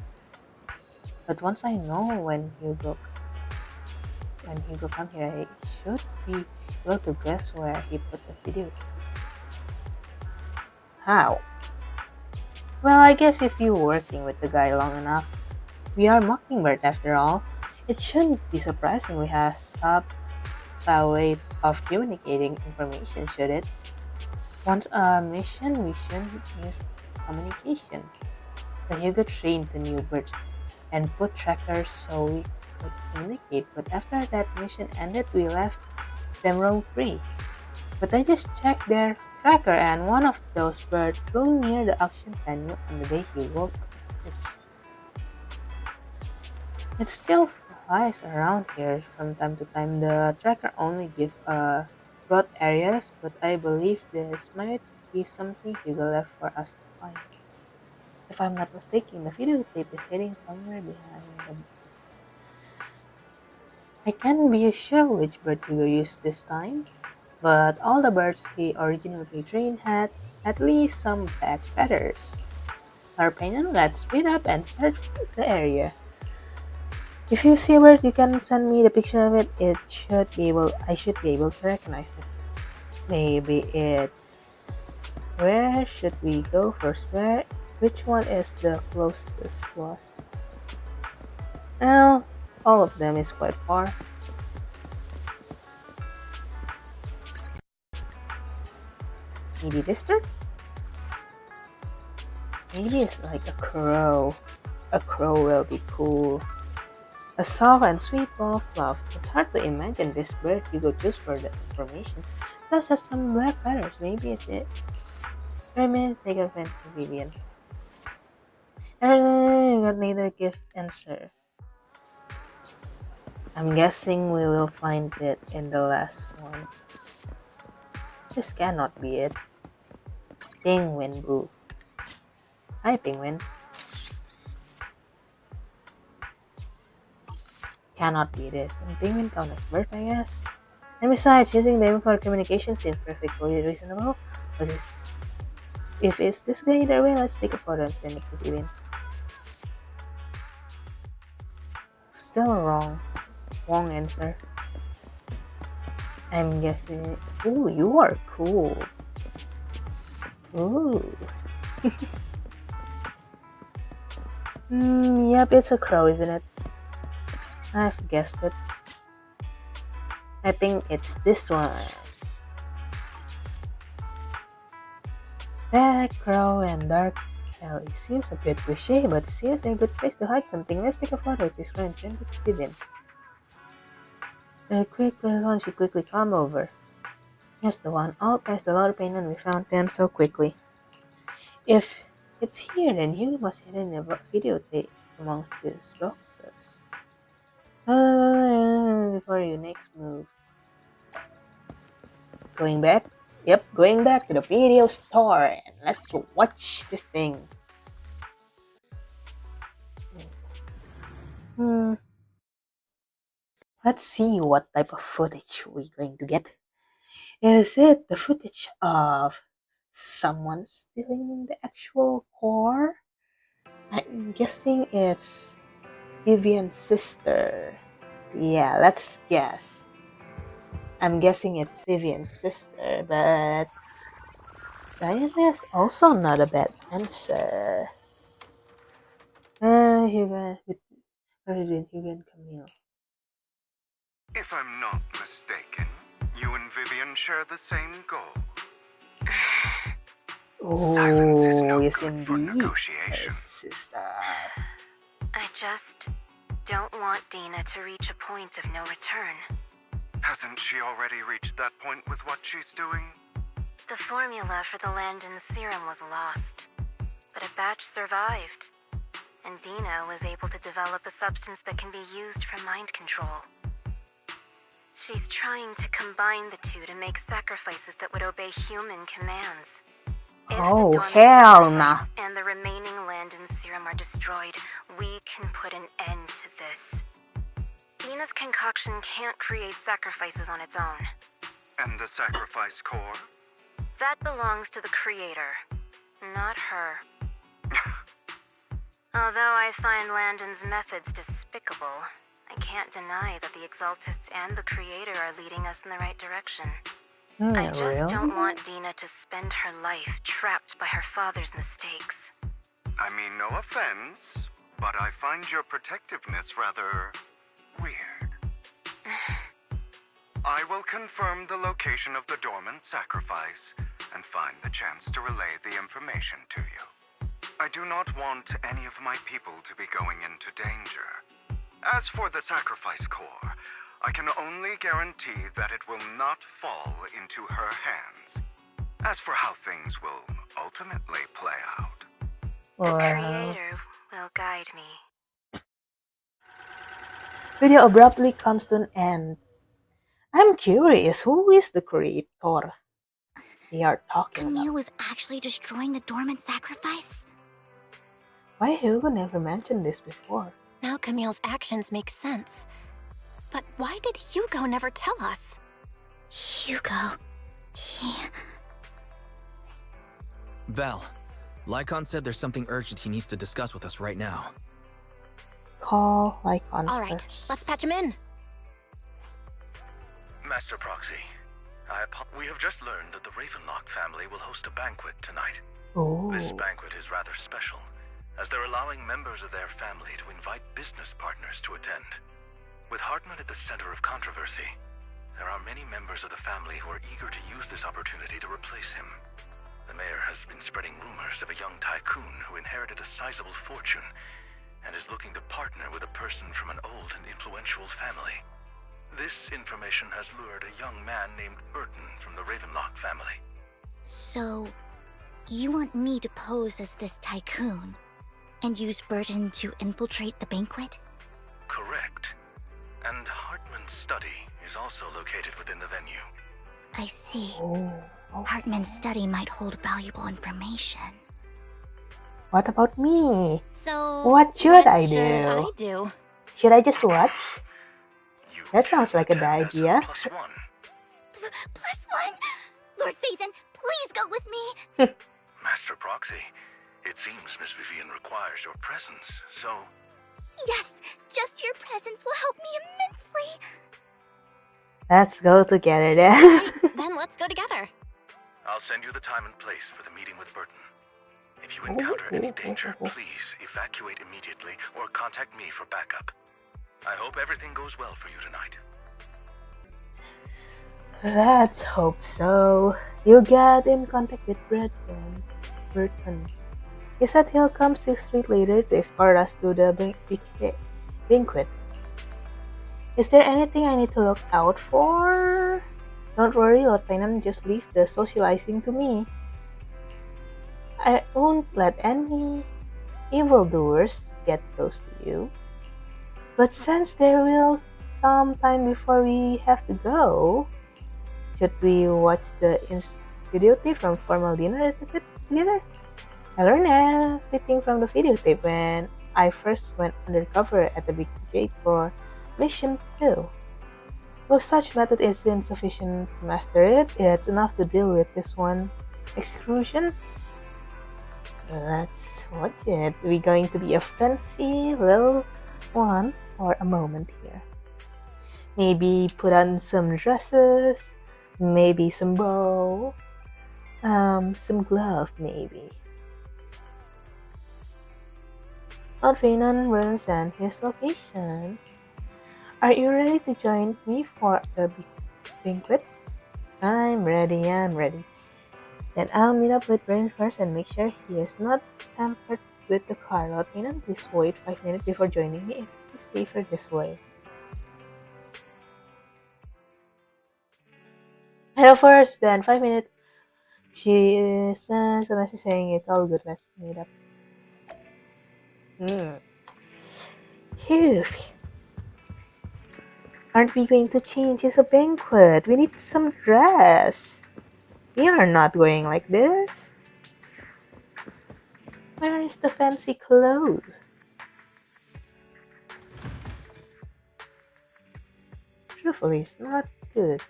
Speaker 1: But once I know when Hugo comes here, I should be able to guess where he put the video. How? Well, I guess if you're working with the guy long enough, we are Mockingbird after all. It shouldn't be surprising we have a way of communicating information, should it? Once a mission, we shouldn't use communication. So Hugo trained the new birds and put trackers so we could communicate, but after that mission ended, we left them roam free. But I just checked their tracker and one of those birds flew near the auction venue on the day he woke up. It still flies around here from time to time. The tracker only gives broad areas, but I believe this might be something Hugo left for us to find. If I'm not mistaken, the videotape is hiding somewhere behind the box. I can't be sure which bird Hugo used this time, but all the birds he originally trained had at least some black feathers. Arpanian, let's speed up and search the area. If you see a bird, you can send me the picture of it. I should be able to recognize it. Maybe it's... Where should we go first? Which one is the closest to us? Well, all of them is quite far. Maybe this bird? Maybe it's like a crow. A crow will be cool. A soft and sweet ball of fluff. It's hard to imagine this bird Hugo chose for the information. Plus has some black feathers. Maybe it's it. Remy, take a friend to Vivian. Everything got neither gift answer. I'm guessing we will find it in the last one. This cannot be it. Penguin Boo. Hi, Penguin. Cannot be this. And Penguin count as bird, I guess. And besides, using them for communication seems perfectly reasonable. Was this If it's this guy either way, let's take a photo and send it to Vivian. Still wrong. Wrong answer. I'm guessing. Ooh, you are cool. Ooh. Yep, it's a crow, isn't it? I've guessed it. I think it's this one. Black crow and dark alley. Seems a bit cliche, but seems a good place to hide something. Let's take a photo of this crow and send it to Vivian. The quick response, she quickly climb over. Yes, the one. All pressed the loader pane and we found them so quickly. If it's here, then Hugo must hide in a videotape amongst these boxes. Before your next move. Going back? Yep, going back to the video store and let's watch this thing. Let's see what type of footage we're going to get. Is it the footage of someone stealing the actual core? I'm guessing it's Vivian's sister. Yeah, let's guess. I'm guessing it's Vivian's sister, but Diana is also not a bad answer. Hugo and Camille.
Speaker 6: If I'm not mistaken, you and Vivian share the same goal.
Speaker 1: Oh, yes indeed. Her sister.
Speaker 8: I just don't want Dina to reach a point of no return.
Speaker 6: Hasn't she already reached that point with what she's doing?
Speaker 8: The formula for the Landon serum was lost, but a batch survived, and Dina was able to develop a substance that can be used for mind control. She's trying to combine the two to make sacrifices that would obey human commands. If
Speaker 1: oh, hell nah.
Speaker 8: And the remaining Landon serum are destroyed, we can put an end to this. Dina's concoction can't create sacrifices on its own.
Speaker 6: And the sacrifice core?
Speaker 8: That belongs to the creator, not her. Although I find Landon's methods despicable, I can't deny that the Exaltists and the creator are leading us in the right direction. I just don't want Dina to spend her life trapped by her father's mistakes.
Speaker 6: I mean, no offense, but I find your protectiveness rather weird. I will confirm the location of the dormant sacrifice and find the chance to relay the information to you. I do not want any of my people to be going into danger. As for the sacrifice core, I can only guarantee that it will not fall into her hands. As for how things will ultimately play out,
Speaker 8: the creator will guide me.
Speaker 1: Video abruptly comes to an end. I'm curious, who is the creator they are talking
Speaker 2: Camille
Speaker 1: about?
Speaker 2: was actually destroying the dormant sacrifice?
Speaker 1: Why Hugo never mentioned this before?
Speaker 4: Now Camille's actions make sense. But why did Hugo never tell us?
Speaker 2: Hugo...
Speaker 9: Belle, Lycon said there's something urgent he needs to discuss with us right now.
Speaker 1: Call Lycon
Speaker 4: All right, let's patch him in.
Speaker 5: Master Proxy, we have just learned that the Ravenlock family will host a banquet tonight.
Speaker 1: Oh.
Speaker 5: This banquet is rather special, as they're allowing members of their family to invite business partners to attend. With Hartman at the center of controversy, there are many members of the family who are eager to use this opportunity to replace him. The mayor has been spreading rumors of a young tycoon who inherited a sizable fortune and is looking to partner with a person from an old and influential family. This information has lured a young man named Burton from the Ravenlock family.
Speaker 2: So, you want me to pose as this tycoon and use Burton to infiltrate the banquet?
Speaker 5: Correct. And Hartman's study is also located within the venue.
Speaker 2: I see.
Speaker 1: Oh.
Speaker 2: Hartman's study might hold valuable information.
Speaker 1: What about me?
Speaker 2: So,
Speaker 1: what should I
Speaker 2: do?
Speaker 1: Should I just watch? That sounds like a bad idea.
Speaker 2: +1? Lord Phaethon, please go with me!
Speaker 5: Master Roxy. It seems Miss Vivian requires your presence, so...
Speaker 12: Yes, just your presence will help me immensely.
Speaker 1: Let's go together then.
Speaker 4: Then let's go together.
Speaker 5: I'll send you the time and place for the meeting with Burton. If you encounter any danger, please evacuate immediately or contact me for backup. I hope everything goes well for you tonight.
Speaker 1: Let's hope so. You get in contact with Burton. He said he'll come 6 street later to escort us to the banquet. Is there anything I need to look out for? Don't worry, Lieutenant, just leave the socializing to me. I won't let any evildoers get close to you. But since there will some time before we have to go, should we watch the videotape from formal dinner together? I learned everything from the videotape when I first went undercover at the big gate for Mission 2. If such method isn't sufficient to master it, it's enough to deal with this one exclusion. Let's watch it. We're going to be a fancy little one for a moment here. Maybe put on some dresses, maybe some bow, some glove maybe. Adrian runs and his location. Are you ready to join me for a big banquet? I'm ready. Then I'll meet up with Brent first and make sure he is not tampered with the car. Lieutenant, please wait 5 minutes before joining me. It's safer this way. Hello first, then 5 minutes. She sends a message saying it's all good. Let's meet up. Phew. Aren't we going to change? It's a banquet. We need some dress. We are not going like this. Where is the fancy clothes? Truthfully, it's not good.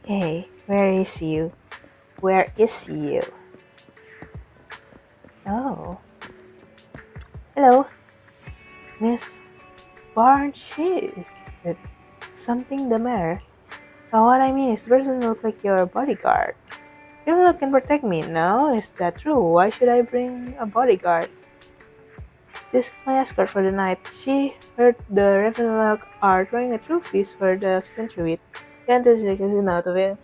Speaker 1: Okay, where is you? Where is you? Oh. Hello. Miss Barnes, is something the matter? Oh, what I mean is, this person look like your bodyguard. You can protect me, no? Is that true? Why should I bring a bodyguard? This is my escort for the night. She heard the Ravenlock are throwing a trophies for the century. Can't take it out of it.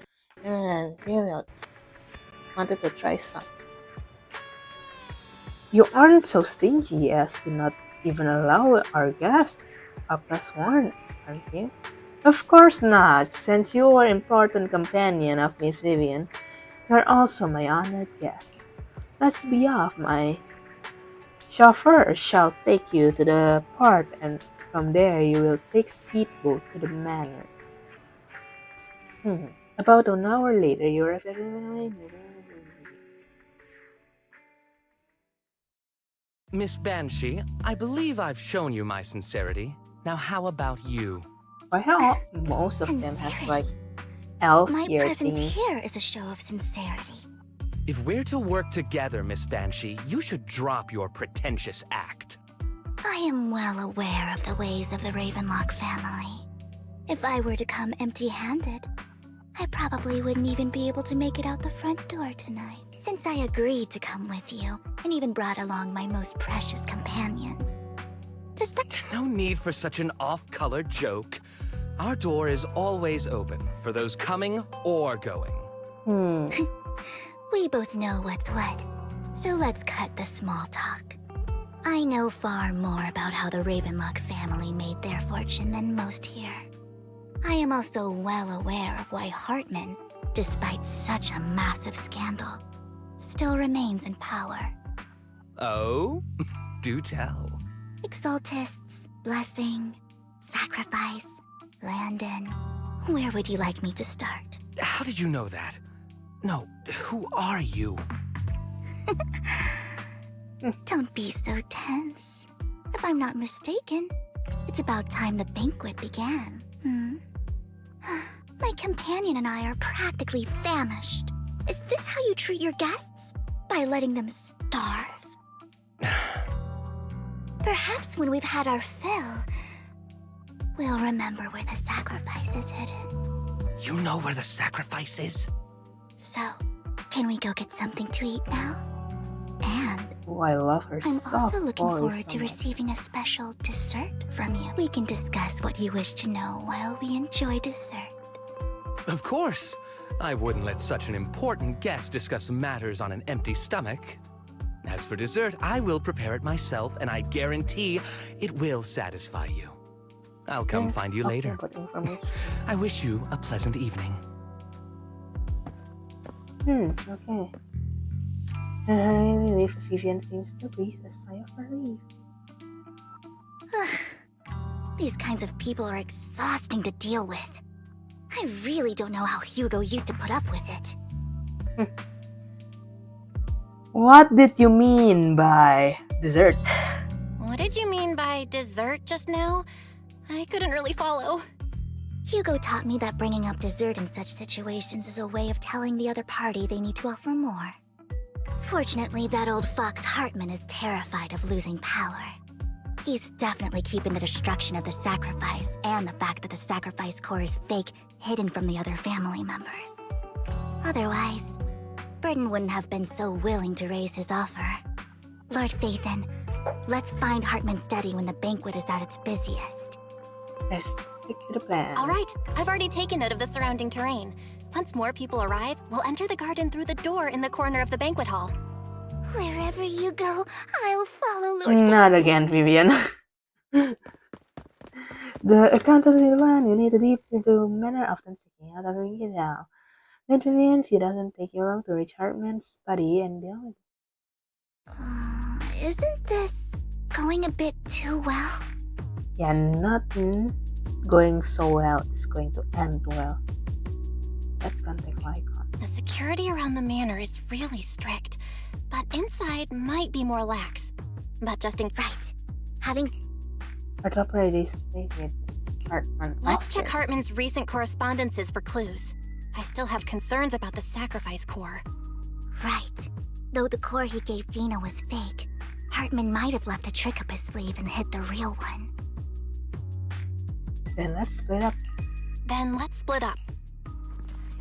Speaker 1: And wanted to try some. You aren't so stingy as to not even allow our guest a +1, aren't you? Of course not. Since you are important companion of Miss Vivian, you're also my honored guest. Let's be off. My chauffeur shall take you to the port, and from there you will take speedboat to the manor. About an hour later, you arrive at...
Speaker 3: Miss Banshee, I believe I've shown you my sincerity. Now how about you?
Speaker 1: Why how most of them have like elf
Speaker 2: My
Speaker 1: ear
Speaker 2: presence
Speaker 1: thingy?
Speaker 2: here is a show of sincerity.
Speaker 3: If we're to work together, Miss Banshee, you should drop your pretentious act.
Speaker 2: I am well aware of the ways of the Ravenlock family. If I were to come empty-handed, I probably wouldn't even be able to make it out the front door tonight. Since I agreed to come with you, and even brought along my most precious companion. Does that...
Speaker 3: No need for such an off-color joke. Our door is always open for those coming or going.
Speaker 2: We both know what's what, so let's cut the small talk. I know far more about how the Ravenlock family made their fortune than most here. I am also well aware of why Hartman, despite such a massive scandal, still remains in power.
Speaker 3: Oh? Do tell.
Speaker 2: Exaltists, blessing, sacrifice, Landon. Where would you like me to start?
Speaker 3: How did you know that? No, who are you?
Speaker 2: Don't be so tense. If I'm not mistaken, It's about time the banquet began. My companion and I are practically famished. Is this how you treat your guests? By letting them starve? Perhaps when we've had our fill, we'll remember where the sacrifice is hidden.
Speaker 3: You know where the sacrifice is?
Speaker 2: So, can we go get something to eat now? And
Speaker 1: Oh, I love her
Speaker 2: I'm
Speaker 1: soft
Speaker 2: also looking
Speaker 1: voice
Speaker 2: forward
Speaker 1: so
Speaker 2: to
Speaker 1: much.
Speaker 2: receiving a special dessert from you. We can discuss what you wish to know while we enjoy dessert.
Speaker 3: Of course. I wouldn't let such an important guest discuss matters on an empty stomach. As for dessert, I will prepare it myself, and I guarantee it will satisfy you. I'll come find you later. I wish you a pleasant evening.
Speaker 1: Okay. Relief, Vivian seems to breathe a sigh of relief.
Speaker 2: These kinds of people are exhausting to deal with. I really don't know how Hugo used to put up with it.
Speaker 1: What did you mean by dessert?
Speaker 4: What did you mean by dessert just now? I couldn't really follow.
Speaker 2: Hugo taught me that bringing up dessert in such situations is a way of telling the other party they need to offer more. Fortunately, that old fox Hartman is terrified of losing power. He's definitely keeping the destruction of the sacrifice and the fact that the sacrifice core is fake hidden from the other family members. Otherwise, Burden wouldn't have been so willing to raise his offer. Lord Phaethon, let's find Hartman's study when the banquet is at its busiest.
Speaker 1: Let's stick to the plan.
Speaker 4: All right, I've already taken note of the surrounding terrain. Once more people arrive, we'll enter the garden through the door in the corner of the banquet hall.
Speaker 2: Wherever you go, I'll follow, Lord
Speaker 1: Not again, Vivian. The accountability one, you need to deep into manner often sticking out of it now. Then Vivian, she doesn't take you long to reach Hartman's study and beyond.
Speaker 2: Isn't this going a bit too well?
Speaker 1: Yeah, nothing going so well is going to end well. Let's contact Lycon.
Speaker 4: The security around the manor is really strict, but inside might be more lax. But just in right.
Speaker 1: Our top priority is with Hartman.
Speaker 4: Let's check Hartman's recent correspondences for clues. I still have concerns about the sacrifice core.
Speaker 2: Right. Though the core he gave Dina was fake, Hartman might have left a trick up his sleeve and hid the real one.
Speaker 1: Then let's split up.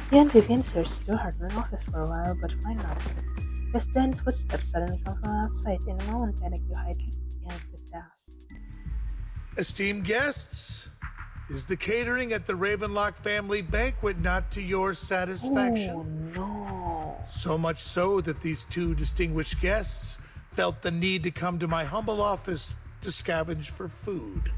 Speaker 1: He and Vivian searched through Hartman's office for a while, but find nothing. Just then, footsteps suddenly come from outside. In a moment, panic, you hide behind the desk.
Speaker 11: Esteemed guests, is the catering at the Ravenlock family banquet not to your satisfaction?
Speaker 1: Oh, no.
Speaker 11: So much so that these two distinguished guests felt the need to come to my humble office to scavenge for food.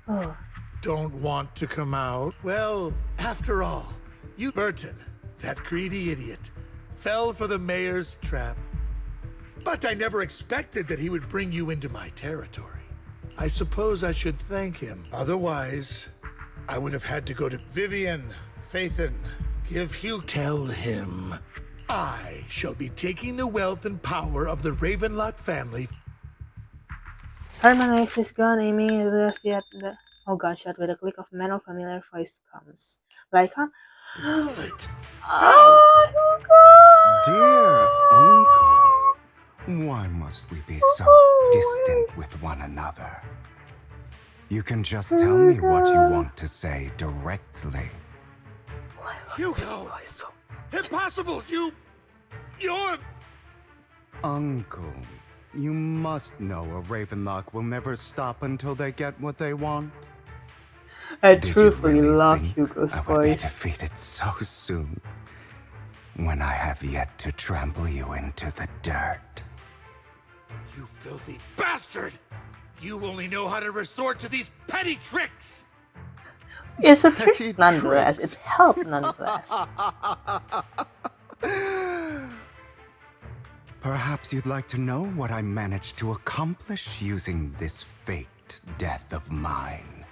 Speaker 1: Oh.
Speaker 11: Don't want to come out? Well, after all, you, Burton, that greedy idiot, fell for the mayor's trap. But I never expected that he would bring you into my territory. I suppose I should thank him. Otherwise, I would have had to go to Vivian, Phaethon, give Hugo. Tell him I shall be taking the wealth and power of the Ravenlock family.
Speaker 1: Hartman raised his gun, aiming at the gunshot with a click of metal. Familiar voice comes. Like, huh?
Speaker 11: Bullet.
Speaker 15: Dear Uncle, why must we be so distant with one another? You can just tell me what you want to say directly.
Speaker 11: Hugo! Impossible! You're...
Speaker 15: Uncle, you must know a Ravenlock will never stop until they get what they want.
Speaker 1: I
Speaker 15: Did
Speaker 1: truthfully
Speaker 15: you really
Speaker 1: love
Speaker 15: think
Speaker 1: Hugo's
Speaker 15: I would be
Speaker 1: voice.
Speaker 15: defeated so soon, when I have yet to trample you into the dirt.
Speaker 11: You filthy bastard! You only know how to resort to these petty tricks!
Speaker 1: It's a trick nonetheless. It's help nonetheless.
Speaker 15: Perhaps you'd like to know what I managed to accomplish using this faked death of mine.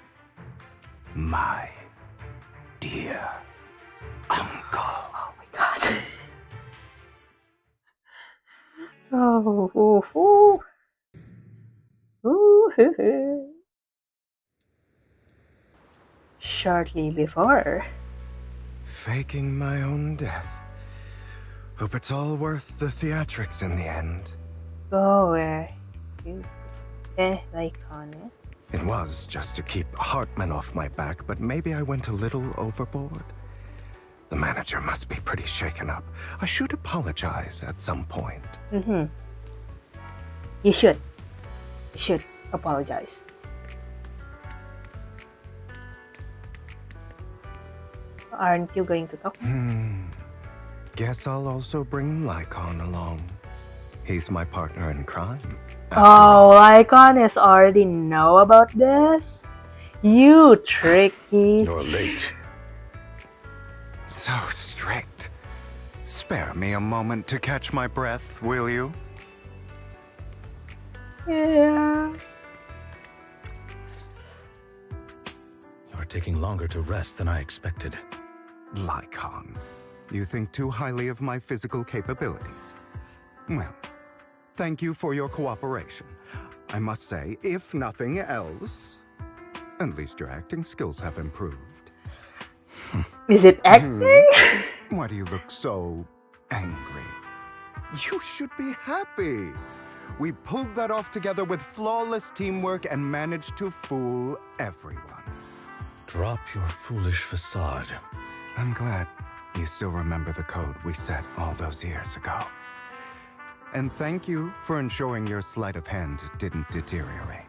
Speaker 15: My dear uncle.
Speaker 1: Oh my god. Oh. Ooh. Shortly before.
Speaker 15: Faking my own death. Hope it's all worth the theatrics in the end.
Speaker 1: Go where you like honest.
Speaker 15: It was just to keep Hartman off my back, but maybe I went a little overboard. The manager must be pretty shaken up. I should apologize at some point.
Speaker 1: You should. You should apologize. Aren't you going to talk?
Speaker 15: Guess I'll also bring Lycon along. He's my partner in crime.
Speaker 1: Oh, Lycon already know about this? You tricky.
Speaker 5: You're late.
Speaker 15: So strict. Spare me a moment to catch my breath, will you?
Speaker 1: Yeah.
Speaker 5: You're taking longer to rest than I expected.
Speaker 15: Lycon, you think too highly of my physical capabilities. Well, thank you for your cooperation. I must say, if nothing else, at least your acting skills have improved.
Speaker 1: Is it acting?
Speaker 15: Why do you look so angry? You should be happy. We pulled that off together with flawless teamwork and managed to fool everyone.
Speaker 5: Drop your foolish facade.
Speaker 15: I'm glad you still remember the code we set all those years ago. And thank you for ensuring your sleight of hand didn't deteriorate.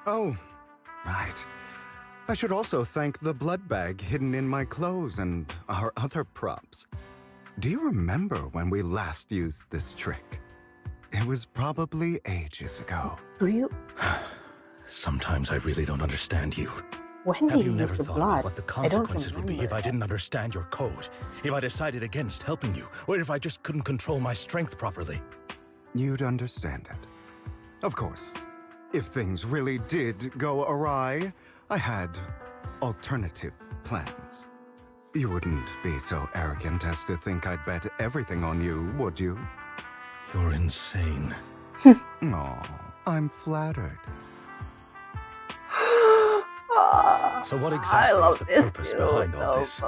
Speaker 15: Oh, right. I should also thank the blood bag hidden in my clothes and our other props. Do you remember when we last used this trick? It was probably ages ago.
Speaker 1: Do you?
Speaker 5: Sometimes I really don't understand you.
Speaker 1: When
Speaker 5: Have
Speaker 1: did
Speaker 5: you
Speaker 1: you
Speaker 5: never
Speaker 1: use the
Speaker 5: thought
Speaker 1: blood?
Speaker 5: about what the consequences would be if I
Speaker 1: remember.
Speaker 5: didn't understand your code? If I decided against helping you? Or if I just couldn't control my strength properly?
Speaker 15: You'd understand it. Of course, if things really did go awry, I had alternative plans. You wouldn't be so arrogant as to think I'd bet everything on you, would you?
Speaker 5: You're insane.
Speaker 15: Aw, I'm flattered.
Speaker 5: So what exactly is the purpose behind all this?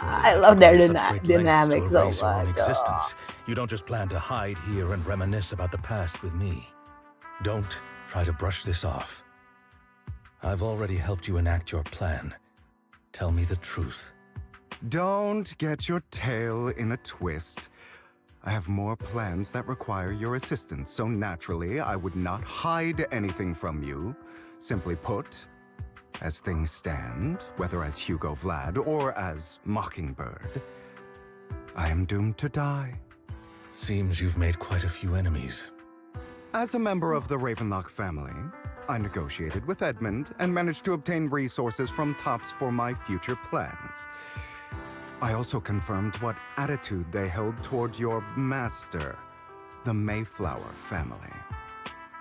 Speaker 1: I love their
Speaker 5: Such great
Speaker 1: dynamic
Speaker 5: lengths to
Speaker 1: so
Speaker 5: erase your own
Speaker 1: much.
Speaker 5: existence. You don't just plan to hide here and reminisce about the past with me. Don't try to brush this off. I've already helped you enact your plan. Tell me the truth.
Speaker 15: Don't get your tail in a twist. I have more plans that require your assistance, so naturally I would not hide anything from you. Simply put, as things stand, whether as Hugo Vlad or as Mockingbird, I am doomed to die.
Speaker 5: Seems you've made quite a few enemies.
Speaker 15: As a member of the Ravenlock family, I negotiated with Edmund and managed to obtain resources from Tops for my future plans. I also confirmed what attitude they held toward your master, the Mayflower family.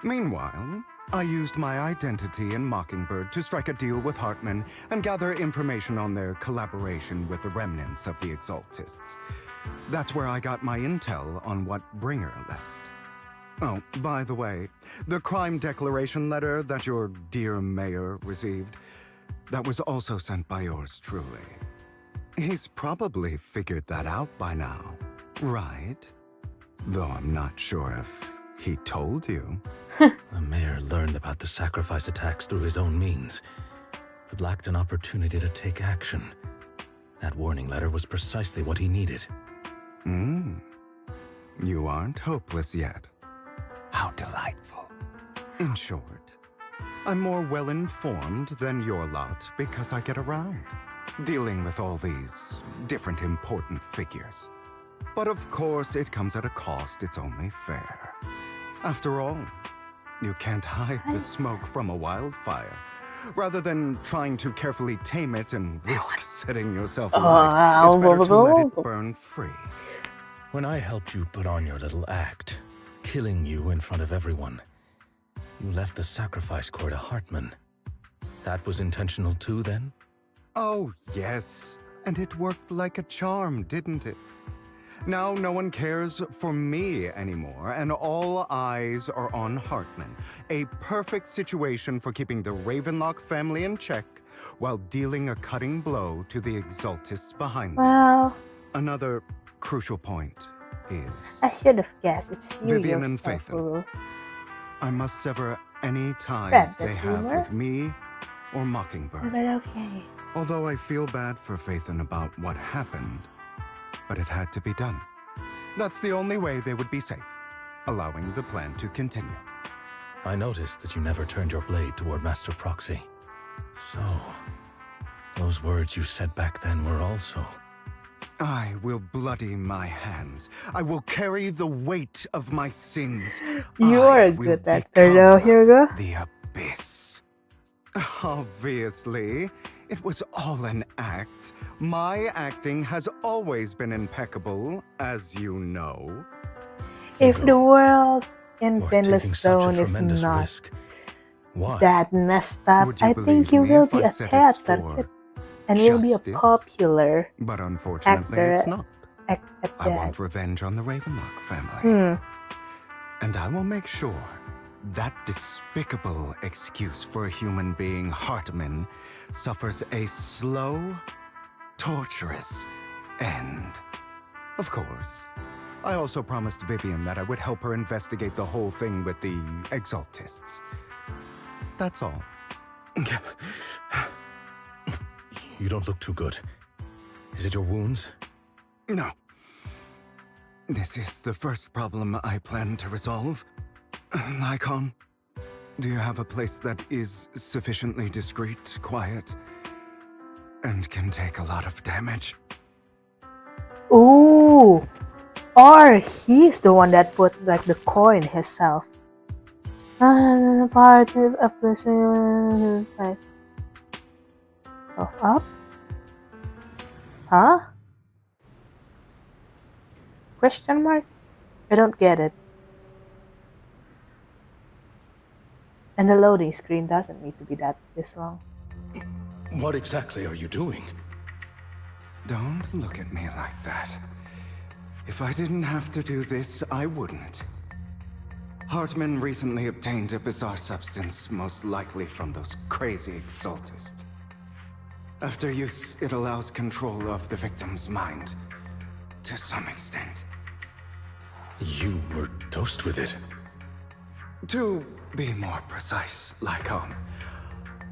Speaker 15: Meanwhile, I used my identity in Mockingbird to strike a deal with Hartman and gather information on their collaboration with the remnants of the Exaltists. That's where I got my intel on what Bringer left. Oh, by the way, the crime declaration letter that your dear mayor received, that was also sent by yours truly. He's probably figured that out by now, right? Though I'm not sure if he told you.
Speaker 5: The mayor learned about the sacrifice attacks through his own means, but lacked an opportunity to take action. That warning letter was precisely what he needed.
Speaker 15: You aren't hopeless yet. How delightful. In short, I'm more well-informed than your lot because I get around, dealing with all these different important figures. But of course, it comes at a cost. It's only fair. After all, you can't hide the smoke from a wildfire. Rather than trying to carefully tame it and risk setting yourself alight, it's better to let it burn free.
Speaker 5: When I helped you put on your little act, killing you in front of everyone, you left the sacrifice core to Hartman. That was intentional too, then?
Speaker 15: Oh, yes. And it worked like a charm, didn't it? Now no one cares for me anymore, and all eyes are on Hartman. A perfect situation for keeping the Ravenlock family in check while dealing a cutting blow to the Exaltists behind them.
Speaker 1: Well,
Speaker 15: another crucial point is...
Speaker 1: I should have guessed it's you
Speaker 15: Vivian and
Speaker 1: yourself,
Speaker 15: Phaethon.
Speaker 1: Hugo.
Speaker 15: I must sever any ties
Speaker 1: Friends
Speaker 15: they
Speaker 1: with
Speaker 15: have
Speaker 1: humor?
Speaker 15: with me or Mockingbird.
Speaker 1: But okay.
Speaker 15: Although I feel bad for Phaethon about what happened, but it had to be done. That's the only way they would be safe, allowing the plan to continue.
Speaker 5: I noticed that you never turned your blade toward Master Proxy. So, those words you said back then were also...
Speaker 15: I will bloody my hands. I will carry the weight of my sins.
Speaker 1: You're a good actor though, Hugo.
Speaker 15: The abyss. Obviously, it was all an act. My acting has always been impeccable, as you know.
Speaker 1: If the world in
Speaker 5: You're
Speaker 1: Zenless
Speaker 5: taking such a
Speaker 1: Zone is
Speaker 5: tremendous
Speaker 1: not
Speaker 5: risk. Why?
Speaker 1: that messed up,
Speaker 15: Would you
Speaker 1: I
Speaker 15: believe
Speaker 1: think you
Speaker 15: me
Speaker 1: will
Speaker 15: if
Speaker 1: be
Speaker 15: I
Speaker 1: a
Speaker 15: said it's
Speaker 1: theater
Speaker 15: for
Speaker 1: kid and will be a
Speaker 15: justice?
Speaker 1: popular
Speaker 15: But unfortunately,
Speaker 1: actor
Speaker 15: it's not.
Speaker 1: at
Speaker 15: I
Speaker 1: that.
Speaker 15: want revenge on the Ravenlock family. And I will make sure that despicable excuse for a human being, Hartman, suffers a slow, torturous end. Of course. I also promised Vivian that I would help her investigate the whole thing with the Exaltists. That's all.
Speaker 5: You don't look too good. Is it your wounds?
Speaker 15: No. This is the first problem I plan to resolve. Lycon, do you have a place that is sufficiently discreet, quiet, and can take a lot of damage?
Speaker 1: Ooh, or he's the one that put like the core in himself. Part of the self up? Huh? Question mark? I don't get it. And the loading screen doesn't need to be this long.
Speaker 5: What exactly are you doing?
Speaker 15: Don't look at me like that. If I didn't have to do this, I wouldn't. Hartman recently obtained a bizarre substance, most likely from those crazy Exaltists. After use, it allows control of the victim's mind, to some extent.
Speaker 5: You were dosed with it.
Speaker 15: To be more precise, Lycon,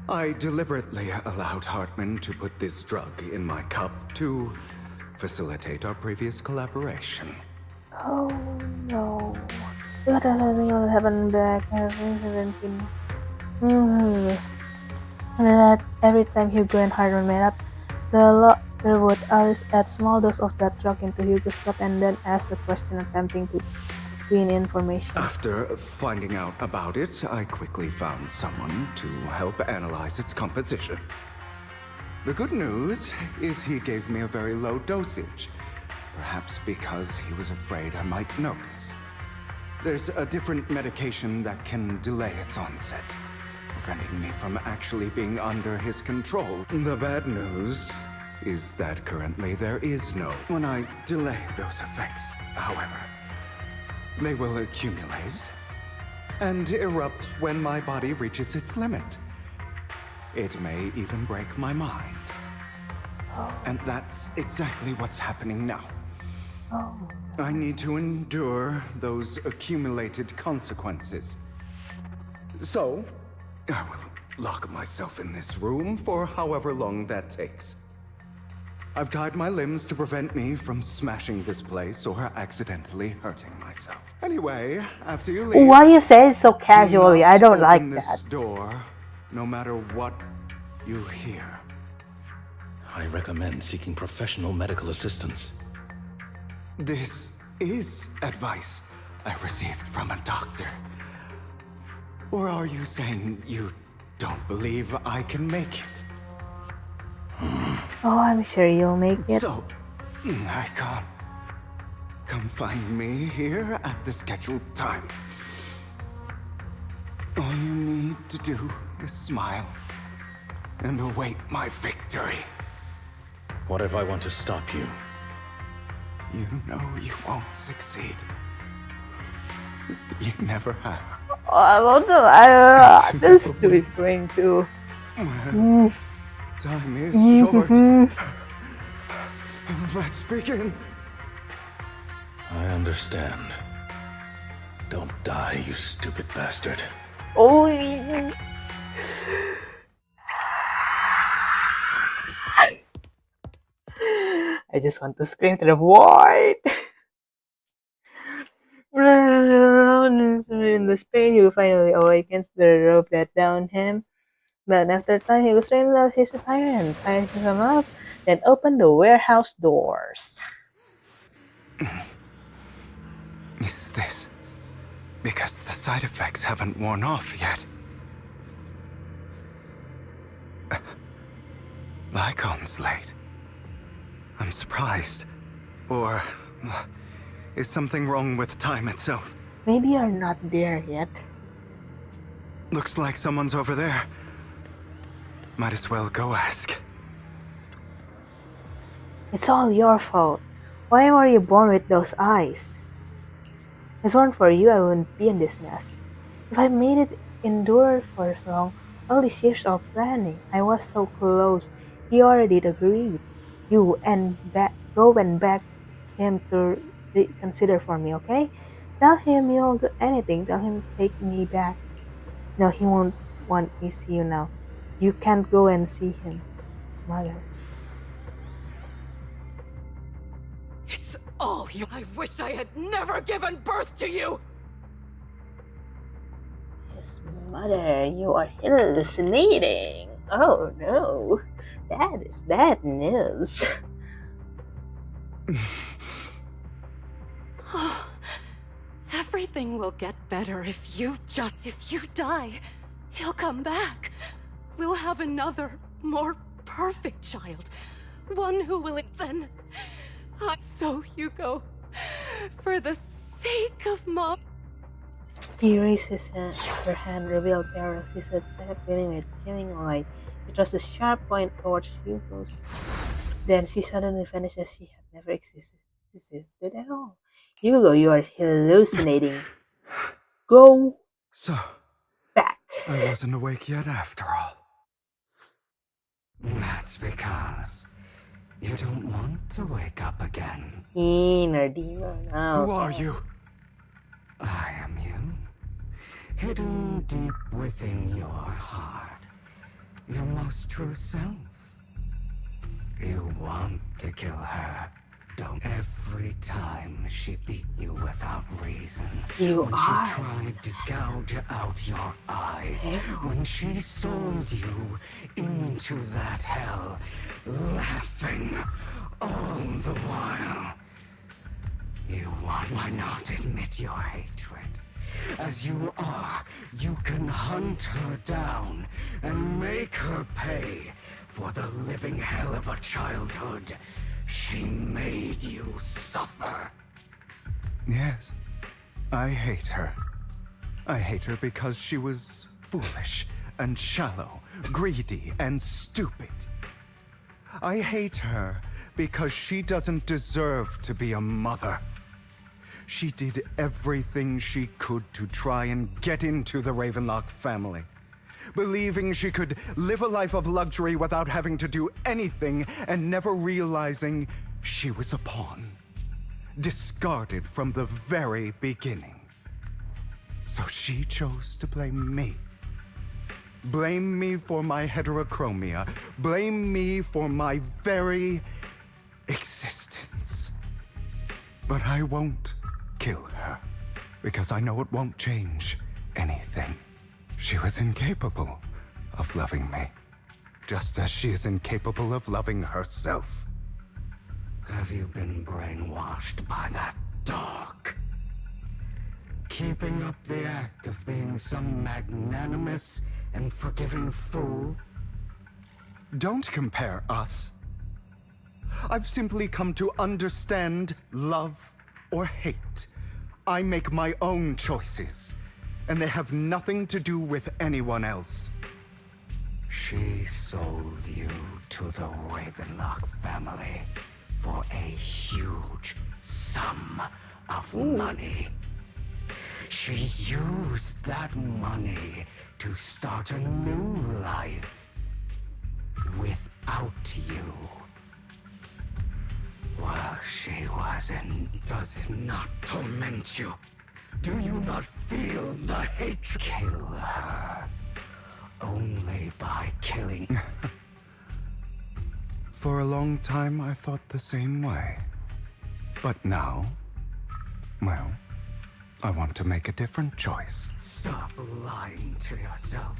Speaker 15: I deliberately allowed Hartman to put this drug in my cup to facilitate our previous collaboration.
Speaker 1: Oh no. What does something will happen back in 2017? And that every time Hugo and Hartman met up, there would always add small dose of that drug into Hugo's cup and then ask a question attempting to glean information.
Speaker 15: After finding out about it, I quickly found someone to help analyze its composition. The good news is he gave me a very low dosage, perhaps because he was afraid I might notice. There's a different medication that can delay its onset, preventing me from actually being under his control. The bad news is that currently there is no. When I delay those effects, however, they will accumulate and erupt when my body reaches its limit. It may even break my mind. And that's exactly what's happening now. I need to endure those accumulated consequences. So, I will lock myself in this room for however long that takes. I've tied my limbs to prevent me from smashing this place or accidentally hurting myself. Anyway, after you leave,
Speaker 1: why you say it so casually? I don't like
Speaker 15: open
Speaker 1: that.
Speaker 15: this door, no matter what you hear.
Speaker 5: I recommend seeking professional medical assistance.
Speaker 15: This is advice I received from a doctor. Or are you saying you don't believe I can make it?
Speaker 1: Oh, I'm sure you'll make it.
Speaker 15: So, I can't. Come find me here at the scheduled time. All you need to do is smile and await my victory.
Speaker 5: What if I want to stop you?
Speaker 15: You know you won't succeed. You never have.
Speaker 1: This dude is going to.
Speaker 15: Time is short. Let's begin.
Speaker 5: I understand. Don't die, you stupid bastard.
Speaker 1: Oh. I just want to scream to the void. In the spring, Hugo finally awakens the rope that bound him. But after time, he was realized he's a tyrant, ties him up, then opened the warehouse doors.
Speaker 15: Is this because the side effects haven't worn off yet? Lycon's late. I'm surprised. Or is something wrong with time itself?
Speaker 1: Maybe you're not there yet.
Speaker 15: Looks like someone's over there. Might as well go ask.
Speaker 1: It's all your fault. Why were you born with those eyes? If it weren't for you, I wouldn't be in this mess. If I made it endure for so long, all these years of planning, I was so close. He already agreed. You and go and beg him to reconsider for me, okay? Tell him you'll do anything. Tell him to take me back. No, he won't want me to see you now. You can't go and see him, Mother.
Speaker 16: It's all you. I wish I had never given birth to you!
Speaker 1: Yes, Mother, you are hallucinating. Oh no, that is bad news.
Speaker 16: Everything will get better if you die, he'll come back. We'll have another, more perfect child. One who will then... So, Hugo, for the sake of Mom...
Speaker 1: He raises her hand, revealed paralysis attack, beginning with chilling light. It was a sharp point towards Hugo's. Then she suddenly vanished as she had never existed at all. Hugo, you are hallucinating. Go
Speaker 15: So,
Speaker 1: back.
Speaker 15: I wasn't awake yet after all.
Speaker 17: That's because you don't want to wake up again.
Speaker 1: Inner demon. Oh,
Speaker 15: who are you?
Speaker 17: I am you. Hidden deep within your heart. Your most true self. You want to kill her, don't? Every time she beat you without reason. When she tried to gouge out your eyes. When she sold you into that hell. Laughing all the while. Why not admit your hatred? As you are, you can hunt her down and make her pay for the living hell of a childhood she made you suffer.
Speaker 15: Yes, I hate her. I hate her because she was foolish and shallow, greedy and stupid. I hate her because she doesn't deserve to be a mother. She did everything she could to try and get into the Ravenlock family, believing she could live a life of luxury without having to do anything and never realizing she was a pawn, discarded from the very beginning. So she chose to blame me. Blame me for my heterochromia. Blame me for my very existence. But I won't kill her, because I know it won't change anything. She was incapable of loving me, just as she is incapable of loving herself.
Speaker 17: Have you been brainwashed by that dog? Keeping up the act of being some magnanimous and forgiving fool?
Speaker 15: Don't compare us. I've simply come to understand love or hate. I make my own choices, and they have nothing to do with anyone else.
Speaker 17: She sold you to the Ravenlock family for a huge sum of money. She used that money to start a new life without you. While she was in, does it not torment you? Do you not feel the hatred? Kill her. Only by killing.
Speaker 15: For a long time, I thought the same way. But now, well, I want to make a different choice.
Speaker 17: Stop lying to yourself.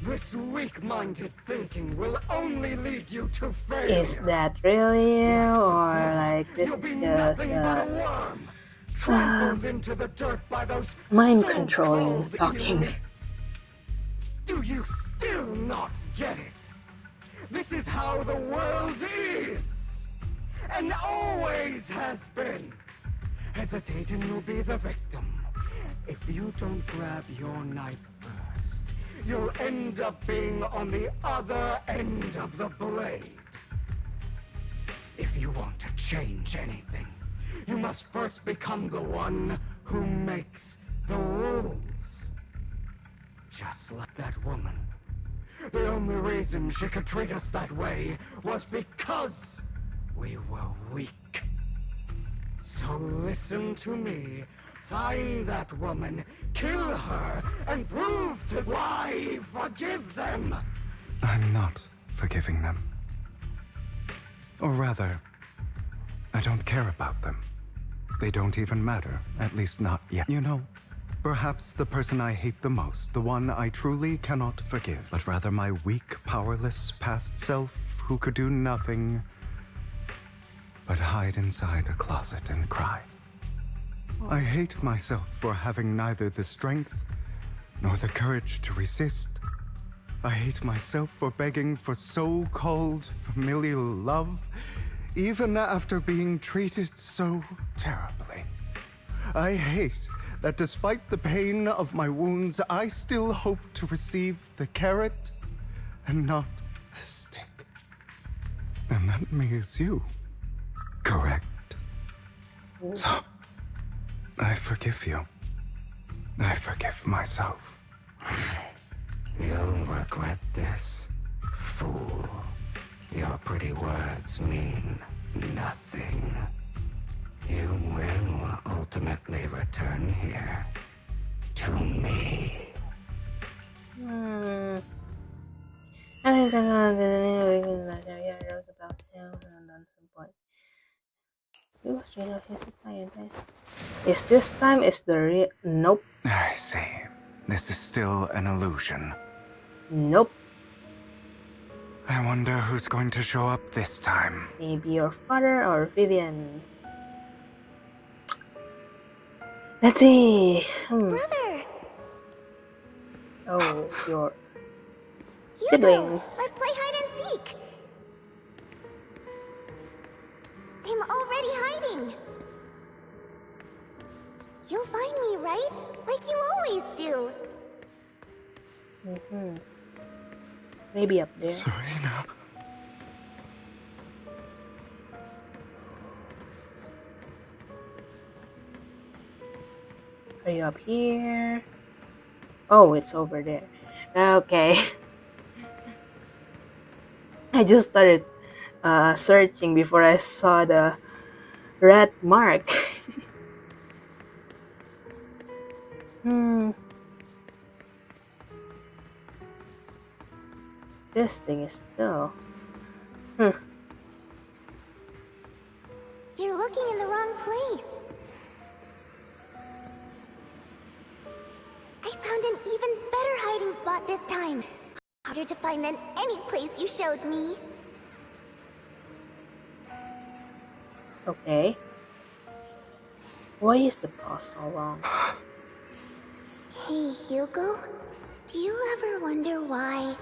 Speaker 17: This weak-minded thinking will only lead you to failure.
Speaker 1: Is that really you, or like this
Speaker 17: You'll be
Speaker 1: is
Speaker 17: nothing
Speaker 1: just
Speaker 17: but a worm, trampled into the dirt by those
Speaker 1: mind
Speaker 17: so-called
Speaker 1: controlling talking?
Speaker 17: elites. Do you still not get it? This is how the world is, and always has been. Hesitate and you'll be the victim. If you don't grab your knife first, you'll end up being on the other end of the blade. If you want to change anything, you must first become the one who makes the rules. Just like that woman. The only reason she could treat us that way was because we were weak. So listen to me. Find that woman, kill her, and prove to why forgive them.
Speaker 15: I'm not forgiving them. Or rather, I don't care about them. They don't even matter, at least not yet. You know, perhaps the person I hate the most, the one I truly cannot forgive, but rather my weak, powerless past self who could do nothing but hide inside a closet and cry. I hate myself for having neither the strength nor the courage to resist. I hate myself for begging for so-called familial love, even after being treated so terribly. I hate that despite the pain of my wounds, I still hope to receive the carrot and not the stick. And that me is you, correct? So, I forgive you. I forgive myself.
Speaker 17: You'll regret this, fool. Your pretty words mean nothing. You will ultimately return here to me.
Speaker 1: I think that's not about him and at some point. You was straight out his supplier there. Is this time is the real? Nope.
Speaker 15: I see. This is still an illusion.
Speaker 1: Nope.
Speaker 15: I wonder who's going to show up this time.
Speaker 1: Maybe your father or Vivian. Let's see.
Speaker 2: Brother!
Speaker 1: Oh, your
Speaker 2: Hugo,
Speaker 1: siblings.
Speaker 2: let's play hide and seek! I'm already hiding! You'll find me, right? Like you always do!
Speaker 1: Maybe up there.
Speaker 15: Serena.
Speaker 1: Are you up here? Oh, it's over there. Okay. I just started searching before I saw the red mark. This thing is still.
Speaker 2: You're looking in the wrong place. I found an even better hiding spot this time. Harder to find than any place you showed me.
Speaker 1: Okay. Why is the pause so long?
Speaker 2: Hey, Hugo. Do you ever wonder why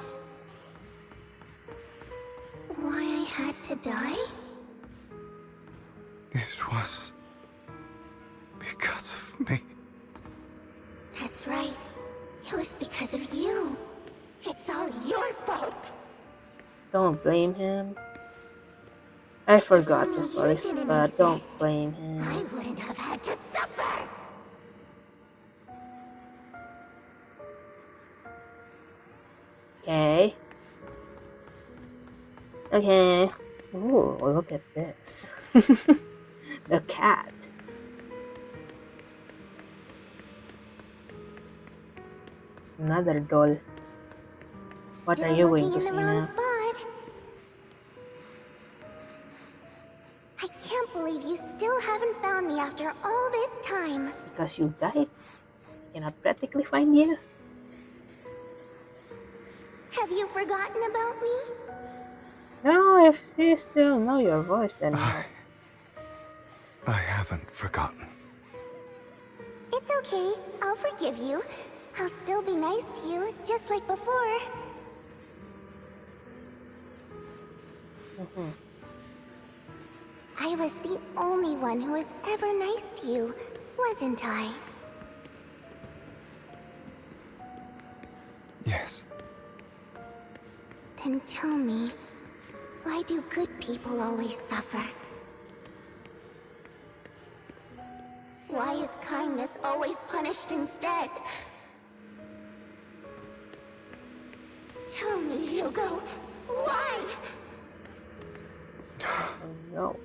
Speaker 2: I had to die?
Speaker 15: It was because of me.
Speaker 2: That's right. It was because of you. It's all your fault.
Speaker 1: Don't blame him. I forgot the stories, but don't blame him.
Speaker 2: I wouldn't have had to suffer.
Speaker 1: Okay. Okay. Ooh, look at this. The cat. Another doll. What are you going to say now?
Speaker 2: I can't believe you still haven't found me after all this time.
Speaker 1: Because you died, I cannot practically find you.
Speaker 2: Have you forgotten about me?
Speaker 1: No, if you still know your voice, then no.
Speaker 15: I haven't forgotten.
Speaker 2: It's okay. I'll forgive you. I'll still be nice to you, just like before. I was the only one who was ever nice to you, wasn't I?
Speaker 15: Yes.
Speaker 2: Then tell me, why do good people always suffer? Why is kindness always punished instead? Tell me, Hugo, why?
Speaker 1: Oh no.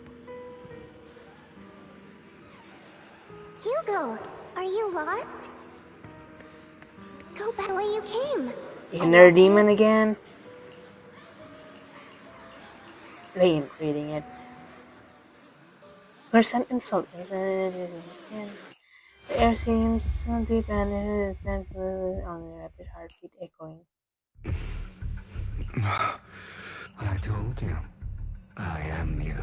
Speaker 2: Hugo, are you lost? Go back the way you came.
Speaker 1: Inner demon again? I am reading it. Person insult. The air seems so deep and it is then on the rapid heartbeat echoing.
Speaker 17: I told you, I am you.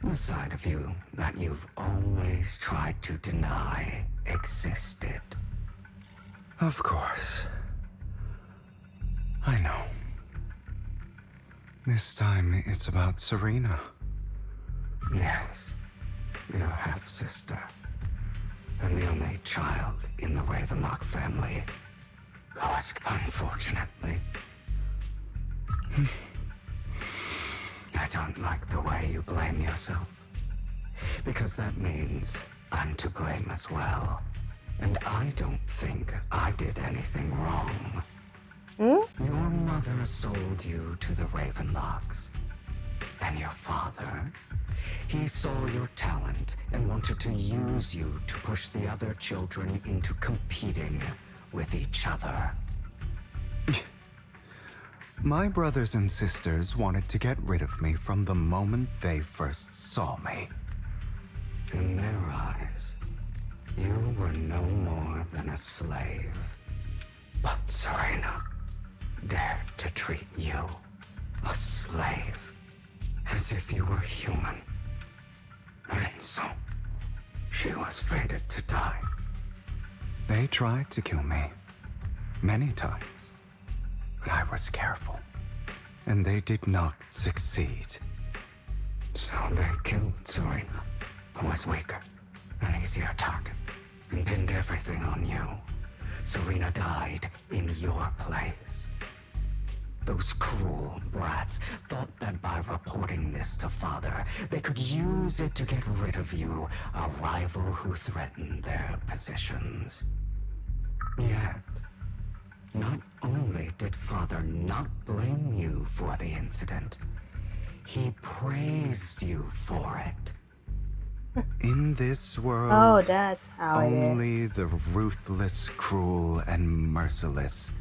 Speaker 17: The side of you that you've always tried to deny existed.
Speaker 15: Of course. I know. This time it's about Serena.
Speaker 17: Yes, your half-sister, and the only child in the Ravenlock family. Unfortunately. I don't like the way you blame yourself, because that means I'm to blame as well. And I don't think I did anything wrong. Your mother sold you to the Ravenlocks. And your father, he saw your talent and wanted to use you to push the other children into competing with each other.
Speaker 15: My brothers and sisters wanted to get rid of me from the moment they first saw me.
Speaker 17: In their eyes, you were no more than a slave. But Serena dared to treat you, a slave, as if you were human. And so, she was fated to die.
Speaker 15: They tried to kill me many times, but I was careful, and they did not succeed.
Speaker 17: So they killed Serena, who was weaker, an easier target, and pinned everything on you. Serena died in your place. Those cruel brats thought that by reporting this to Father, they could use it to get rid of you, a rival who threatened their positions. Yet, not only did Father not blame you for the incident, he praised you for it.
Speaker 15: In this world,
Speaker 1: Oh, that's how it is.
Speaker 15: only the ruthless, cruel, and merciless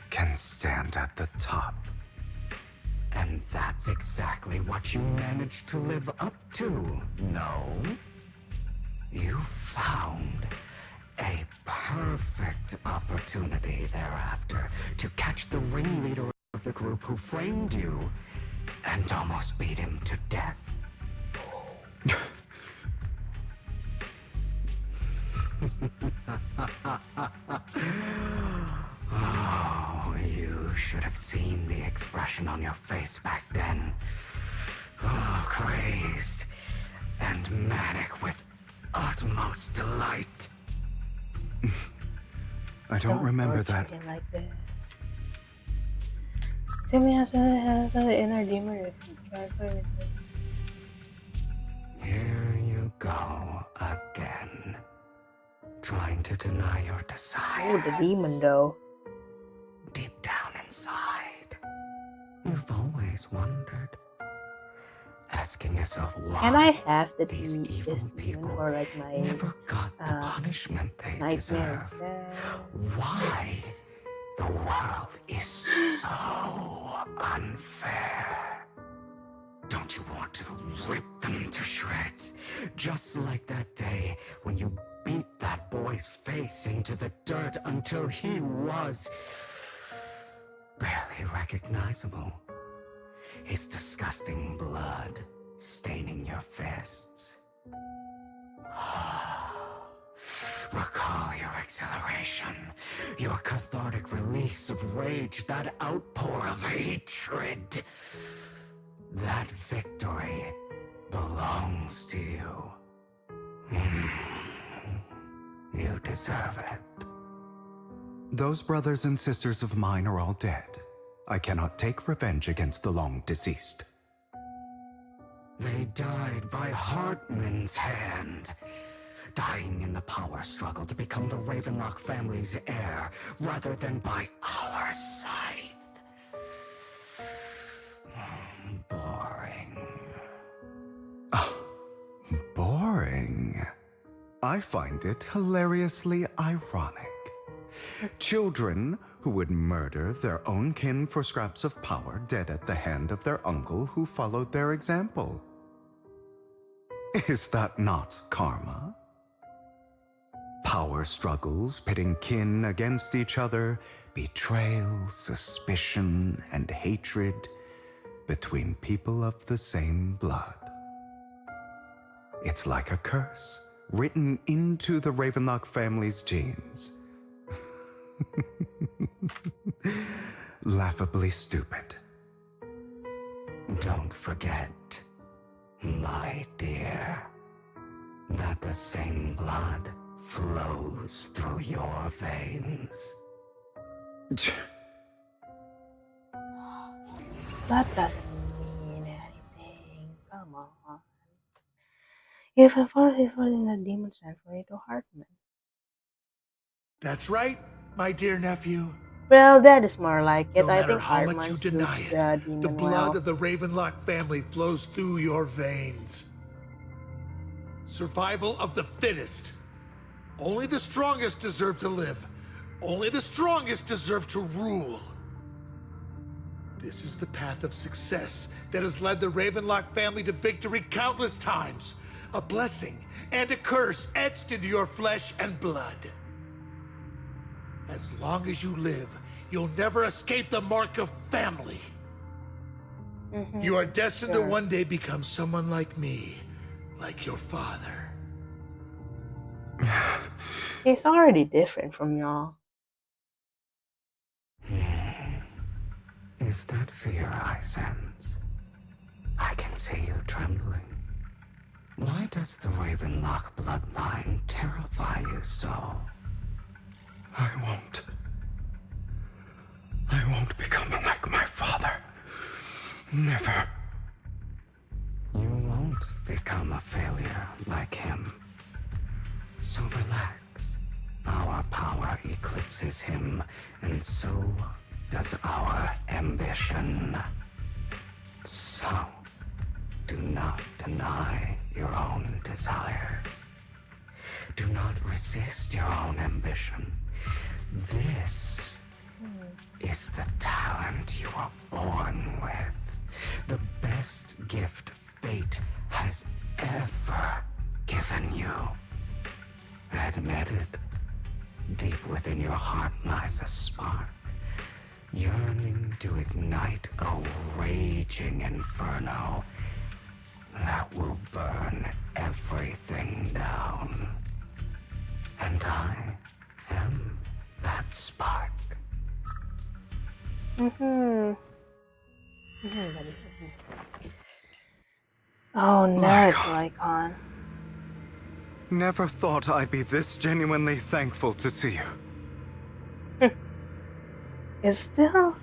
Speaker 15: can stand at the top.
Speaker 17: And that's exactly what you managed to live up to, no? You found a perfect opportunity thereafter to catch the ringleader of the group who framed you and almost beat him to death. Oh, you should have seen the expression on your face back then. Oh, crazed and manic with utmost delight.
Speaker 15: I don't remember that.
Speaker 1: Like this. Simi has an inner demon.
Speaker 17: Here you go again. Trying to deny your desire.
Speaker 1: Oh, the demon though.
Speaker 17: Deep down inside, you've always wondered. Asking yourself why
Speaker 1: Can I have the
Speaker 17: these evil people
Speaker 1: for like my
Speaker 17: never got the punishment they
Speaker 1: nightmare
Speaker 17: deserve.
Speaker 1: instead?
Speaker 17: Why the world is so unfair. Don't you want to rip them to shreds? Just like that day when you beat that boy's face into the dirt until he was barely recognizable. His disgusting blood staining your fists. Recall your exhilaration, your cathartic release of rage, that outpour of hatred. That victory belongs to you. You deserve it.
Speaker 15: Those brothers and sisters of mine are all dead. I cannot take revenge against the long deceased.
Speaker 17: They died by Hartman's hand. Dying in the power struggle to become the Ravenlock family's heir, rather than by our scythe. Boring.
Speaker 15: Boring. I find it hilariously ironic. Children who would murder their own kin for scraps of power dead at the hand of their uncle who followed their example. Is that not karma? Power struggles pitting kin against each other, betrayal, suspicion, and hatred between people of the same blood. It's like a curse written into the Ravenlock family's genes. Laughably stupid.
Speaker 17: Don't forget, my dear, that the same blood flows through your veins.
Speaker 1: That doesn't mean anything. Come on. If I fall in the demon sent for it to Hartman.
Speaker 11: That's right, my dear nephew.
Speaker 1: Well, that is more like it.
Speaker 11: No
Speaker 1: I
Speaker 11: matter
Speaker 1: think
Speaker 11: how much
Speaker 1: Hartman
Speaker 11: you
Speaker 1: suits
Speaker 11: deny
Speaker 1: the
Speaker 11: it,
Speaker 1: demon
Speaker 11: the blood
Speaker 1: well.
Speaker 11: of the Ravenlock family flows through your veins. Survival of the fittest. Only the strongest deserve to live. Only the strongest deserve to rule. This is the path of success that has led the Ravenlock family to victory countless times. A blessing and a curse etched into your flesh and blood. As long as you live, you'll never escape the mark of family. You are destined to one day become someone like me, like your father.
Speaker 1: He's already different from y'all.
Speaker 17: Is that fear I sense? I can see you trembling. Why does the Ravenlock bloodline terrify you so?
Speaker 15: I won't become like my father. Never.
Speaker 17: You won't become a failure like him. So relax. Our power eclipses him, and so does our ambition. So, do not deny your own desires. Do not resist your own ambition. This is the talent you were born with. The best gift fate has ever given you. Admit it. Deep within your heart lies a spark, yearning to ignite a raging inferno that will burn everything down. And I am that spark.
Speaker 1: Oh, now it's Lycon.
Speaker 15: Never thought I'd be this genuinely thankful to see you.
Speaker 1: It's still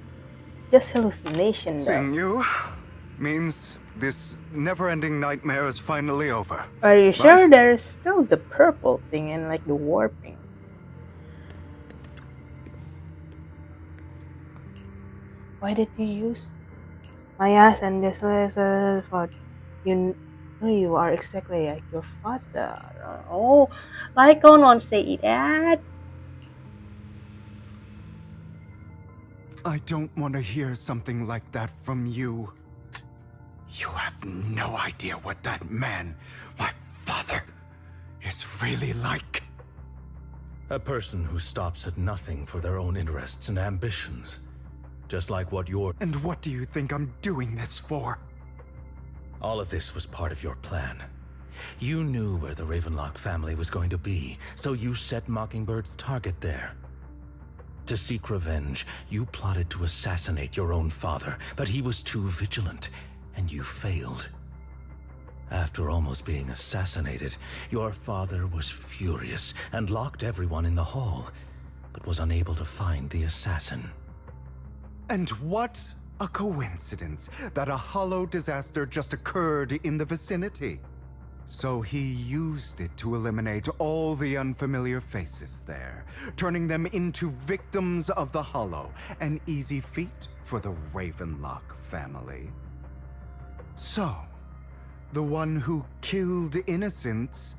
Speaker 1: just hallucination though.
Speaker 15: Seeing you means This never-ending nightmare is finally over.
Speaker 1: Are you sure
Speaker 15: Right?
Speaker 1: there's still the purple thing and like the warping? Why did you use my ass and this laser for you? You are exactly like your father. Oh, like on won't say that.
Speaker 15: I don't want to hear something like that from you. You have no idea what that man, my father, is really like.
Speaker 5: A person who stops at nothing for their own interests and ambitions. Just like what you're...
Speaker 15: And what do you think I'm doing this for?
Speaker 5: All of this was part of your plan. You knew where the Ravenlock family was going to be, so you set Mockingbird's target there. To seek revenge, you plotted to assassinate your own father, but he was too vigilant, and you failed. After almost being assassinated, your father was furious and locked everyone in the hall, but was unable to find the assassin.
Speaker 15: And what a coincidence that a hollow disaster just occurred in the vicinity. So he used it to eliminate all the unfamiliar faces there, turning them into victims of the hollow, an easy feat for the Ravenlock family. So, the one who killed innocents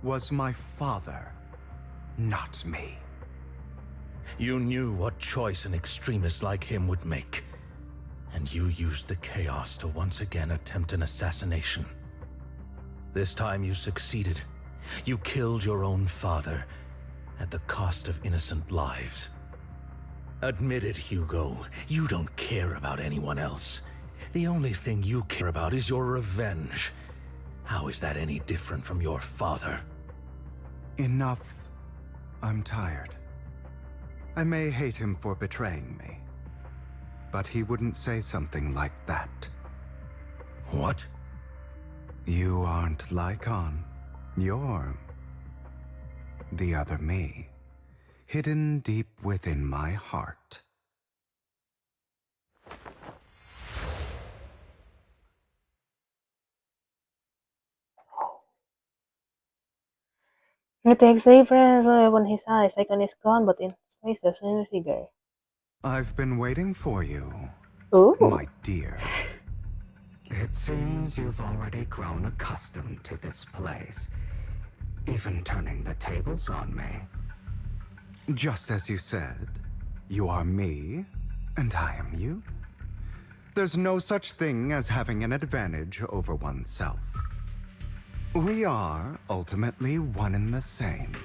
Speaker 15: was my father, not me.
Speaker 5: You knew what choice an extremist like him would make, and you used the chaos to once again attempt an assassination. This time you succeeded. You killed your own father at the cost of innocent lives. Admit it, Hugo. You don't care about anyone else. The only thing you care about is your revenge. How is that any different from your father?
Speaker 15: Enough. I'm tired. I may hate him for betraying me, but he wouldn't say something like that.
Speaker 5: What?
Speaker 15: You aren't Lycon. You're the other me, hidden deep within my heart.
Speaker 1: He takes difference when his eyes, like on his gun, but in his face, that's when figure.
Speaker 15: I've been waiting for you,
Speaker 1: Ooh.
Speaker 15: my dear.
Speaker 17: It seems you've already grown accustomed to this place, even turning the tables on me.
Speaker 15: Just as you said, you are me, and I am you. There's no such thing as having an advantage over oneself. We are ultimately one and the same,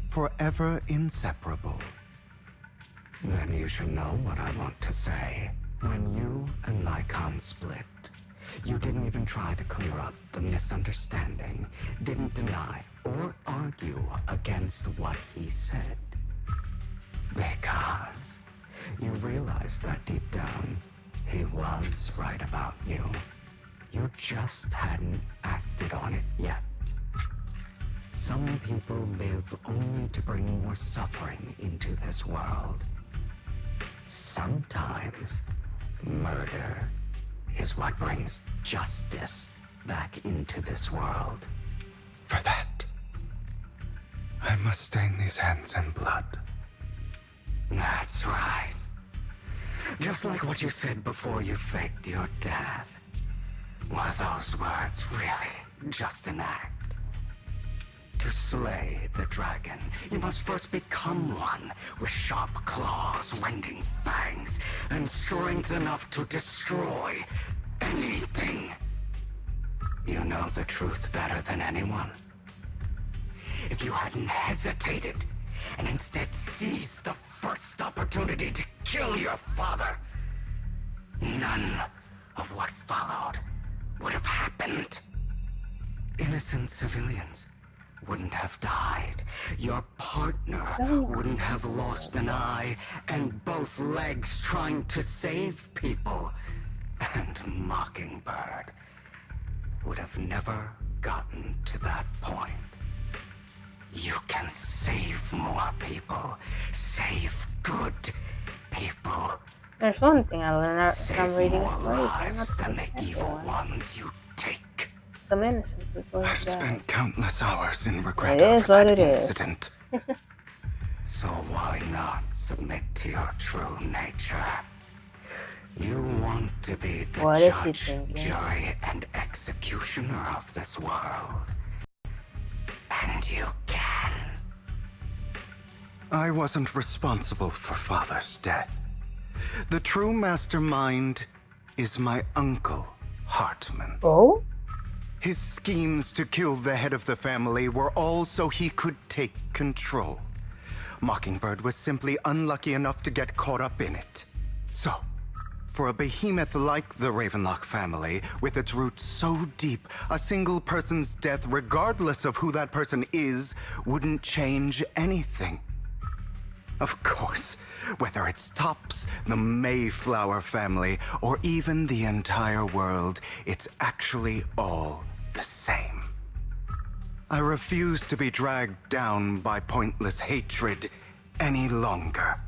Speaker 15: forever inseparable.
Speaker 17: Then you should know what I want to say. When you and Lycon split, you didn't even try to clear up the misunderstanding, didn't deny or argue against what he said. Because you realized that deep down, he was right about you. You just hadn't acted on it yet. Some people live only to bring more suffering into this world. Sometimes, murder is what brings justice back into this world.
Speaker 15: For that, I must stain these hands in blood.
Speaker 17: That's right. Just like what you said before you faked your death. Were those words really just an act? To slay the dragon, you must first become one, with sharp claws, rending fangs, and strength enough to destroy anything. You know the truth better than anyone. If you hadn't hesitated, and instead seized the first opportunity to kill your father, none of what followed would have happened. Innocent civilians wouldn't have died. Your partner wouldn't have lost an eye and both legs trying to save people. And Mockingbird would have never gotten to that point. You can save more people, save good people,
Speaker 1: There's one thing I learned from reading a story.
Speaker 15: Lives than the evil ones you take.
Speaker 1: Some innocence is going
Speaker 15: I've
Speaker 1: to die.
Speaker 15: spent countless hours in regret
Speaker 1: It is
Speaker 15: over
Speaker 1: what
Speaker 15: that
Speaker 1: it is.
Speaker 15: incident. So why not submit to your true nature? You want to be the
Speaker 1: What is he
Speaker 15: judge,
Speaker 1: thinking?
Speaker 15: jury, and executioner of this world. And you can. I wasn't responsible for Father's death. The true mastermind is my uncle, Hartman.
Speaker 1: Oh?
Speaker 15: His schemes to kill the head of the family were all so he could take control. Mockingbird was simply unlucky enough to get caught up in it. So, for a behemoth like the Ravenlock family, with its roots so deep, a single person's death, regardless of who that person is, wouldn't change anything. Of course, whether it's Tops, the Mayflower family, or even the entire world, it's actually all the same. I refuse to be dragged down by pointless hatred any longer.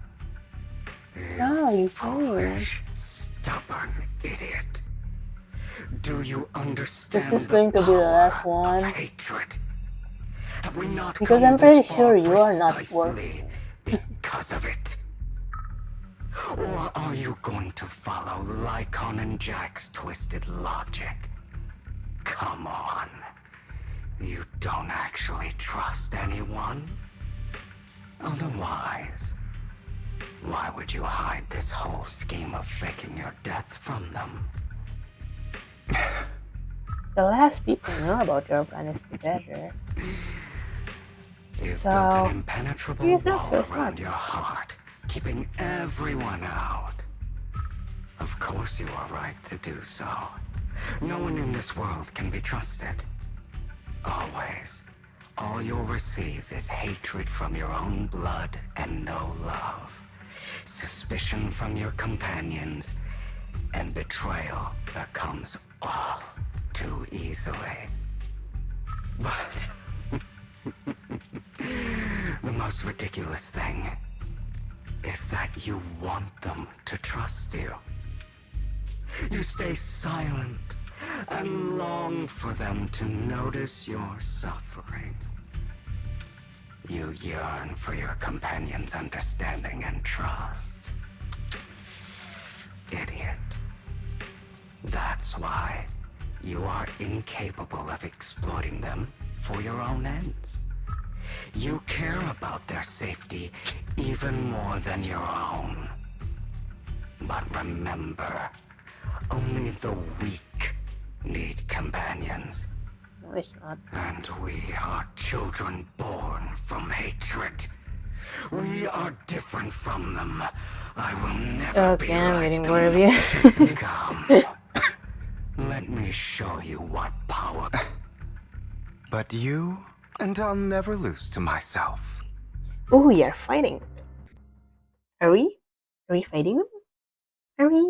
Speaker 1: No, you
Speaker 15: foolish, stubborn idiot. Do you understand?
Speaker 1: This is going to be the last one.
Speaker 15: Hatred? Have we not
Speaker 1: Because
Speaker 15: come
Speaker 1: I'm pretty
Speaker 15: this far
Speaker 1: sure you are not
Speaker 15: precisely because of it? Or are you going to follow Lycon and Jack's twisted logic? Come on. You don't actually trust anyone? Otherwise, why would you hide this whole scheme of faking your death from them?
Speaker 1: The less people know about your plan is the better.
Speaker 15: You've
Speaker 1: So,
Speaker 15: built an impenetrable
Speaker 1: you're not
Speaker 15: wall
Speaker 1: so smart.
Speaker 15: around your heart, keeping everyone out. Of course you are right to do so. No one in this world can be trusted. Always. All you'll receive is hatred from your own blood and no love. Suspicion from your companions, and betrayal that comes all too easily. But the most ridiculous thing is that you want them to trust you. You stay silent and long for them to notice your suffering. You yearn for your companion's understanding and trust. Idiot. That's why you are incapable of exploiting them for your own ends. You care about their safety even more than your own. But remember, only the weak need companions.
Speaker 1: No, it's not.
Speaker 15: And we are children born from hatred. We are different from them. I will never be
Speaker 1: Okay, I'm
Speaker 15: like
Speaker 1: getting
Speaker 15: them.
Speaker 1: bored of you.
Speaker 15: Come. Let me show you what power. But you, and I'll never lose to myself.
Speaker 1: Ooh, we are fighting. Are we? Are we fighting them? Are we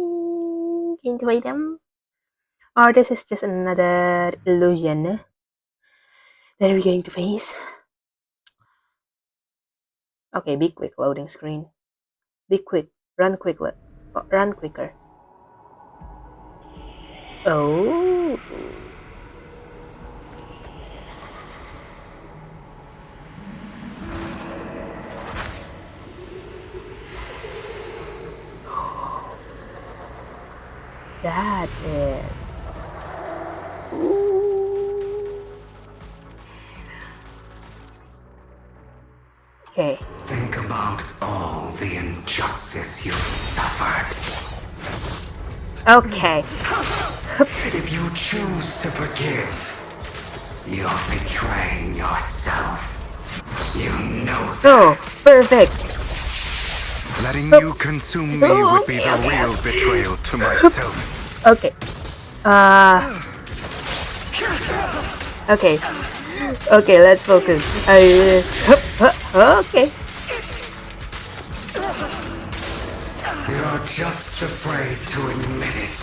Speaker 1: going to fight them? Or this is just another illusion that we're going to face? Okay, be quick, loading screen. Be quick, run quickly, run quicker. Oh. That is. Okay.
Speaker 15: Think about all the injustice you've suffered.
Speaker 1: Okay.
Speaker 15: If you choose to forgive, you're betraying yourself. You know that.
Speaker 1: Oh, perfect.
Speaker 15: Letting you consume me would be the real betrayal to myself.
Speaker 1: Okay. Okay. Okay, let's focus. Okay.
Speaker 15: You're just afraid to admit it.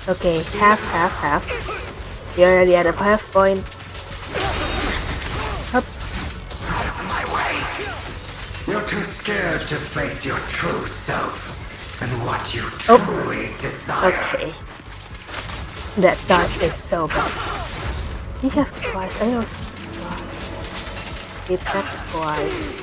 Speaker 1: Okay, half. You're already at a half point. Up.
Speaker 15: Out of my way. You're too scared to face your true self.
Speaker 17: and what you truly desire.
Speaker 1: Okay. That dart is so bad. You have twice. I don't. Hit that twice.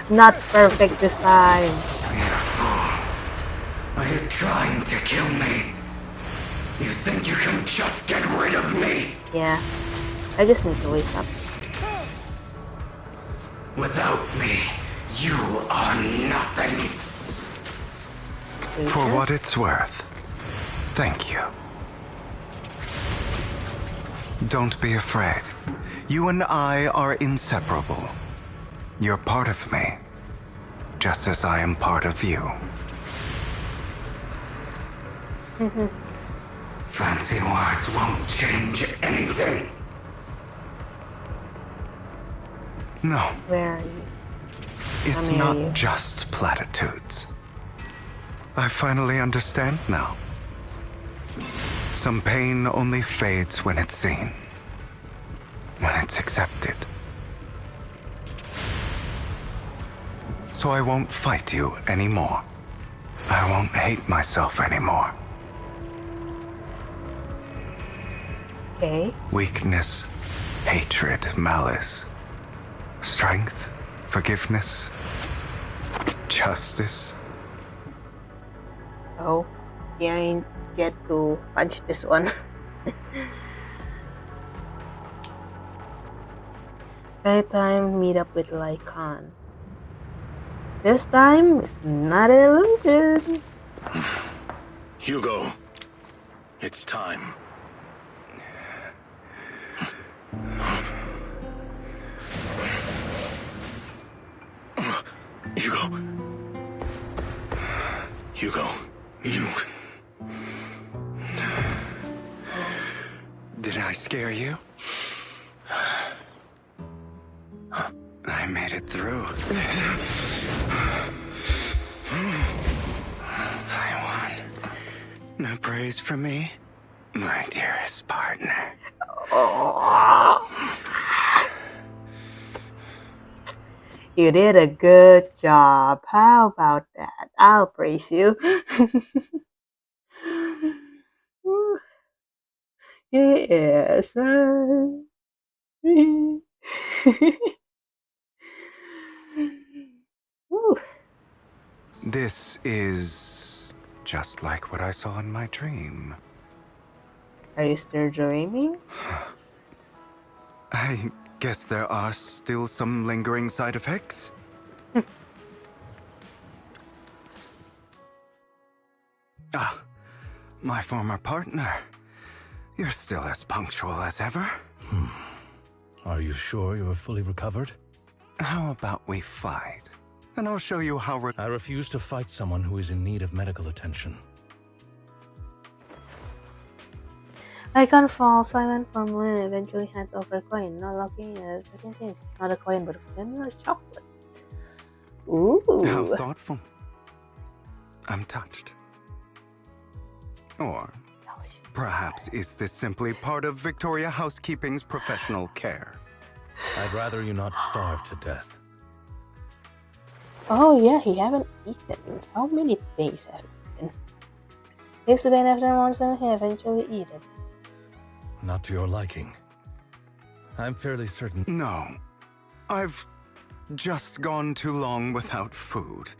Speaker 1: Not perfect this time.
Speaker 17: Are you trying to kill me? You think you can just get rid of me?
Speaker 1: Yeah, I just need to wake up.
Speaker 17: Without me, you are nothing.
Speaker 15: For what it's worth, thank you. Don't be afraid. You and I are inseparable. You're part of me, just as I am part of you.
Speaker 17: Fancy words won't change anything.
Speaker 15: No.
Speaker 1: Where are you?
Speaker 15: It's not just platitudes. I finally understand now. Some pain only fades when it's seen, when it's accepted. So I won't fight you anymore. I won't hate myself anymore.
Speaker 1: Okay.
Speaker 15: Weakness, hatred, malice, strength, forgiveness, justice.
Speaker 1: Oh, yeah, I get to punch this one. Anytime meet up with Lycan. This time, it's not an illusion.
Speaker 5: Hugo, it's time. Hugo, you...
Speaker 15: Did I scare you? I made it through. I won. No praise from me, my dearest partner.
Speaker 1: You did a good job. How about that? I'll praise you. Yes.
Speaker 15: This is just like what I saw in my dream.
Speaker 1: Are you still dreaming?
Speaker 15: I guess there are still some lingering side effects. My former partner. You're still as punctual as ever.
Speaker 5: Are you sure you're fully recovered?
Speaker 15: How about we fight? And I'll show you how
Speaker 5: I refuse to fight someone who is in need of medical attention.
Speaker 1: Lycan falls silent for a moment and eventually hands over a coin, not looking at it. Not a coin, but a vanilla chocolate. Ooh.
Speaker 15: How thoughtful. I'm touched. Or perhaps is this simply part of Victoria Housekeeping's professional care?
Speaker 5: I'd rather you not starve to death.
Speaker 1: Oh yeah, he haven't eaten. How many days have it been? Yesterday and after morning, he eventually eat it.
Speaker 5: Not to your liking. I'm fairly certain.
Speaker 15: No. I've just gone too long without food.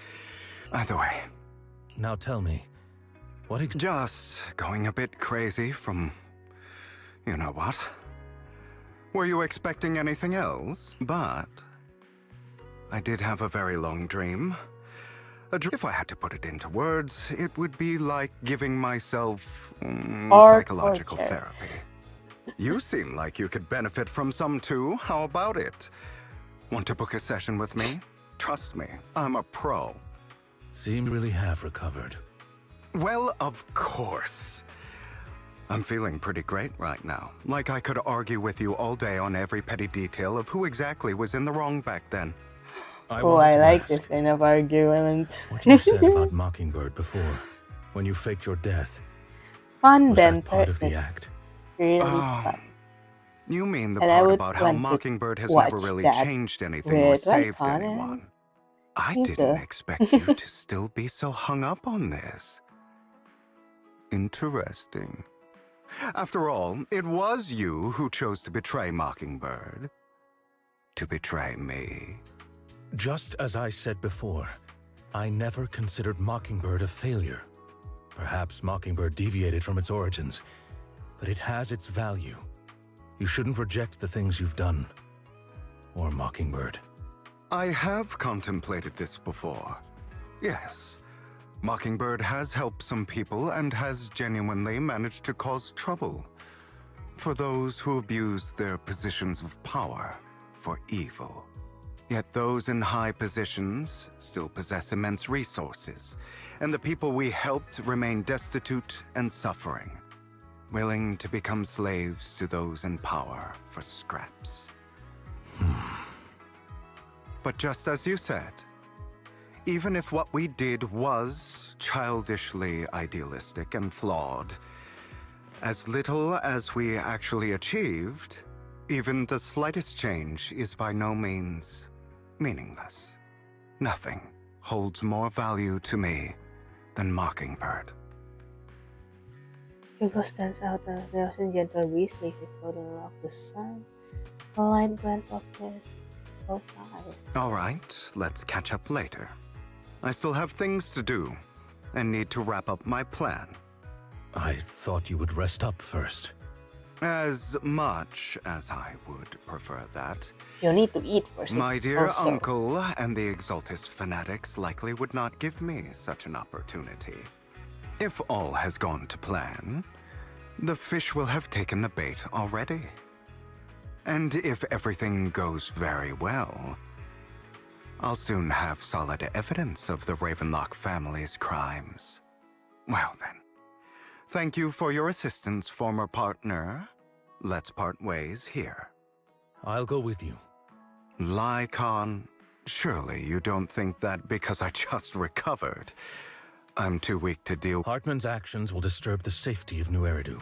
Speaker 15: Either way.
Speaker 5: Now tell me, what
Speaker 15: Just going a bit crazy from... you know what? Were you expecting anything else? But... I did have a very long dream. If I had to put it into words, it would be like giving myself psychological therapy. You seem like you could benefit from some too. How about it? Want to book a session with me? Trust me, I'm a pro.
Speaker 5: Seem to really have recovered.
Speaker 15: Well, of course. I'm feeling pretty great right now. Like I could argue with you all day on every petty detail of who exactly was in the wrong back then.
Speaker 1: I like this kind of argument.
Speaker 5: What you said about Mockingbird before, when you faked your death.
Speaker 1: Fun
Speaker 5: was
Speaker 1: then,
Speaker 5: that part of the act?
Speaker 1: Really fun.
Speaker 15: You mean the
Speaker 1: And I
Speaker 15: part
Speaker 1: would
Speaker 15: about how
Speaker 1: want to
Speaker 15: Mockingbird has
Speaker 1: watch
Speaker 15: never really
Speaker 1: that
Speaker 15: changed anything or
Speaker 1: with
Speaker 15: saved
Speaker 1: Rycon and
Speaker 15: anyone. I
Speaker 1: Hugo.
Speaker 15: didn't expect you to still be so hung up on this. Interesting. After all, it was you who chose to betray Mockingbird. To betray me.
Speaker 5: Just as I said before, I never considered Mockingbird a failure. Perhaps Mockingbird deviated from its origins, but it has its value. You shouldn't reject the things you've done. Or Mockingbird.
Speaker 15: I have contemplated this before. Yes, Mockingbird has helped some people and has genuinely managed to cause trouble for those who abuse their positions of power for evil. Yet those in high positions still possess immense resources, and the people we helped remain destitute and suffering, willing to become slaves to those in power for scraps. But just as you said, even if what we did was childishly idealistic and flawed, as little as we actually achieved, even the slightest change is by no means meaningless. Nothing holds more value to me than Mockingbird.
Speaker 1: Hugo stands out of the ocean, gentle breeze leaves his golden locks, the sun, the light glance of his closed eyes.
Speaker 15: All right, let's catch up later. I still have things to do and need to wrap up my plan.
Speaker 5: I thought you would rest up first.
Speaker 15: As much as I would prefer that.
Speaker 1: You need to eat first.
Speaker 15: My dear
Speaker 1: also.
Speaker 15: uncle and the Exaltist fanatics likely would not give me such an opportunity. If all has gone to plan, the fish will have taken the bait already. And if everything goes very well, I'll soon have solid evidence of the Ravenlock family's crimes. Well then, thank you for your assistance, former partner. Let's part ways here.
Speaker 5: I'll go with you.
Speaker 15: Lycon, surely you don't think that because I just recovered, I'm too weak to deal.
Speaker 5: Hartman's actions will disturb the safety of New Eridu.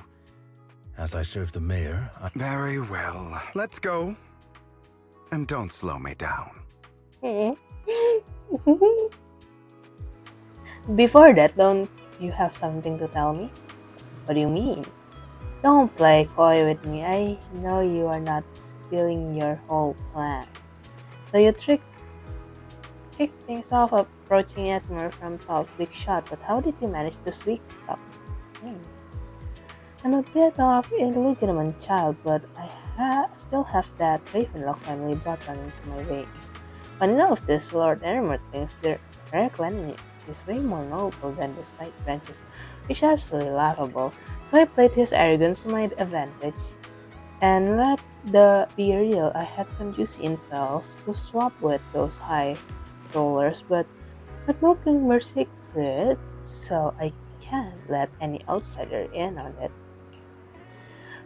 Speaker 5: As I serve the mayor,
Speaker 15: Very well. Let's go. And don't slow me down.
Speaker 1: Before that, don't you have something to tell me? What do you mean? Don't play coy with me. I know you are not spilling your whole plan. So you kick things off approaching Edmure from top, big shot, but how did you manage to sweep up him? I'm a bit of an illegitimate child, but I still have that Ravenlock family blood running through my veins. But none of this Lord Edmure thinks their lineage is way more noble than the side branches, which is absolutely laughable. So I played his arrogance to my advantage. And let be real, I had some juicy intels to swap with those high rollers, but not Mockingbird secret, so I can't let any outsider in on it.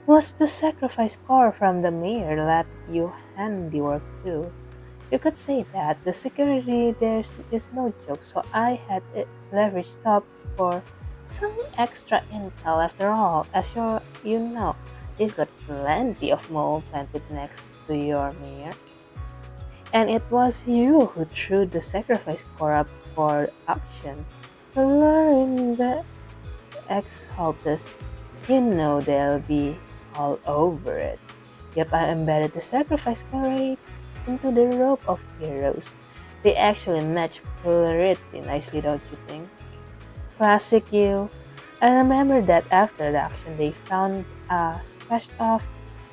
Speaker 1: Was the sacrifice core from the mayor let you handiwork too? You could say that. The security there is no joke, so I had it leveraged up for some extra intel after all. As you know, you've got plenty of mole planted next to your mayor. And it was you who threw the sacrifice core up for auction. Luring the Exaltist, you know they'll be all over it. Yep, I embedded the sacrifice core right into the rope of heroes. They actually match pretty nicely, don't you think? Classic you. I remember that after the action they found a stash of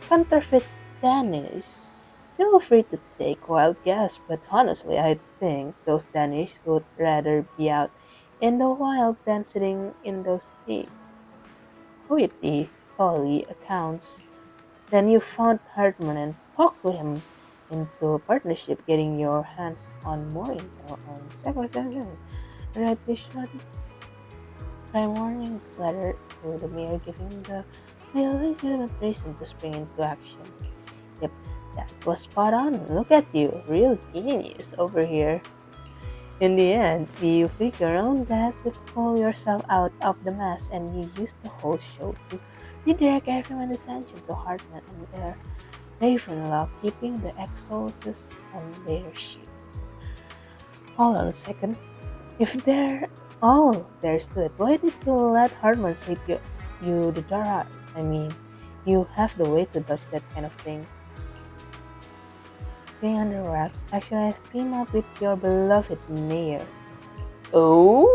Speaker 1: counterfeit Danish. Feel free to take wild guess, but honestly I think those Danish would rather be out in the wild than sitting in those hoity accounts. Then you found Hartman and talked to him into partnership, getting your hands on more intel on Secretary. Read the shot crime warning letter to the mayor, giving the legitimate reason to spring into action. Yep, that was spot on. Look at you, real genius over here. In the end, you figure out that to pull yourself out of the mess, and you use the whole show to Redirect everyone's attention to Hartman and their Ravenlock, keeping the Exaltus on their ships. Hold on a second. If they're all there's to it, why did you let Hartman slip you the door out? I mean, you have the way to dodge that kind of thing. Being under wraps, actually I've teamed up with your beloved mayor. Oh?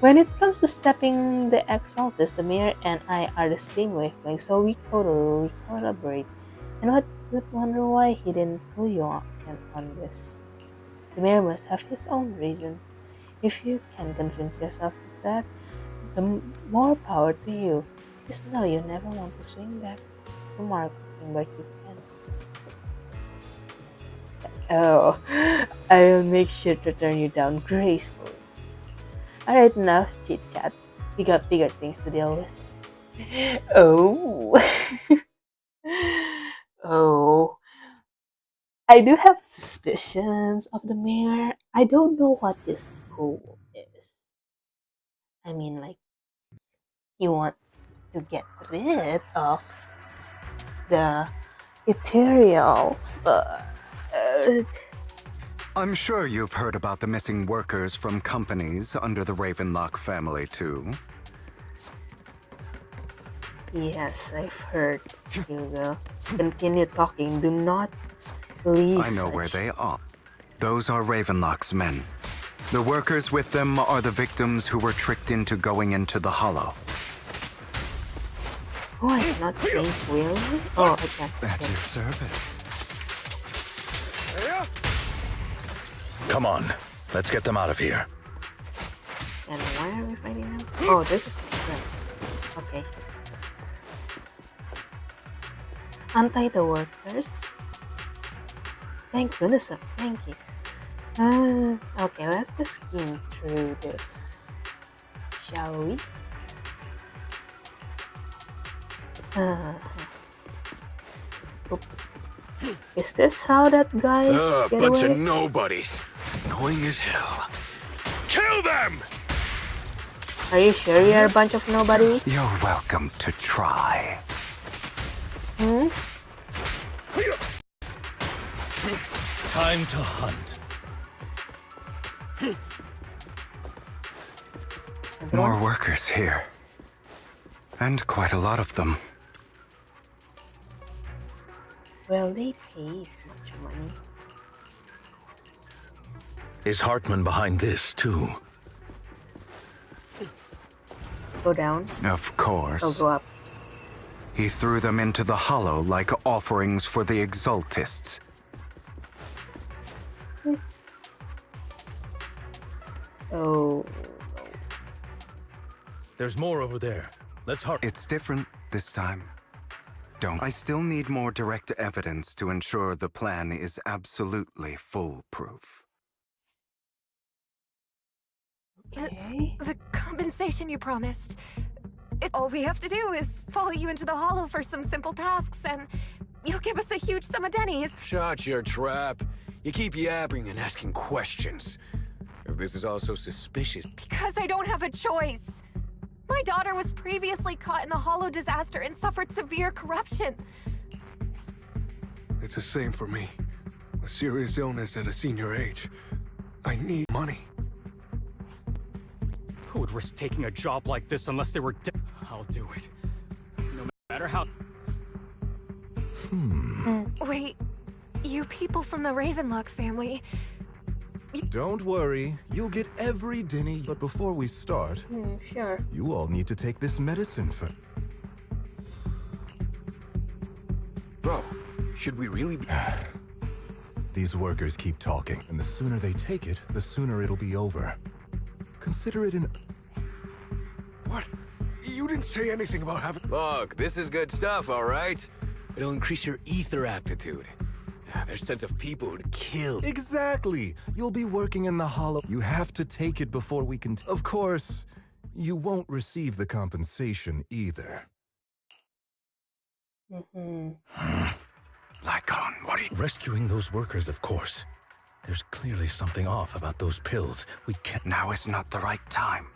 Speaker 1: When it comes to stepping the Exaltus, the mayor and I are the same wavelength, so we collaborate. And what would wonder why he didn't pull you on this? The mayor must have his own reason. If you can convince yourself of that, the more power to you. Just know you never want to swing back to Mark, but you can. Oh, I'll make sure to turn you down gracefully. Alright, enough chit chat. We got bigger things to deal with. Oh. Oh. I do have suspicions of the mayor. I don't know what this goal is. I mean, like, you want to get rid of the ethereals.
Speaker 15: I'm sure you've heard about the missing workers from companies under the Ravenlock family, too.
Speaker 1: Yes, I've heard, Hugo. Continue talking. Do not leave.
Speaker 15: I know where they are. Those are Ravenlock's men. The workers with them are the victims who were tricked into going into the Hollow.
Speaker 1: Oh, I cannot think, really? Oh, I can't.
Speaker 15: At your service.
Speaker 5: Come on, let's get them out of here.
Speaker 1: And why are we fighting now? Oh, this is different. Okay. Untie the workers. Thank goodness, thank you. Okay, let's just skim through this, shall we? Is this how that guy get
Speaker 13: bunch
Speaker 1: away?
Speaker 13: of nobodies. Annoying as hell. Kill them!
Speaker 1: Are you sure you're a bunch of nobodies?
Speaker 15: You're welcome to try.
Speaker 1: Hmm?
Speaker 5: Time to hunt.
Speaker 15: More workers here. And quite a lot of them.
Speaker 1: Well, they paid much money.
Speaker 5: Is Hartman behind this, too?
Speaker 1: Go down.
Speaker 15: Of course.
Speaker 1: Or go up.
Speaker 15: He threw them into the Hollow like offerings for the Exaltists.
Speaker 1: Oh.
Speaker 5: There's more over there. Let's hurry.
Speaker 15: It's different this time. Don't. I still need more direct evidence to ensure the plan is absolutely foolproof.
Speaker 1: Okay.
Speaker 18: The compensation you promised. All we have to do is follow you into the Hollow for some simple tasks, and you'll give us a huge sum of dennies.
Speaker 13: Shut your trap. You keep yapping and asking questions. If this is all so suspicious...
Speaker 18: Because I don't have a choice. My daughter was previously caught in the Hollow disaster and suffered severe corruption.
Speaker 13: It's the same for me. A serious illness at a senior age. I need money.
Speaker 19: Who would risk taking a job like this unless they were dead? I'll do it. No matter how...
Speaker 18: Wait, you people from the Ravenlock family...
Speaker 20: Don't worry, you'll get every denny. But before we start,
Speaker 1: Sure.
Speaker 20: you all need to take this medicine for...
Speaker 13: Bro, should we really be...
Speaker 20: These workers keep talking, and the sooner they take it, the sooner it'll be over. Consider it an...
Speaker 13: What? You didn't say anything about having... Look, this is good stuff, all right? It'll increase your ether aptitude. There's tons of people to kill.
Speaker 20: Exactly! You'll be working in the Hollow. You have to take it before we can... Of course, you won't receive the compensation either.
Speaker 15: Lycon, what are you...
Speaker 5: Rescuing those workers, of course. There's clearly something off about those pills. We can't...
Speaker 15: Now is not the right time.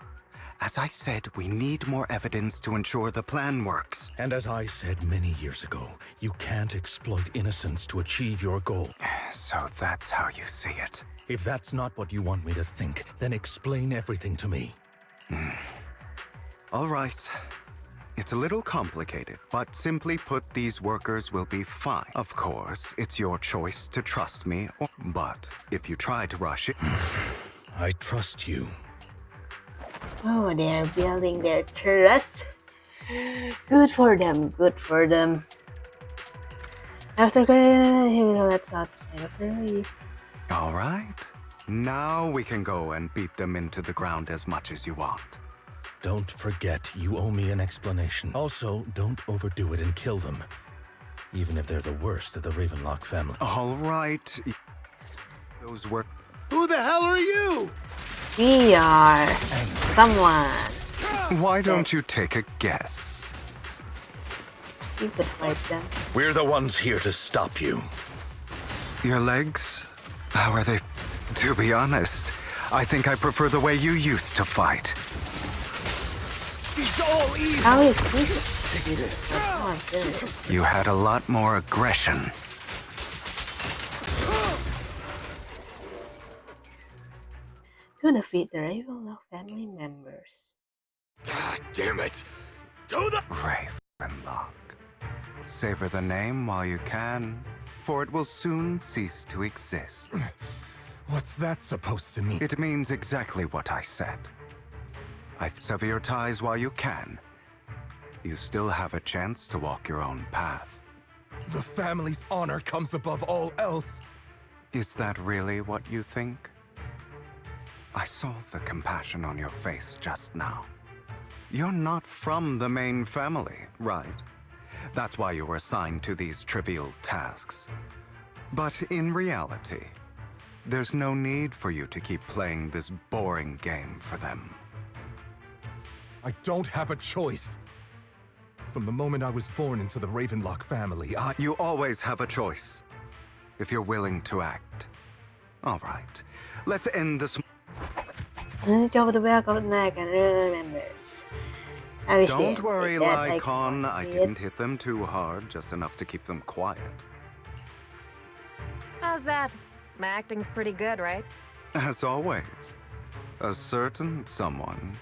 Speaker 15: As I said, we need more evidence to ensure the plan works.
Speaker 5: And as I said many years ago, you can't exploit innocence to achieve your goal.
Speaker 15: So that's how you see it.
Speaker 5: If that's not what you want me to think, then explain everything to me.
Speaker 15: All right. It's a little complicated, but simply put, these workers will be fine. Of course, it's your choice to trust me, but if you try to rush it...
Speaker 5: I trust you.
Speaker 1: Oh, they're building their trust. Good for them, good for them. After let's out the side of the reef.
Speaker 15: All right. Now we can go and beat them into the ground as much as you want.
Speaker 5: Don't forget, you owe me an explanation. Also, don't overdo it and kill them. Even if they're the worst of the Ravenlock family.
Speaker 15: All right. Those were...
Speaker 11: Who the hell are you?
Speaker 1: We are someone.
Speaker 15: Why don't you take a guess?
Speaker 1: You could fight them.
Speaker 5: We're the ones here to stop you.
Speaker 15: Your legs? How are they? To be honest, I think I prefer the way you used to fight.
Speaker 11: He's all evil.
Speaker 1: How is this? Oh, goodness.
Speaker 15: You had a lot more aggression.
Speaker 1: To defeat the Ravenlock family members.
Speaker 13: God damn it! Do the
Speaker 15: Ravenlock. Savor the name while you can, for it will soon cease to exist.
Speaker 20: What's that supposed to mean?
Speaker 15: It means exactly what I said. Sever your ties while you can. You still have a chance to walk your own path.
Speaker 20: The family's honor comes above all else.
Speaker 15: Is that really what you think? I saw the compassion on your face just now. You're not from the main family, right? That's why you were assigned to these trivial tasks. But in reality, there's no need for you to keep playing this boring game for them.
Speaker 20: I don't have a choice. From the moment I was born into the Ravenlock family,
Speaker 15: You always have a choice, if you're willing to act. All right, let's end this...
Speaker 1: Cover the back of the neck and remembers.
Speaker 15: Don't worry, Lycon. I didn't hit them too hard, just enough to keep them quiet.
Speaker 18: How's that? My acting's pretty good, right?
Speaker 15: As always, a certain someone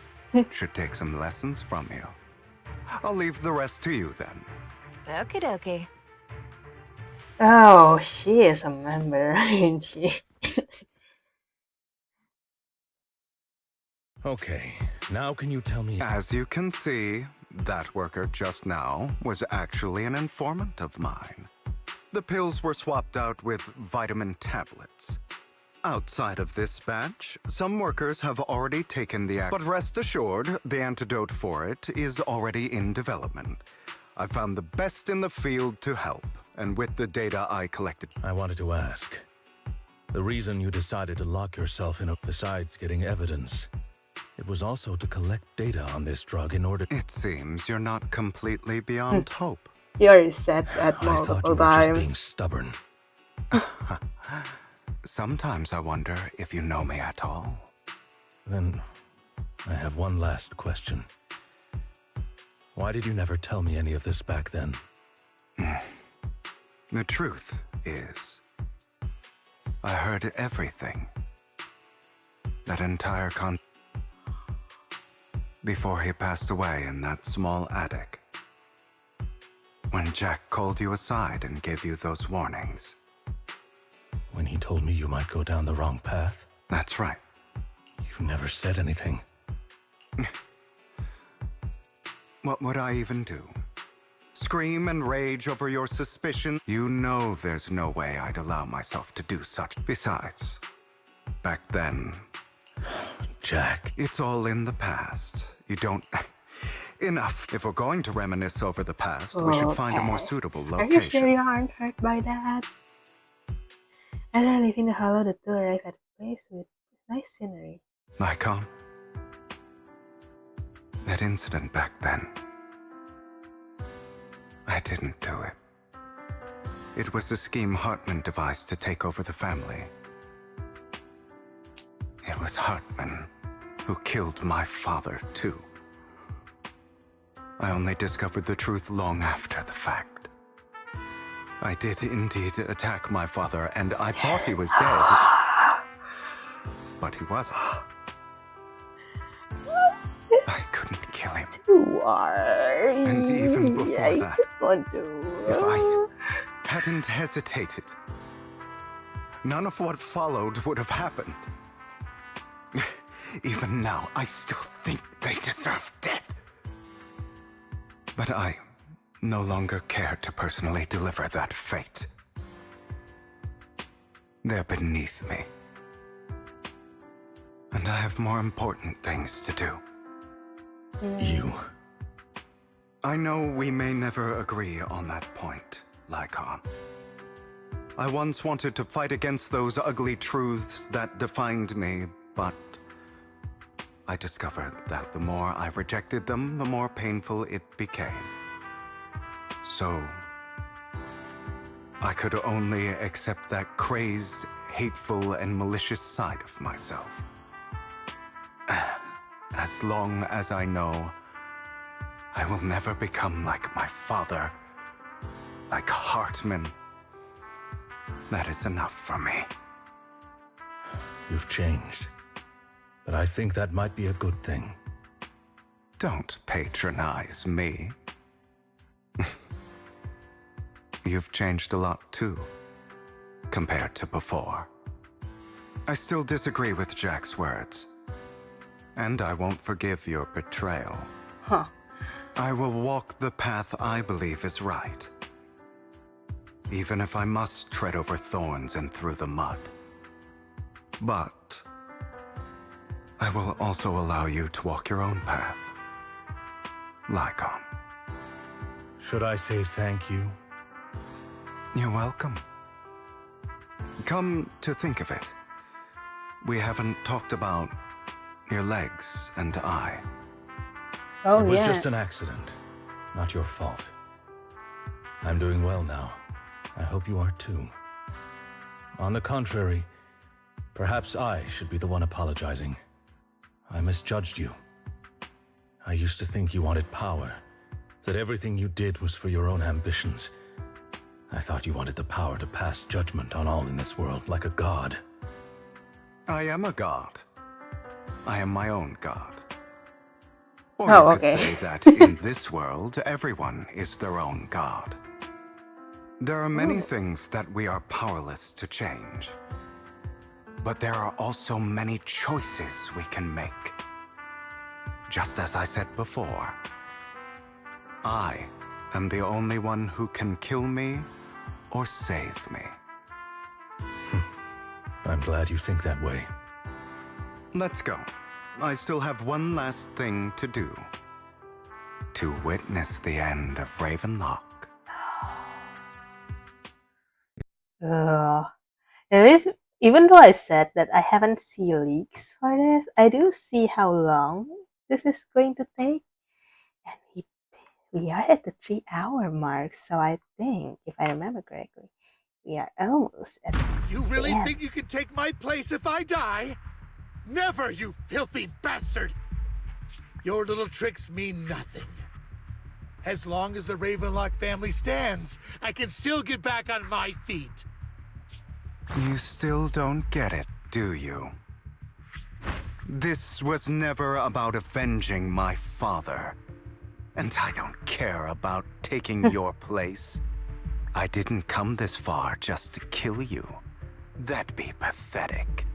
Speaker 15: should take some lessons from you. I'll leave the rest to you then.
Speaker 18: Okie dokie.
Speaker 1: Oh, she is a member, isn't she?
Speaker 5: Okay, now can you tell me...
Speaker 15: As you can see, that worker just now was actually an informant of mine. The pills were swapped out with vitamin tablets. Outside of this batch, some workers have already taken the act, but rest assured, the antidote for it is already in development. I found the best in the field to help, and with the data I collected...
Speaker 5: I wanted to ask. The reason you decided to lock yourself in, besides getting evidence, it was also to collect data on this drug in order...
Speaker 15: It seems you're not completely beyond hope.
Speaker 1: You already said that
Speaker 5: I thought you
Speaker 1: multiple
Speaker 5: were just
Speaker 1: times.
Speaker 5: being stubborn.
Speaker 15: Sometimes I wonder if you know me at all.
Speaker 5: Then, I have one last question. Why did you never tell me any of this back then?
Speaker 15: The truth is, I heard everything. That entire before he passed away in that small attic. When Jack called you aside and gave you those warnings.
Speaker 5: When he told me you might go down the wrong path?
Speaker 15: That's right.
Speaker 5: You never said anything.
Speaker 15: What would I even do? Scream and rage over your suspicion? You know there's no way I'd allow myself to do such. Besides, back then...
Speaker 5: Jack.
Speaker 15: It's all in the past. You don't... Enough. If we're going to reminisce over the past, we should find a more suitable location.
Speaker 1: Are you sure you aren't hurt by that? As I live in the hollow, the two arrive at a place with nice scenery.
Speaker 15: Lycon? That incident back then... I didn't do it. It was a scheme Hartman devised to take over the family. It was Hartman who killed my father, too. I only discovered the truth long after the fact. I did indeed attack my father, and I thought he was dead. But he wasn't. I couldn't kill him. And even before that, if I hadn't hesitated, none of what followed would have happened. Even now, I still think they deserve death. But I no longer care to personally deliver that fate. They're beneath me. And I have more important things to do.
Speaker 5: You.
Speaker 15: I know we may never agree on that point, Lycon. I once wanted to fight against those ugly truths that defined me, but I discovered that the more I rejected them, the more painful it became. So, I could only accept that crazed, hateful, and malicious side of myself. As long as I know I will never become like my father, like Hartman, that is enough for me.
Speaker 5: You've changed. But I think that might be a good thing.
Speaker 15: Don't patronize me. You've changed a lot too, compared to before. I still disagree with Jack's words. And I won't forgive your betrayal.
Speaker 1: Huh.
Speaker 15: I will walk the path I believe is right. Even if I must tread over thorns and through the mud. But I will also allow you to walk your own path. Lycon.
Speaker 5: Should I say thank you?
Speaker 15: You're welcome. Come to think of it, we haven't talked about your legs and eye.
Speaker 1: Oh,
Speaker 5: it was
Speaker 1: yeah.
Speaker 5: just an accident, not your fault. I'm doing well now. I hope you are too. On the contrary, perhaps I should be the one apologizing. I misjudged you. I used to think you wanted power, that everything you did was for your own ambitions. I thought you wanted the power to pass judgment on all in this world like a god.
Speaker 15: I am a god. I am my own god. Or
Speaker 1: Oh,
Speaker 15: you could
Speaker 1: okay.
Speaker 15: say that in this world, everyone is their own god. There are many things that we are powerless to change. But there are also many choices we can make. Just as I said before, I am the only one who can kill me or save me.
Speaker 5: I'm glad you think that way.
Speaker 15: Let's go. I still have one last thing to do. To witness the end of Ravenlock.
Speaker 1: It is, even though I said that I haven't seen leaks for this, I do see how long this is going to take. And we are at the 3-hour mark, so I think, if I remember correctly, we are almost at
Speaker 11: You really
Speaker 1: the end.
Speaker 11: think you can take my place if I die? Never, you filthy bastard! Your little tricks mean nothing. As long as the Ravenlock family stands, I can still get back on my feet.
Speaker 15: You still don't get it, do you? This was never about avenging my father. And I don't care about taking your place. I didn't come this far just to kill you. That'd be pathetic.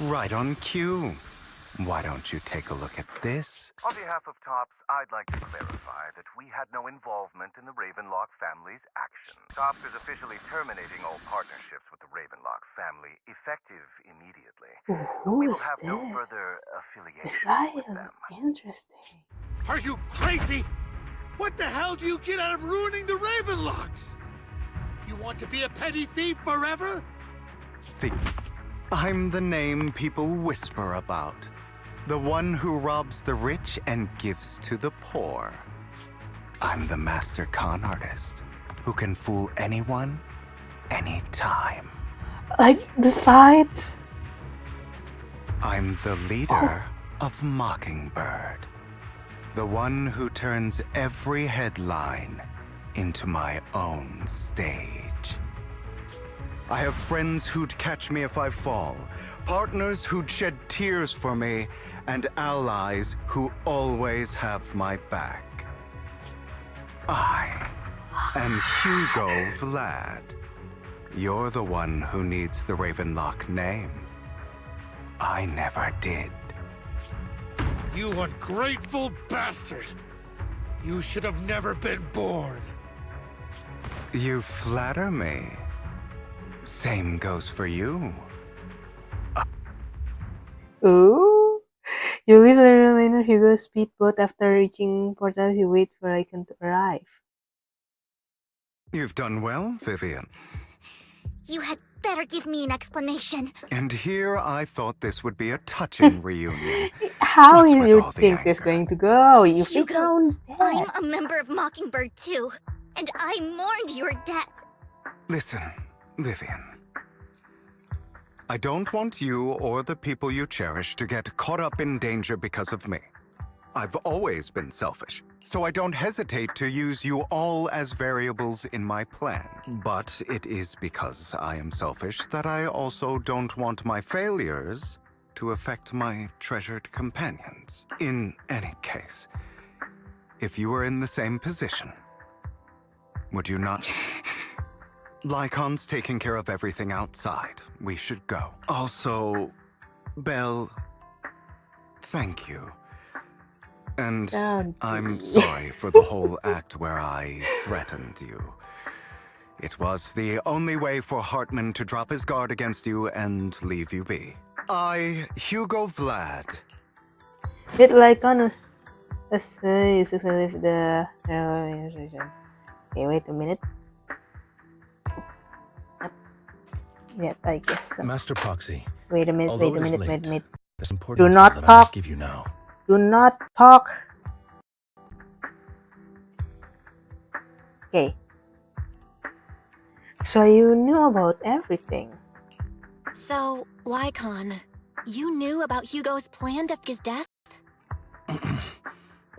Speaker 15: Right on cue. Why don't you take a look at this?
Speaker 21: On behalf of TOPS, I'd like to clarify that we had no involvement in the Ravenlock family's actions. TOPS is officially terminating all partnerships with the Ravenlock family, effective immediately.
Speaker 1: Who
Speaker 21: We will
Speaker 1: is
Speaker 21: have no
Speaker 1: this?
Speaker 21: further
Speaker 1: This
Speaker 21: affiliation
Speaker 1: guy
Speaker 21: with
Speaker 1: is
Speaker 21: them.
Speaker 1: interesting.
Speaker 11: Are you crazy? What the hell do you get out of ruining the Ravenlocks? You want to be a petty thief forever?
Speaker 15: Thief. I'm the name people whisper about. The one who robs the rich and gives to the poor. I'm the master con artist who can fool anyone, anytime.
Speaker 1: Like the sides.
Speaker 15: I'm the leader of Mockingbird. The one who turns every headline into my own stage. I have friends who'd catch me if I fall, partners who'd shed tears for me, and allies who always have my back. I am Hugo Vlad. You're the one who needs the Ravenlock name. I never did.
Speaker 11: You ungrateful bastard! You should have never been born.
Speaker 15: You flatter me. Same goes for you.
Speaker 1: Ooh. You leave the remainder Hugo's speedboat after reaching portal. He waits for Icon to arrive.
Speaker 15: You've done well, Vivian.
Speaker 2: You had better give me an explanation.
Speaker 15: And here I thought this would be a touching reunion.
Speaker 1: How
Speaker 15: What's
Speaker 1: do
Speaker 15: with
Speaker 1: you
Speaker 15: all the
Speaker 1: think this
Speaker 15: anger?
Speaker 1: going to go? You
Speaker 2: Hugo,
Speaker 1: found death.
Speaker 2: I'm a member of Mockingbird too, and I mourned your death.
Speaker 15: Listen, Vivian. I don't want you or the people you cherish to get caught up in danger because of me. I've always been selfish, so I don't hesitate to use you all as variables in my plan. But it is because I am selfish that I also don't want my failures to affect my treasured companions. In any case, if you were in the same position, would you not? Lycon's taking care of everything outside. We should go. Also, Belle, thank you. And I'm sorry for the whole act where I threatened you. It was the only way for Hartman to drop his guard against you and leave you be. I, Hugo Vlad.
Speaker 1: Bit like on let's say is leave the okay, wait a minute. Yeah, I guess so.
Speaker 5: Master Proxy.
Speaker 1: Wait a minute,
Speaker 5: although
Speaker 1: wait a
Speaker 5: it is
Speaker 1: minute,
Speaker 5: late,
Speaker 1: wait a minute.
Speaker 5: there's important
Speaker 1: Do not
Speaker 5: info that I must
Speaker 1: talk.
Speaker 5: give you now.
Speaker 1: Do not talk. Okay. So you knew about everything.
Speaker 4: So, Lycon, you knew about Hugo's plan to fake his death?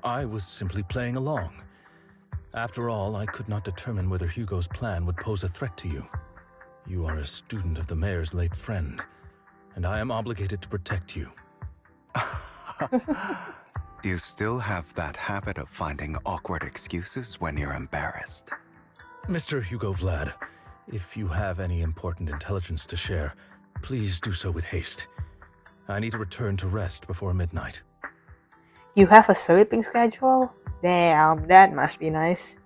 Speaker 5: I was simply playing along. After all, I could not determine whether Hugo's plan would pose a threat to you. You are a student of the mayor's late friend, and I am obligated to protect you.
Speaker 15: You still have that habit of finding awkward excuses when you're embarrassed.
Speaker 5: Mr. Hugo Vlad, if you have any important intelligence to share, please do so with haste. I need to return to rest before midnight.
Speaker 1: You have a sleeping schedule? Damn, that must be nice.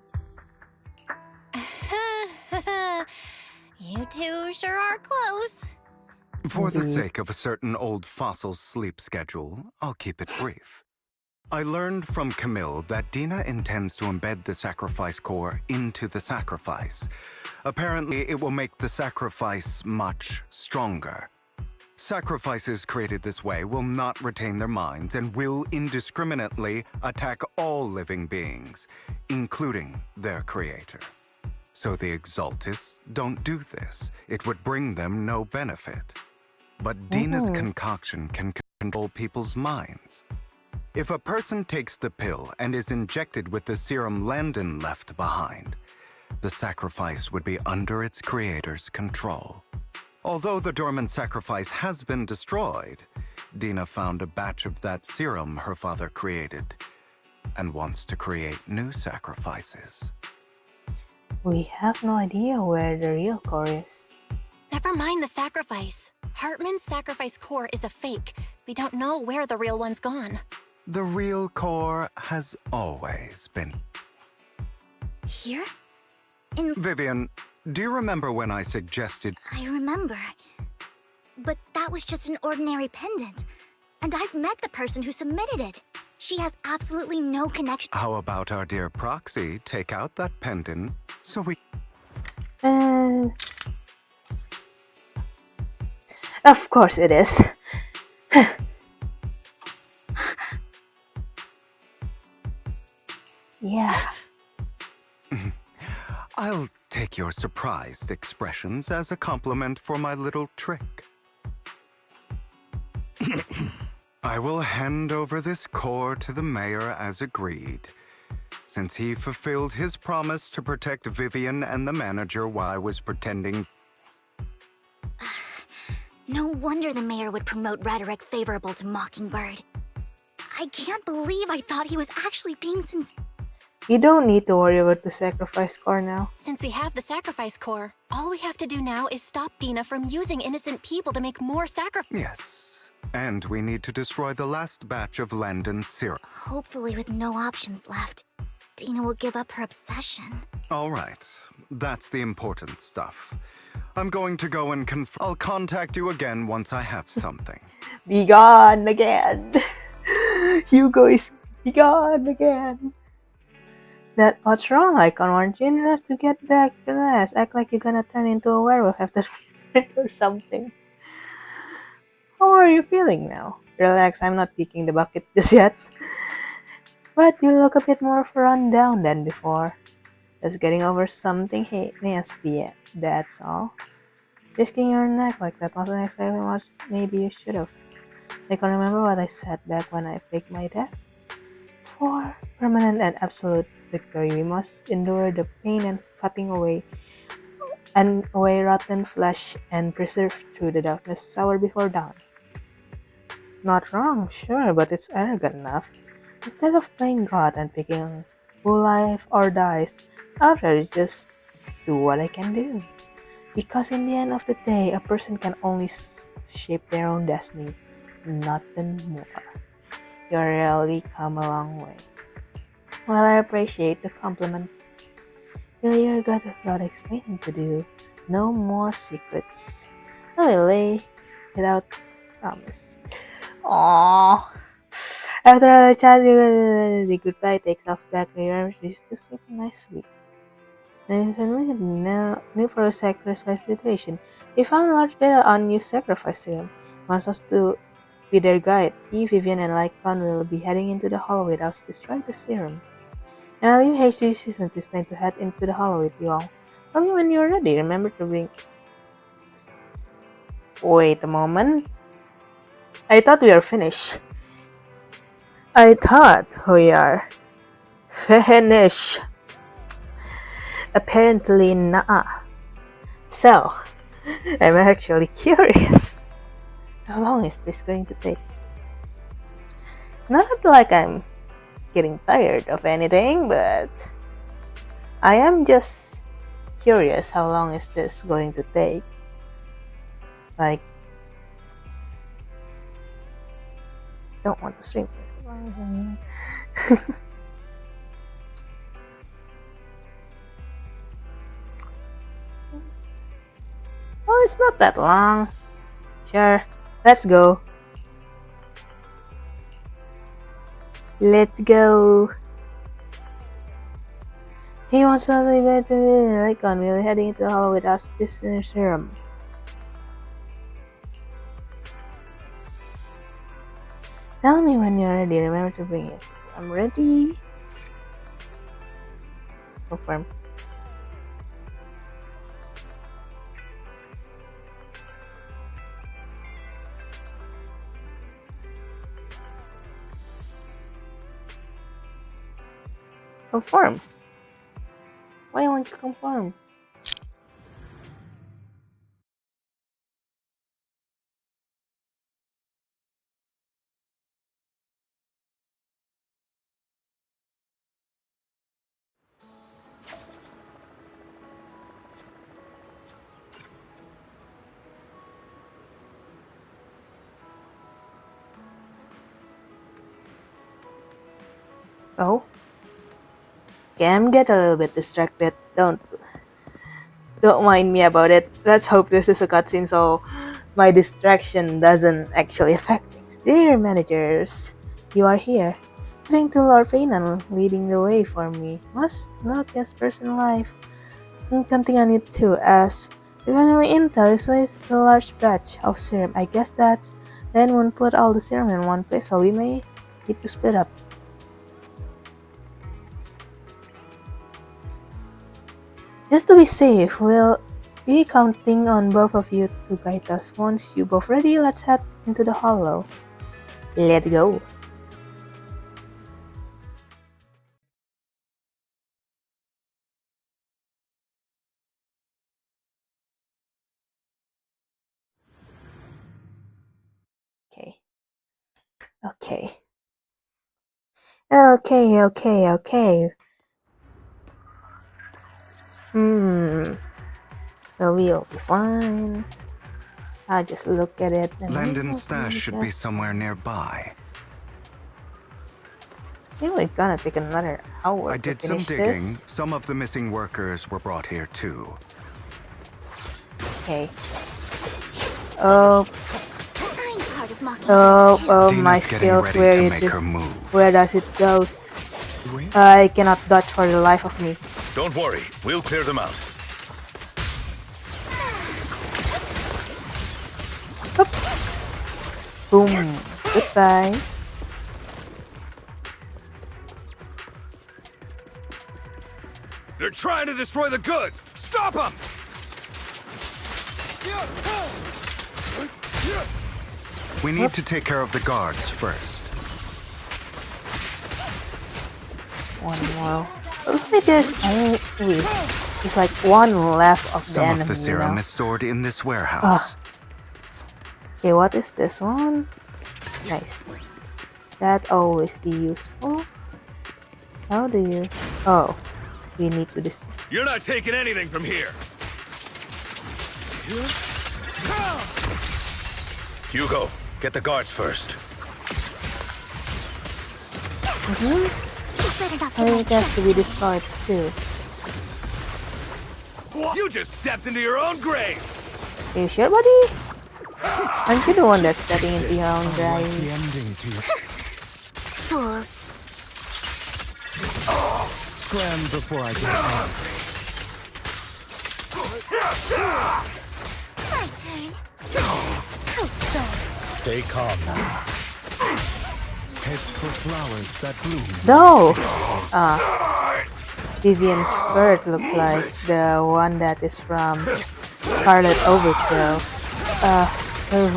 Speaker 4: You two sure are close.
Speaker 15: For the sake of a certain old fossil's sleep schedule, I'll keep it brief. I learned from Camille that Dina intends to embed the sacrifice core into the sacrifice. Apparently, it will make the sacrifice much stronger. Sacrifices created this way will not retain their minds and will indiscriminately attack all living beings, including their creator. So the Exaltists don't do this. It would bring them no benefit. But Dina's concoction can control people's minds. If a person takes the pill and is injected with the serum Landon left behind, the sacrifice would be under its creator's control. Although the dormant sacrifice has been destroyed, Dina found a batch of that serum her father created and wants to create new sacrifices.
Speaker 1: We have no idea where the real core is.
Speaker 4: Never mind the sacrifice. Hartman's sacrifice core is a fake. We don't know where the real one's gone.
Speaker 15: The real core has always been.
Speaker 2: Here?
Speaker 15: Vivian, do you remember when I suggested...
Speaker 2: I remember. But that was just an ordinary pendant. And I've met the person who submitted it. She has absolutely no connection.
Speaker 15: How about our dear Proxy take out that pendant so we...
Speaker 1: Of course it is. Yeah.
Speaker 15: I'll take your surprised expressions as a compliment for my little trick. I will hand over this core to the mayor as agreed, since he fulfilled his promise to protect Vivian and the manager while I was pretending.
Speaker 2: No wonder the mayor would promote rhetoric favorable to Mockingbird. I can't believe I thought he was actually being sincere.
Speaker 1: You don't need to worry about the sacrifice core now.
Speaker 4: Since we have the sacrifice core, all we have to do now is stop Dina from using innocent people to make more sacrifices.
Speaker 15: Yes, and we need to destroy the last batch of Landon's serum.
Speaker 2: Hopefully with no options left, Dina will give up her obsession.
Speaker 15: All right, that's the important stuff. I'm going to go and I'll contact you again once I have something.
Speaker 1: Be gone again. Hugo is be gone again. What's wrong, Icon? Aren't you interested to get back to rest? Act like you're gonna turn into a werewolf after midnight or something. How are you feeling now? Relax, I'm not kicking the bucket just yet. But you look a bit more run down than before. Just getting over something nasty, that's all. Risking your neck like that wasn't exactly what maybe you should have. I can remember what I said back when I faked my death. For permanent and absolute victory, we must endure the pain and cutting away rotten flesh and preserve through the darkness hour before dawn. Not wrong, sure, but it's arrogant enough. Instead of playing God and picking who life or dies, I'd rather just do what I can do. Because in the end of the day, a person can only shape their own destiny, nothing more. You really come a long way. Well, I appreciate the compliment. You've got a lot of explaining to do. No more secrets. I will lay without promise. Aww. After all the chat, the goodbye takes off back to your arms to sleep nicely. New for a sacrifice situation. We found a large data on new sacrifice serum. Wants us to be their guide. He, Vivian, and Lycon will be heading into the hollow with us to destroy the serum. And I'll leave HD Season this time to head into the hollow with you all. Tell me when you're ready. Remember to bring... Wait a moment. I thought we were finished. I thought we are finished. Apparently not. So, I'm actually curious. How long is this going to take? Not like I'm getting tired of anything, but I am just curious how long is this going to take. Like, don't want to stream. Oh, it's not that long. Sure, let's go. Let's go. He wants us to go to the Icon. We're heading into the hollow with us this serum. Tell me when you're ready. Remember to bring it. I'm ready. Confirm. Confirm. Why won't you confirm? Oh? I'm getting a little bit distracted. Don't mind me about it. Let's hope this is a cutscene so my distraction doesn't actually affect things. Dear managers, you are here. Giving to Lord Fainan, leading the way for me. Must look as personal life. I'm counting on it too, as the my intel is with the large batch of serum. I guess that's then won't put all the serum in one place, so we may need to split up. Just to be safe, we'll We counting on both of you to guide us. Once you both ready, let's head into the hollow. Let's go. Okay. Okay. Okay. Well, we'll be fine. I just look at it and
Speaker 15: Landon's stash should be somewhere nearby.
Speaker 1: I think we're gonna take another hour
Speaker 15: I
Speaker 1: to
Speaker 15: did some
Speaker 1: finish
Speaker 15: digging.
Speaker 1: this.
Speaker 15: Some of the missing workers were brought here too.
Speaker 1: Okay. Oh.
Speaker 2: I'm part of mocking
Speaker 1: Oh,
Speaker 15: Dina's
Speaker 1: my
Speaker 15: getting
Speaker 1: skills,
Speaker 15: ready
Speaker 1: where
Speaker 15: to
Speaker 1: it
Speaker 15: make
Speaker 1: is,
Speaker 15: her move.
Speaker 1: where does it go? I cannot dodge for the life of me.
Speaker 5: Don't worry, we'll clear them out.
Speaker 1: Boom. Goodbye.
Speaker 13: They're trying to destroy the goods! Stop them!
Speaker 15: We need to take care of the guards first.
Speaker 1: One more. Maybe there's always just like one left of the
Speaker 15: Some
Speaker 1: enemy,
Speaker 15: of the serum
Speaker 1: you know?
Speaker 15: is stored in this warehouse.
Speaker 1: Okay, what is this one? Nice. That always be useful. How do you... Oh, we need to this.
Speaker 13: You're not taking anything from here!
Speaker 5: Hugo, get the guards first.
Speaker 1: I think it has to be destroyed too.
Speaker 13: You just stepped into your own grave!
Speaker 1: Are you sure, buddy? Aren't you the one that's stepping into your own grave?
Speaker 2: Fools.
Speaker 20: Scram before I get out.
Speaker 2: My turn.
Speaker 20: Stay calm now. Head for flowers that bloom.
Speaker 1: No! Vivian's skirt looks like the one that is from Scarlet Overkill. Her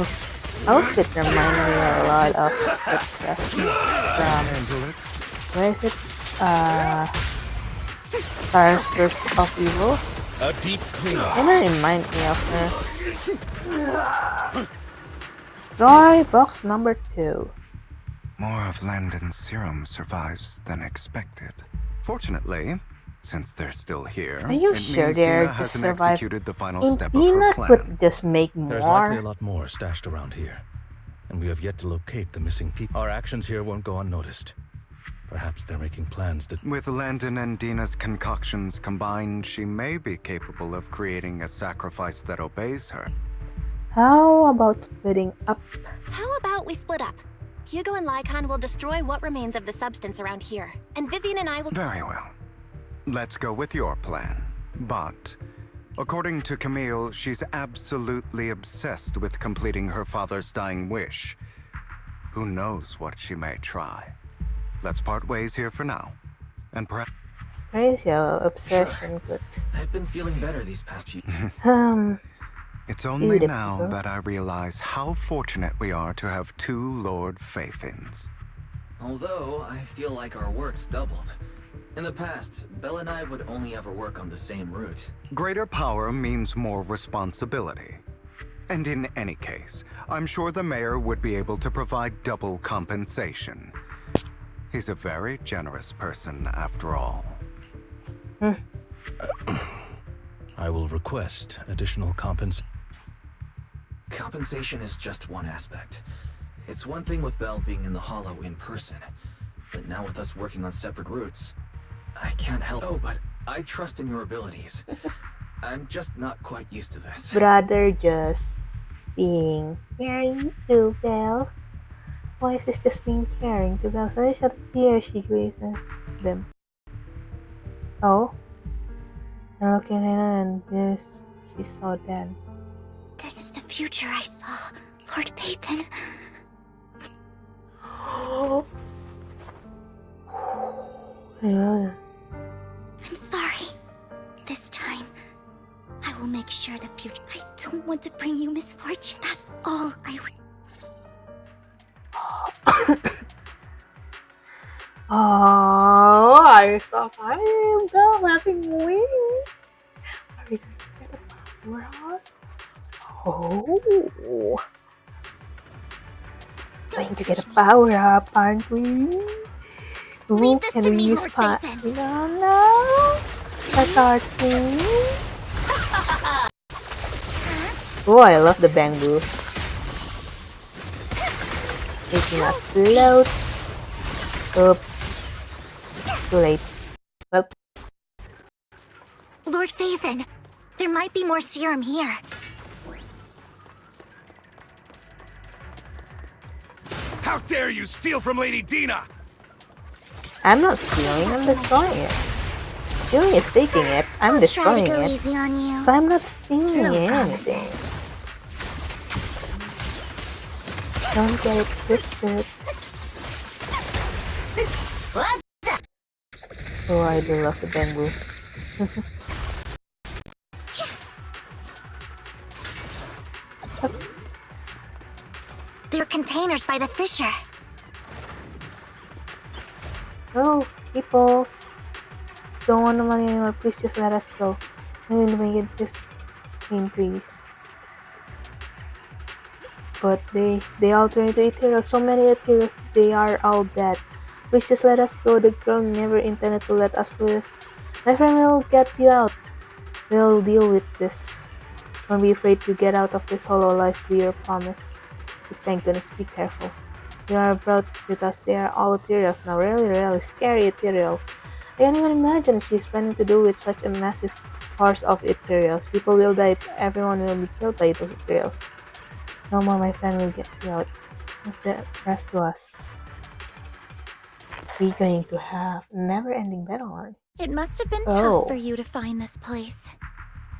Speaker 1: outfit reminds me a lot of stuff from... Where is it? Stars vs. of Evil.
Speaker 5: A deep clean.
Speaker 1: Kinda remind me of her. Destroy box number 2.
Speaker 15: More of Landon's serum survives than expected. Fortunately, since they're still here,
Speaker 1: Are you
Speaker 15: it
Speaker 1: sure
Speaker 15: means
Speaker 1: they're
Speaker 15: Dina
Speaker 1: just
Speaker 15: hasn't
Speaker 1: survive?
Speaker 15: executed the final
Speaker 1: And
Speaker 15: step of
Speaker 1: Dina
Speaker 15: her plan.
Speaker 1: could just make
Speaker 5: There's likely a
Speaker 1: more.
Speaker 5: lot more stashed around here, and we have yet to locate the missing people. Our actions here won't go unnoticed. Perhaps they're making plans to...
Speaker 15: With Landon and Dina's concoctions combined, she may be capable of creating a sacrifice that obeys her.
Speaker 1: How about splitting up?
Speaker 4: How about we split up? Hugo and Lycon will destroy what remains of the substance around here, and Vivian and I will...
Speaker 15: Very well. Let's go with your plan. But, according to Camille, she's absolutely obsessed with completing her father's dying wish. Who knows what she may try. Let's part ways here for now. And perhaps...
Speaker 1: Crazy obsession, but...
Speaker 9: I've been feeling better these past few...
Speaker 15: It's only
Speaker 1: Beautiful.
Speaker 15: now that I realize how fortunate we are to have 2 Lord Faithins.
Speaker 9: Although, I feel like our work's doubled. In the past, Belle and I would only ever work on the same route.
Speaker 15: Greater power means more responsibility. And in any case, I'm sure the mayor would be able to provide double compensation. He's a very generous person, after all.
Speaker 5: I will request additional compensation.
Speaker 9: Compensation is just one aspect. It's one thing with Belle being in the Hollow in person, but now with us working on separate routes, I can't help. Oh, but I trust in your abilities. I'm just not quite used to this.
Speaker 1: Brother just being caring to Belle. Why is this just being caring to Belle? So siya tear she gazed at them. Oh? Okay, and this she saw then.
Speaker 2: This is the future I saw, Lord Pathan.
Speaker 1: Yeah.
Speaker 2: I'm sorry. This time, I will will make sure the future. I don't want to bring you misfortune. That's all I.
Speaker 1: Oh, I saw I'm laughing wing. Are we going to get a power up? Oh. Going to get a power up, aren't we? Ooh, can we use pot? No. That's our team. Oh, I love the bamboo. Making us float. Oops. Too late. Well.
Speaker 2: Lord Phaethon, there might be more serum here.
Speaker 13: How dare you steal from Lady Dina!
Speaker 1: I'm not stealing, I'm destroying it. Stealing is taking it, I'm destroying it.
Speaker 2: Easy on you.
Speaker 1: So I'm not stealing anything. Don't get it twisted.
Speaker 2: What?
Speaker 1: Oh, I do love the bamboo.
Speaker 2: There are containers by the fissure.
Speaker 1: Oh, peoples. Don't want the money anymore, please just let us go. I'm going to make it just clean, please. But they all turn into ethereals. So many ethereals, they are all dead. Please just let us go. The girl never intended to let us live. My friend will get you out. We'll deal with this. Don't be afraid to get out of this hollow life, be your promise. But thank goodness, be careful. You are brought with us, they are all ethereals now, really scary ethereals. I can't even imagine she's planning to do with such a massive horse of ethereals. People will die, everyone will be killed by those ethereals. No more, my friend will get you out. Leave the rest to us. We're going to have a never-ending battle on.
Speaker 12: It must have been tough for you to find this place.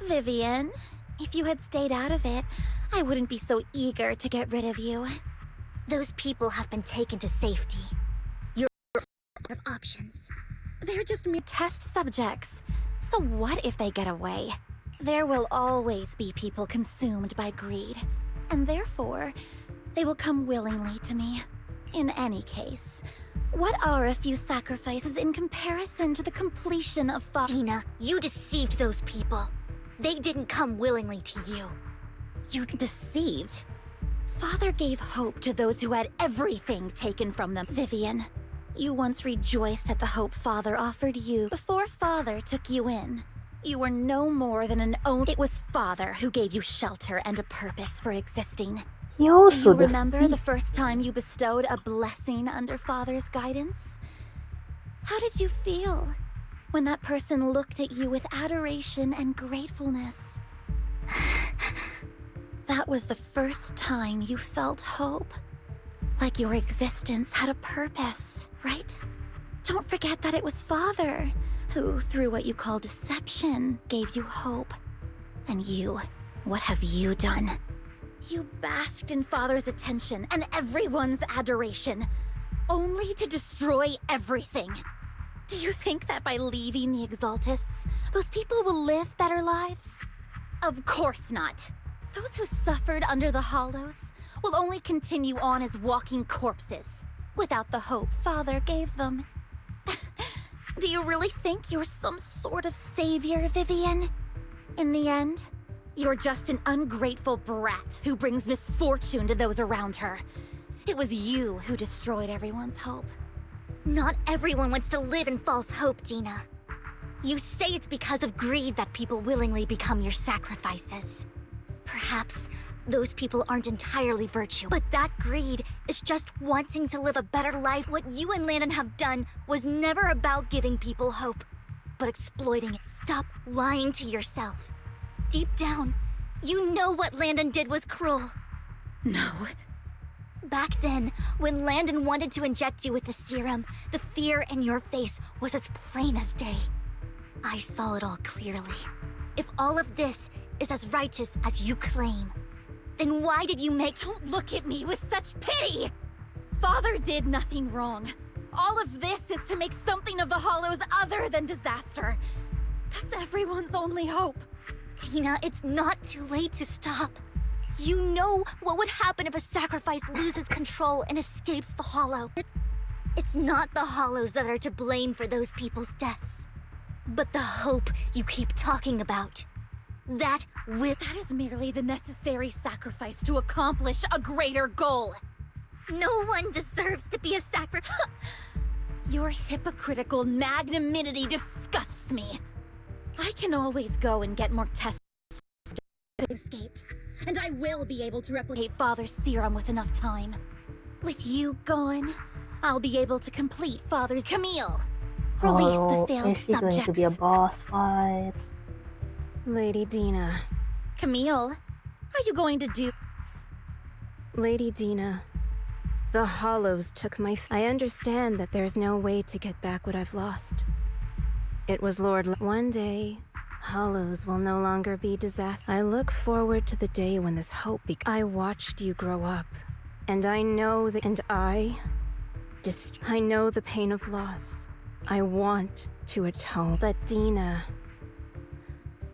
Speaker 12: Vivian, if you had stayed out of it, I wouldn't be so eager to get rid of you.
Speaker 2: Those people have been taken to safety. You're out of options.
Speaker 12: They're just mere test subjects. So what if they get away? There will always be people consumed by greed, and therefore, they will come willingly to me. In any case, what are a few sacrifices in comparison to the completion of
Speaker 2: Dina, you deceived those people. They didn't come willingly to you.
Speaker 12: You deceived? Father gave hope to those who had everything taken from them. Vivian, you once rejoiced at the hope Father offered you before Father took you in. You were no more than an own. It was Father who gave you shelter and a purpose for existing.
Speaker 1: He also
Speaker 12: Do you remember the first time you bestowed a blessing under Father's guidance? How did you feel when that person looked at you with adoration and gratefulness? That was the first time you felt hope. Like your existence had a purpose, right? Don't forget that it was Father who, through what you call deception, gave you hope. And you, what have you done? You basked in Father's attention and everyone's adoration, only to destroy everything. Do you think that by leaving the Exaltists, those people will live better lives? Of course not. Those who suffered under the Hollows will only continue on as walking corpses, without the hope Father gave them. Do you really think you're some sort of savior, Vivian? In the end, you're just an ungrateful brat who brings misfortune to those around her. It was you who destroyed everyone's hope.
Speaker 2: Not everyone wants to live in false hope, Dina. You say it's because of greed that people willingly become your sacrifices. Perhaps those people aren't entirely virtuous, but that greed is just wanting to live a better life. What you and Landon have done was never about giving people hope, but exploiting it. Stop lying to yourself. Deep down, you know what Landon did was cruel.
Speaker 12: No.
Speaker 2: Back then, when Landon wanted to inject you with the serum, the fear in your face was as plain as day. I saw it all clearly. If all of this is as righteous as you claim, then why did you make—
Speaker 12: Don't look at me with such pity! Father did nothing wrong. All of this is to make something of the Hollows other than disaster. That's everyone's only hope.
Speaker 2: Tina, it's not too late to stop. You know what would happen if a sacrifice loses control and escapes the Hollow. It's not the Hollows that are to blame for those people's deaths, but the hope you keep talking about. That is merely the necessary sacrifice to accomplish a greater goal. No one deserves to be a sacrifice. Your hypocritical magnanimity disgusts me. I can always go and get more tests escaped, and I will be able to replicate Father's serum with enough time. With you gone, I'll be able to complete Father's Camille. Release the failed
Speaker 1: is he going to be a
Speaker 2: subjects.
Speaker 1: boss fight?
Speaker 12: Lady Dina.
Speaker 2: Camille, are you going to do?
Speaker 12: Lady Dina. The Hollows took my I understand that there's no way to get back what I've lost. It was One day, Hollows will no longer be disaster. I look forward to the day when this hope I watched you grow up. And I know that I know the pain of loss. I want to atone. But Dina,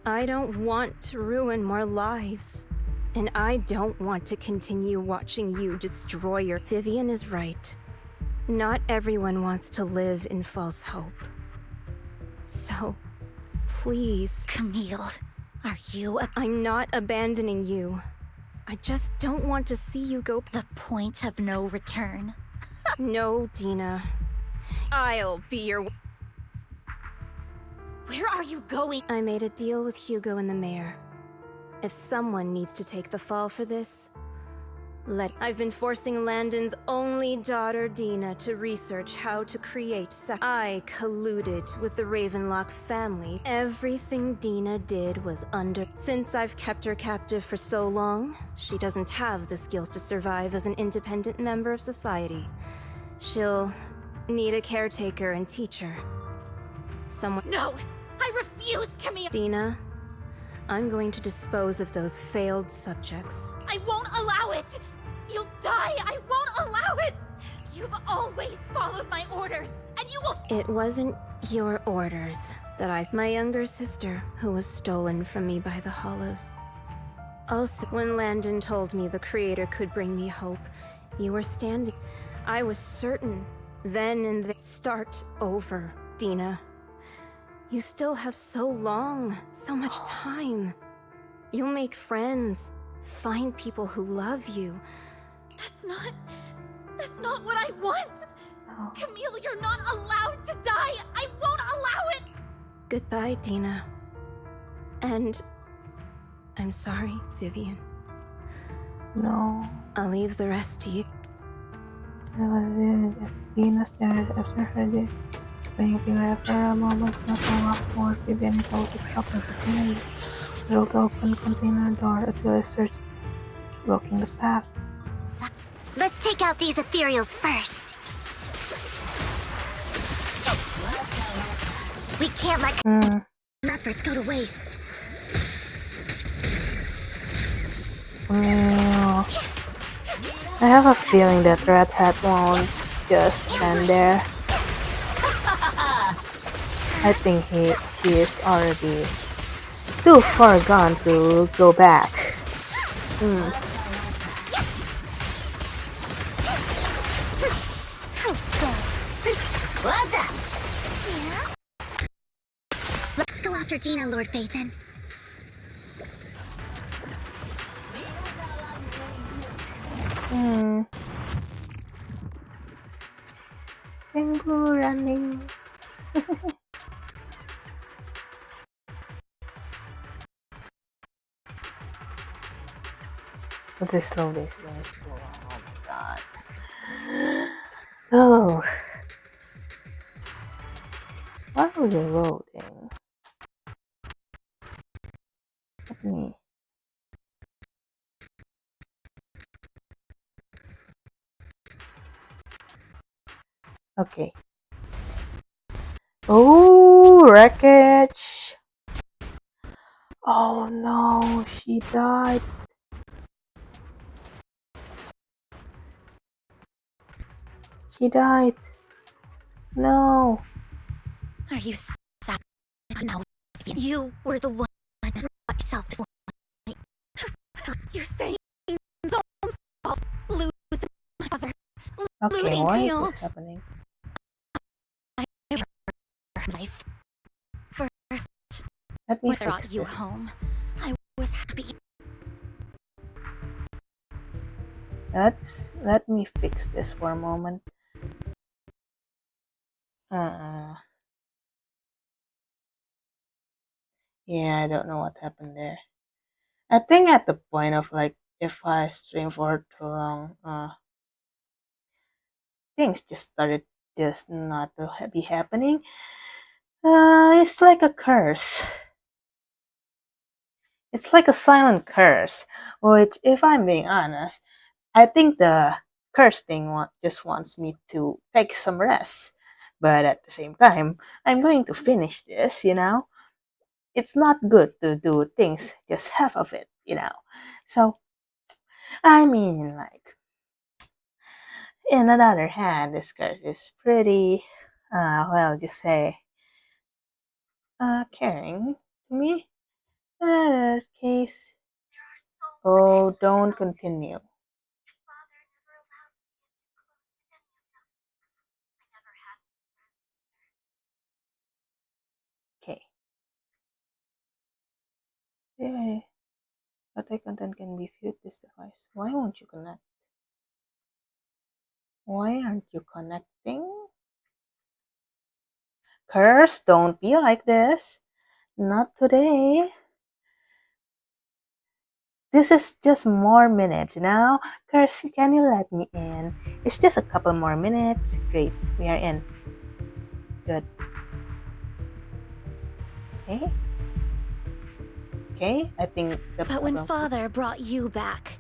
Speaker 12: I don't want to ruin more lives. And I don't want to continue watching you destroy your... Vivian is right. Not everyone wants to live in false hope. So, please...
Speaker 2: Camille, are you
Speaker 12: I'm not abandoning you. I just don't want to see you go...
Speaker 2: The point of no return.
Speaker 12: No, Dina. I'll be your...
Speaker 2: Where are you going?
Speaker 12: I made a deal with Hugo and the mayor. If someone needs to take the fall for this, I've been forcing Landon's only daughter, Dina, to research how to create I colluded with the Ravenlock family. Everything Dina did was Since I've kept her captive for so long, she doesn't have the skills to survive as an independent member of society. She'll need a caretaker and teacher. Someone...
Speaker 2: No! I refuse, Camille!
Speaker 12: Dina, I'm going to dispose of those failed subjects.
Speaker 2: I won't allow it! You'll die! I won't allow it! You've always followed my orders, and you will...
Speaker 12: It wasn't your orders that my younger sister, who was stolen from me by the Hollows. Also, when Landon told me the Creator could bring me hope, you were standing. I was certain, then and there. Start over, Dina. You still have so long, so much time. You'll make friends, find people who love you.
Speaker 2: That's not what I want! Oh. Camille, you're not allowed to die! I won't allow it!
Speaker 12: Goodbye, Dina. And... I'm sorry, Vivian.
Speaker 1: No.
Speaker 12: I'll leave the rest to you.
Speaker 1: Dina stared after her day. Blinking after a moment, nothing more. Vivian is able to stop and continue. Drill the open container door until I search, blocking the path.
Speaker 2: Let's take out these ethereals first. We can't let efforts go to waste.
Speaker 1: I have a feeling that Red Hat won't just stand there. I think he is already too far gone to go back.
Speaker 2: What's up? Let's go after Dina, Lord Phaethon.
Speaker 1: Pengu running. But this slow days is too long. Oh my god. Oh. Why are you loading? Let me. Okay. Oh, wreckage. Oh no, she died. She died. No.
Speaker 2: Are you sad now? You were the one who brought yourself
Speaker 1: Okay,
Speaker 12: Losing
Speaker 1: why is
Speaker 12: Camille.
Speaker 1: this happening?
Speaker 12: Life. First,
Speaker 1: Let me
Speaker 12: when I
Speaker 1: fix
Speaker 12: brought you
Speaker 1: this.
Speaker 12: home, I was happy.
Speaker 1: Let me fix this for a moment. Yeah, I don't know what happened there. I think at the point of like, if I stream for too long, things just started just not to be happening. It's like a curse. It's like a silent curse, which, if I'm being honest, I think the curse thing just wants me to take some rest. But at the same time, I'm going to finish this, you know? It's not good to do things just half of it, you know? So, I mean, like, in another hand, this curse is pretty, well, just say, caring to me. In that case, oh, don't continue. Okay. Yeah. But content can be viewed this device. Why won't you connect? Why aren't you connecting? Curse, don't be like this. Not today. This is just more minutes, you know? Curse, can you let me in? It's just a couple more minutes. Great, we are in. Good. Okay. Okay, I think the
Speaker 12: But when Father brought you back,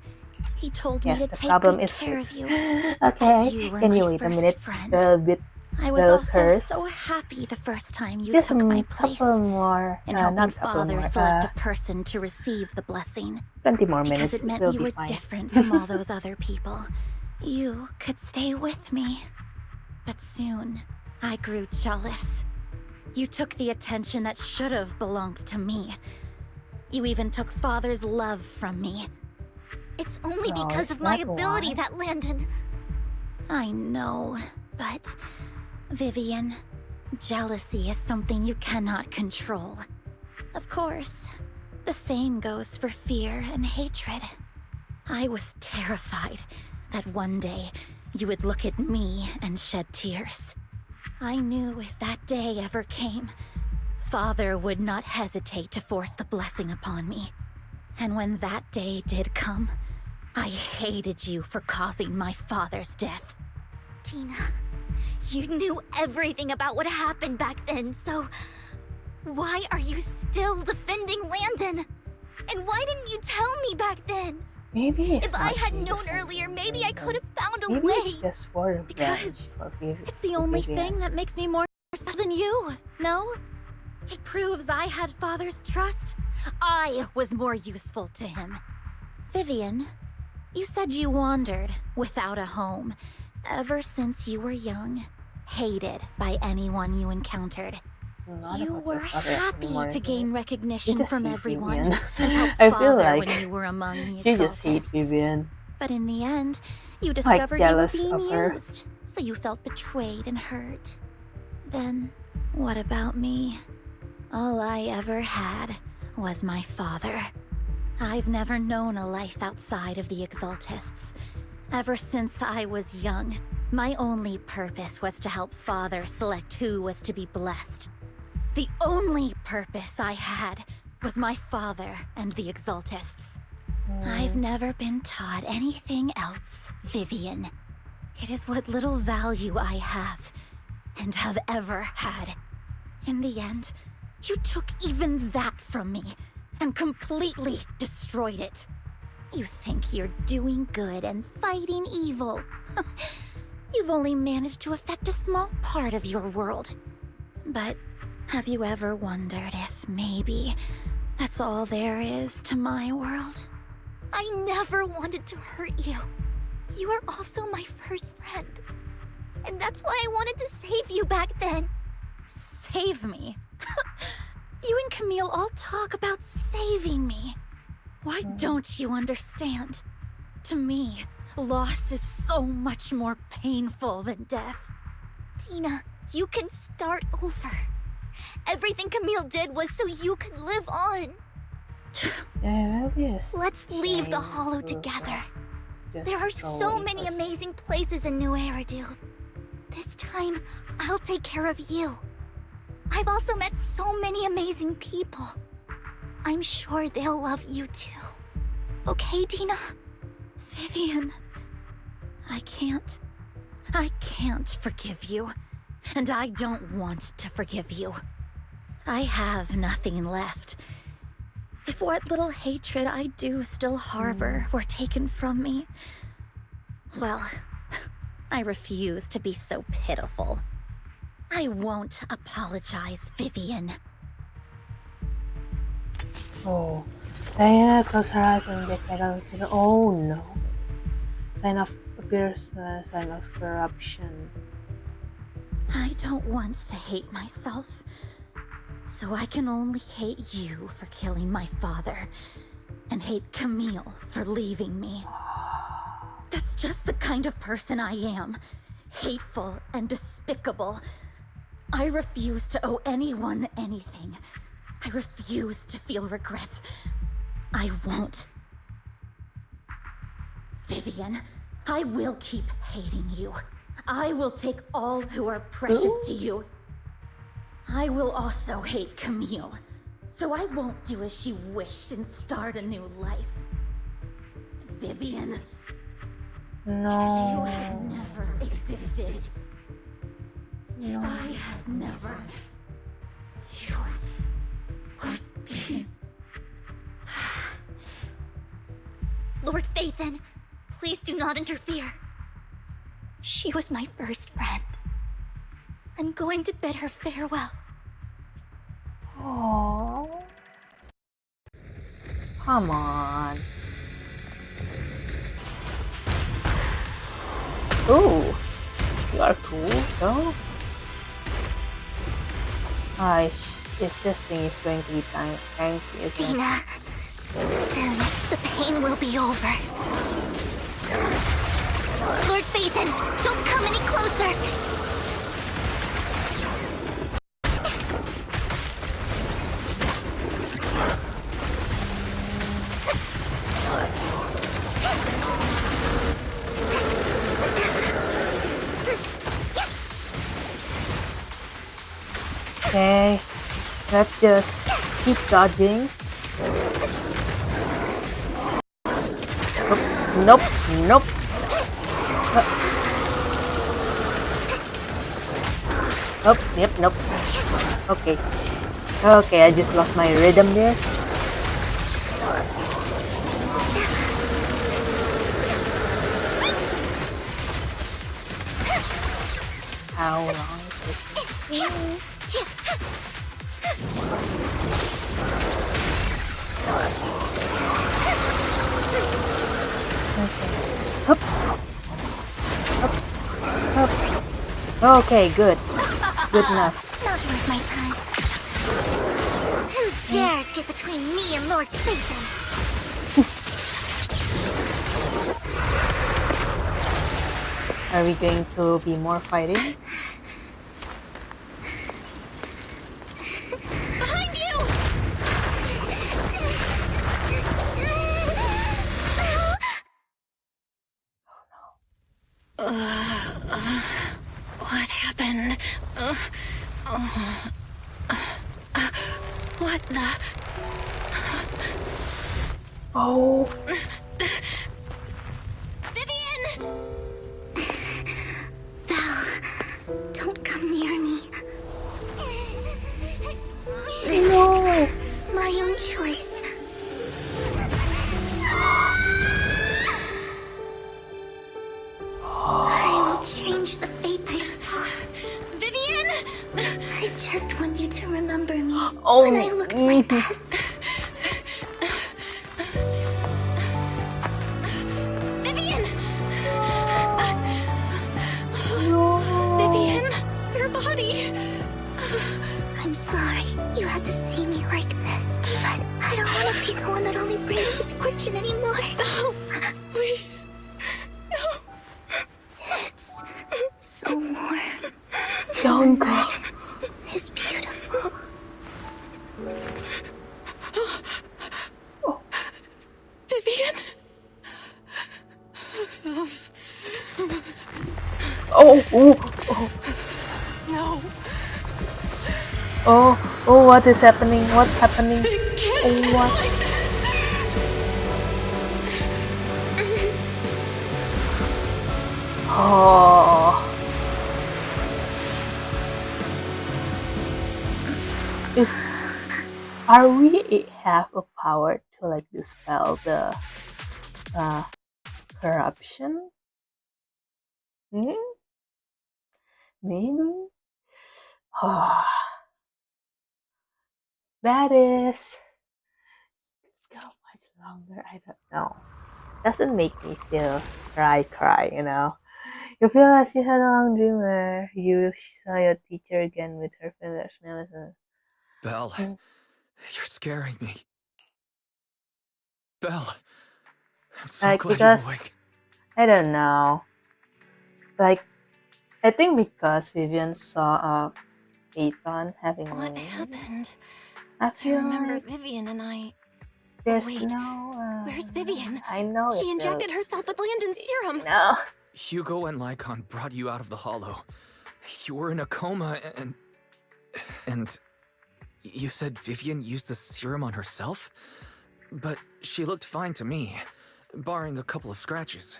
Speaker 12: he told me
Speaker 1: yes,
Speaker 12: to
Speaker 1: the
Speaker 12: take
Speaker 1: problem
Speaker 12: good
Speaker 1: is
Speaker 12: care of
Speaker 1: fixed.
Speaker 12: you.
Speaker 1: Okay,
Speaker 12: You were
Speaker 1: can
Speaker 12: my
Speaker 1: you wait a
Speaker 12: first
Speaker 1: minute?
Speaker 12: friend. I was
Speaker 1: Little
Speaker 12: also
Speaker 1: curse.
Speaker 12: so happy the first time you
Speaker 1: Just
Speaker 12: took
Speaker 1: a
Speaker 12: my place
Speaker 1: couple more,
Speaker 12: in helping
Speaker 1: not couple
Speaker 12: Father
Speaker 1: more,
Speaker 12: select a person to receive the blessing.
Speaker 1: 20 more
Speaker 12: Because
Speaker 1: minutes,
Speaker 12: it meant
Speaker 1: will
Speaker 12: you
Speaker 1: be
Speaker 12: were
Speaker 1: fine.
Speaker 12: different from all those other people. You could stay with me. But soon, I grew jealous. You took the attention that should have belonged to me. You even took Father's love from me.
Speaker 2: It's only
Speaker 1: Oh,
Speaker 2: because
Speaker 1: is
Speaker 2: of my
Speaker 1: that
Speaker 2: ability
Speaker 1: why?
Speaker 2: that Landon...
Speaker 12: I know, but... Vivian, jealousy is something you cannot control. Of course, the same goes for fear and hatred. I was terrified that one day you would look at me and shed tears. I knew if that day ever came, Father would not hesitate to force the blessing upon me. And when that day did come, I hated you for causing my father's death.
Speaker 2: Tina, you knew everything about what happened back then, so... why are you still defending Landon? And why didn't you tell me back then?
Speaker 1: Maybe it's
Speaker 2: If I
Speaker 1: not
Speaker 2: had
Speaker 1: she
Speaker 2: known
Speaker 1: defending
Speaker 2: earlier, maybe I
Speaker 1: Landon.
Speaker 2: could have found a
Speaker 1: Maybe
Speaker 2: way.
Speaker 1: it's just for revenge
Speaker 12: Because
Speaker 1: for
Speaker 12: it's the only
Speaker 1: Vivian.
Speaker 12: thing that makes me more than you, no? It proves I had Father's trust. I was more useful to him. Vivian, you said you wandered without a home ever since you were young, hated by anyone you encountered.
Speaker 1: Not
Speaker 12: You
Speaker 1: about
Speaker 12: were
Speaker 1: your father
Speaker 12: happy
Speaker 1: anymore,
Speaker 12: to
Speaker 1: isn't
Speaker 12: gain
Speaker 1: it?
Speaker 12: recognition
Speaker 1: just
Speaker 12: from
Speaker 1: hate
Speaker 12: everyone
Speaker 1: Vivian.
Speaker 12: and help
Speaker 1: I feel
Speaker 12: Father
Speaker 1: like
Speaker 12: when you were among the
Speaker 1: she just hates
Speaker 12: exaltists.
Speaker 1: Vivian.
Speaker 12: But in the end, you
Speaker 1: Like
Speaker 12: discovered you were
Speaker 1: jealous
Speaker 12: being
Speaker 1: of her.
Speaker 12: used, so you felt betrayed and hurt. Then, what about me? All I ever had was my father. I've never known a life outside of the exaltists. Ever since I was young, my only purpose was to help Father select who was to be blessed. The only purpose I had was my father and the exaltists. I've never been taught anything else, Vivian. It is what little value I have, and have ever had. In the end, you took even that from me, and completely destroyed it. You think you're doing good and fighting evil. You've only managed to affect a small part of your world. But have you ever wondered if maybe that's all there is to my world?
Speaker 2: I never wanted to hurt you. You were also my first friend. And that's why I wanted to save you back then.
Speaker 12: Save me? You and Camille all talk about saving me. Why don't you understand? To me, Loss is so much more painful than death.
Speaker 2: Tina, you can start over. Everything Camille did was so you could live on.
Speaker 1: Yeah, yes.
Speaker 2: Let's leave the Hollow together. There are so many amazing places in New Eridu. This time, I'll take care of you. I've also met so many amazing people. I'm sure they'll love you too. Okay, Tina?
Speaker 12: Vivian, I can't forgive you. And I don't want to forgive you. I have nothing left. If what little hatred I do still harbor were taken from me, well, I refuse to be so pitiful. I won't apologize, Vivian.
Speaker 1: Oh, Diana closed her eyes and get consider. Oh no! Sign of corruption.
Speaker 12: I don't want to hate myself, so I can only hate you for killing my father, and hate Camille for leaving me. That's just the kind of person I am. Hateful and despicable. I refuse to owe anyone anything. I refuse to feel regret. I won't. Vivian, I will keep hating you. I will take all who are precious to you. I will also hate Camille, so I won't do as she wished and start a new life. Vivian.
Speaker 1: No.
Speaker 12: You had never existed.
Speaker 1: No.
Speaker 12: If I had never, you would be.
Speaker 2: Lord Phaethon, please do not interfere. She was my first friend. I'm going to bid her farewell.
Speaker 1: Oh. Come on. Ooh. You are cool, though. This thing is going to be tanky, isn't it?
Speaker 2: Tina, soon the pain will be over. Lord Phaethon, don't come any closer!
Speaker 1: Okay, let's just keep dodging. Nope, nope. Oh, yep, nope. Okay. Okay, I just lost my rhythm there. How long is this? Okay. Hup. Hup. Hup. Okay, good. Good enough.
Speaker 2: Not worth my time. Who dares get between me and Lord Phaethon?
Speaker 1: Are we going to be more fighting?
Speaker 2: Behind you!
Speaker 10: What happened? What the?
Speaker 1: Oh.
Speaker 2: Vivian! Belle, don't come near me.
Speaker 1: No!
Speaker 2: My own choice. I will change the fate I saw. Vivian! I just want you to remember me when I looked my best. Vivian!
Speaker 10: Vivian, your body.
Speaker 2: I'm sorry you had to see me like this, but I don't want to be the one that only brings misfortune anymore.
Speaker 10: No, please.
Speaker 1: Ooh.
Speaker 16: No.
Speaker 1: Oh, what is happening? What's happening? Oh, what? Oh. Are we have a power to like dispel the corruption? Maybe. Oh, that is how much longer? I don't know. Doesn't make me feel cry, you know. You feel as you had a long dream where you saw your teacher again with her fingers.
Speaker 3: Belle, you're scaring me. Belle, I'm so
Speaker 1: Like,
Speaker 3: glad you're
Speaker 1: because
Speaker 3: awake.
Speaker 1: I don't know. Like, I think because Vivian saw Peyton having
Speaker 4: What
Speaker 1: wings.
Speaker 4: happened?
Speaker 1: I
Speaker 4: I
Speaker 1: feel
Speaker 4: remember
Speaker 1: like
Speaker 4: Vivian and I.
Speaker 1: there's
Speaker 4: Wait,
Speaker 1: no.
Speaker 4: where's Vivian?
Speaker 1: I know
Speaker 4: She
Speaker 1: it
Speaker 4: injected
Speaker 1: will.
Speaker 4: herself with Landon's serum.
Speaker 1: No.
Speaker 3: Hugo and Lycon brought you out of the hollow. You were in a coma and you said Vivian used the serum on herself? But she looked fine to me, barring a couple of scratches.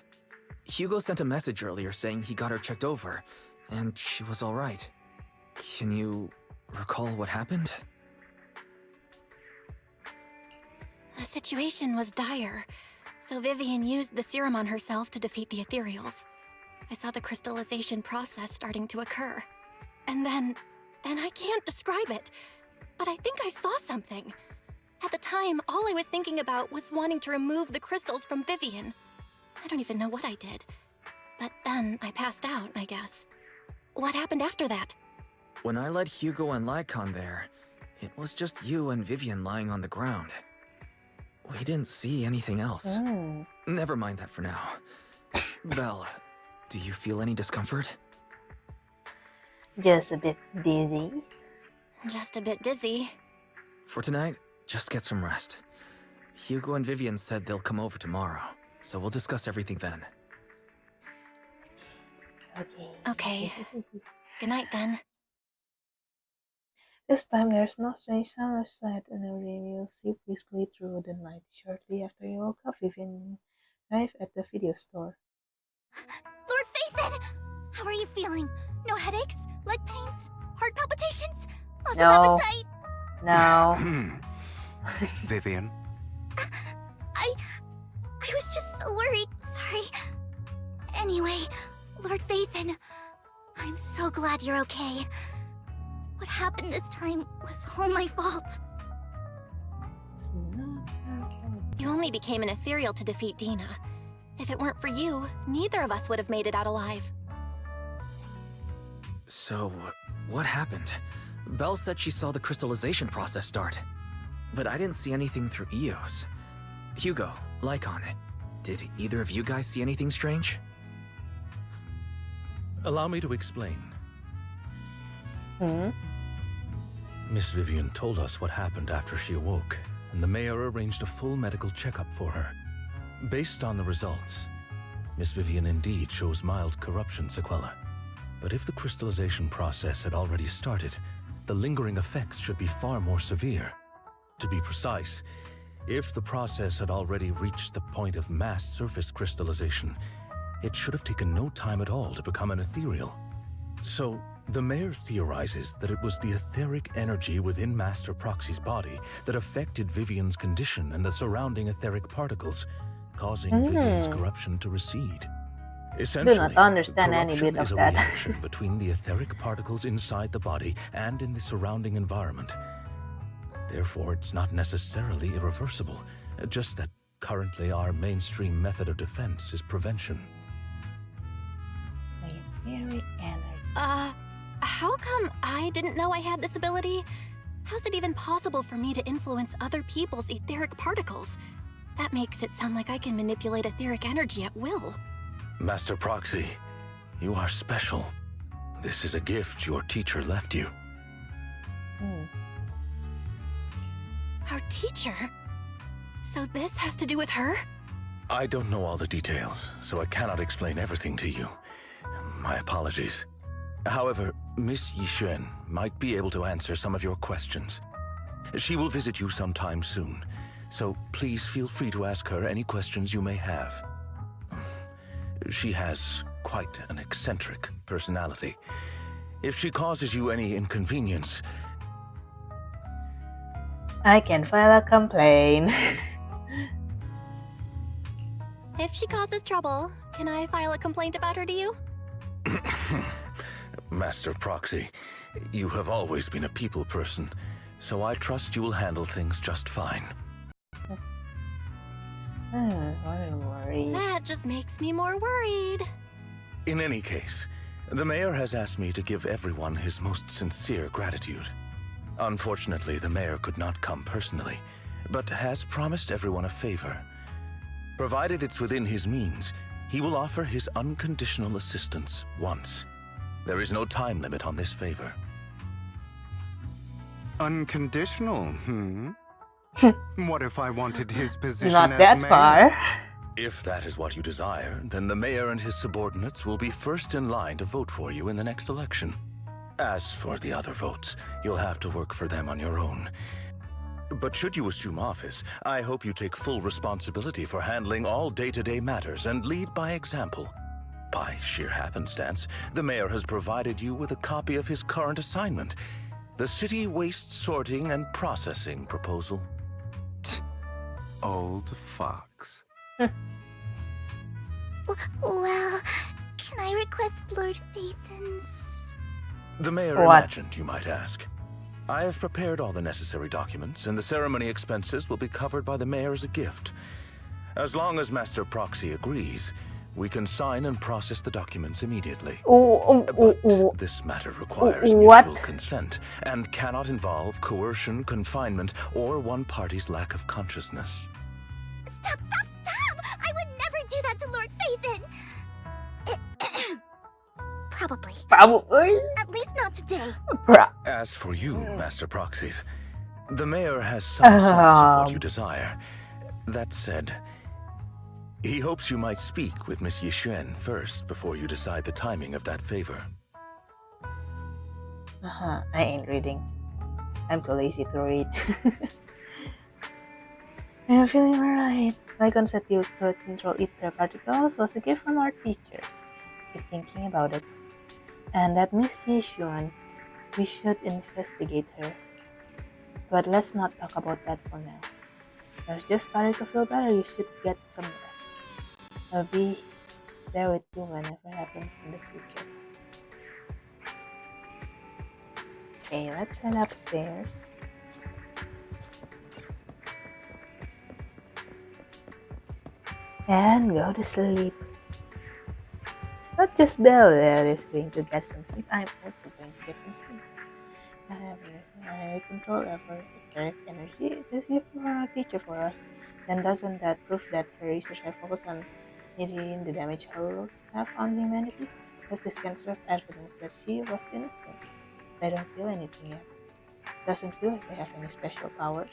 Speaker 3: Hugo sent a message earlier saying he got her checked over, and she was all right. Can you recall what happened?
Speaker 4: The situation was dire, so Vivian used the serum on herself to defeat the ethereals. I saw the crystallization process starting to occur. And then I can't describe it, but I think I saw something. At the time, all I was thinking about was wanting to remove the crystals from Vivian. I don't even know what I did. But then I passed out, I guess. What happened after that?
Speaker 3: When I led Hugo and Lycon there, it was just you and Vivian lying on the ground. We didn't see anything else. Never mind that for now. Belle, do you feel any discomfort?
Speaker 1: Just a bit dizzy.
Speaker 4: Just a bit dizzy.
Speaker 3: For tonight, just get some rest. Hugo and Vivian said they'll come over tomorrow, so we'll discuss everything then.
Speaker 4: Okay. Good night then.
Speaker 1: This time there's no strange sound or sight in the dream. You'll sleep peacefully through the night. Shortly after you woke up, Vivian arrived at the video store.
Speaker 2: Lord Phaethon! How are you feeling? No headaches? Leg pains? Heart palpitations? Loss of
Speaker 1: No.
Speaker 2: appetite?
Speaker 1: No.
Speaker 15: Vivian?
Speaker 2: I was just so worried. Sorry. Anyway, Lord Phaethon, I'm so glad you're okay. What happened this time was all my fault.
Speaker 4: You only became an ethereal to defeat Dina. If it weren't for you, neither of us would have made it out alive.
Speaker 3: So, what happened? Belle said she saw the crystallization process start, but I didn't see anything through Eos. Hugo, Lycon, did either of you guys see anything strange?
Speaker 5: Allow me to explain.
Speaker 1: Hmm?
Speaker 5: Miss Vivian told us what happened after she awoke, and the mayor arranged a full medical checkup for her. Based on the results, Miss Vivian indeed shows mild corruption sequelae. But if the crystallization process had already started, the lingering effects should be far more severe. To be precise, if the process had already reached the point of mass surface crystallization, it should have taken no time at all to become an ethereal. So, the mayor theorizes that it was the etheric energy within Master Proxy's body that affected Vivian's condition and the surrounding etheric particles, causing Vivian's corruption to recede. Essentially,
Speaker 1: Do not understand any
Speaker 5: corruption
Speaker 1: bit
Speaker 5: is
Speaker 1: of
Speaker 5: a
Speaker 1: that.
Speaker 5: reaction between the etheric particles inside the body and in the surrounding environment. Therefore, it's not necessarily irreversible, just that currently our mainstream method of defense is prevention.
Speaker 1: Etheric energy.
Speaker 4: How come I didn't know I had this ability? How's it even possible for me to influence other people's etheric particles? That makes it sound like I can manipulate etheric energy at will.
Speaker 5: Master Proxy, you are special. This is a gift your teacher left you.
Speaker 4: Our teacher? So this has to do with her?
Speaker 5: I don't know all the details, so I cannot explain everything to you. My apologies. However, Miss Yixuan might be able to answer some of your questions. She will visit you sometime soon, so please feel free to ask her any questions you may have. She has quite an eccentric personality. If she causes you any inconvenience,
Speaker 1: I can file a complaint.
Speaker 4: If she causes trouble, can I file a complaint about her to you?
Speaker 5: Master Proxy, you have always been a people person, so I trust you will handle things just fine.
Speaker 1: I'm worried.
Speaker 4: That just makes me more worried.
Speaker 5: In any case, the mayor has asked me to give everyone his most sincere gratitude. Unfortunately, the mayor could not come personally, but has promised everyone a favor. Provided it's within his means, he will offer his unconditional assistance once. There is no time limit on this favor.
Speaker 15: Unconditional, What if I wanted his position
Speaker 1: Not
Speaker 15: as
Speaker 1: that
Speaker 15: mayor?
Speaker 1: far.
Speaker 5: If that is what you desire, then the mayor and his subordinates will be first in line to vote for you in the next election. As for the other votes, you'll have to work for them on your own. But should you assume office, I hope you take full responsibility for handling all day-to-day matters and lead by example. By sheer happenstance, the mayor has provided you with a copy of his current assignment, the City Waste Sorting and Processing proposal.
Speaker 15: Old fox.
Speaker 2: Well, can I request Lord Phaethon's?
Speaker 5: The mayor
Speaker 1: What?
Speaker 5: imagined you might ask. I have prepared all the necessary documents, and the ceremony expenses will be covered by the mayor as a gift. As long as Master Proxy agrees, we can sign and process the documents immediately. But this matter requires
Speaker 1: What?
Speaker 5: mutual consent and cannot involve coercion, confinement, or one party's lack of consciousness.
Speaker 2: Stop! I would never do that to Lord Phaethon! Probably. At least not today.
Speaker 5: As for you, Master Proxies, the mayor has some sense of what you desire. That said, he hopes you might speak with Miss Yixuan first before you decide the timing of that favor.
Speaker 1: I ain't reading. I'm too lazy to read. I'm feeling alright. My concept you could control ether particles was a gift from our teacher. Keep thinking about it. And that Miss Yixuan, we should investigate her. But let's not talk about that for now. I was just starting to feel better. You should get some rest. I'll be there with you whenever happens in the future. Okay, let's head upstairs. And go to sleep. Not just Belle that is going to get some sleep, I'm also going to get some sleep. I control over etheric energy. It is given from our teacher for us. Then doesn't that prove that her research has focused on mitigating the damage Hollows have on humanity? Does this can serve evidence that she was innocent? I don't feel anything yet. Doesn't feel like I have any special powers.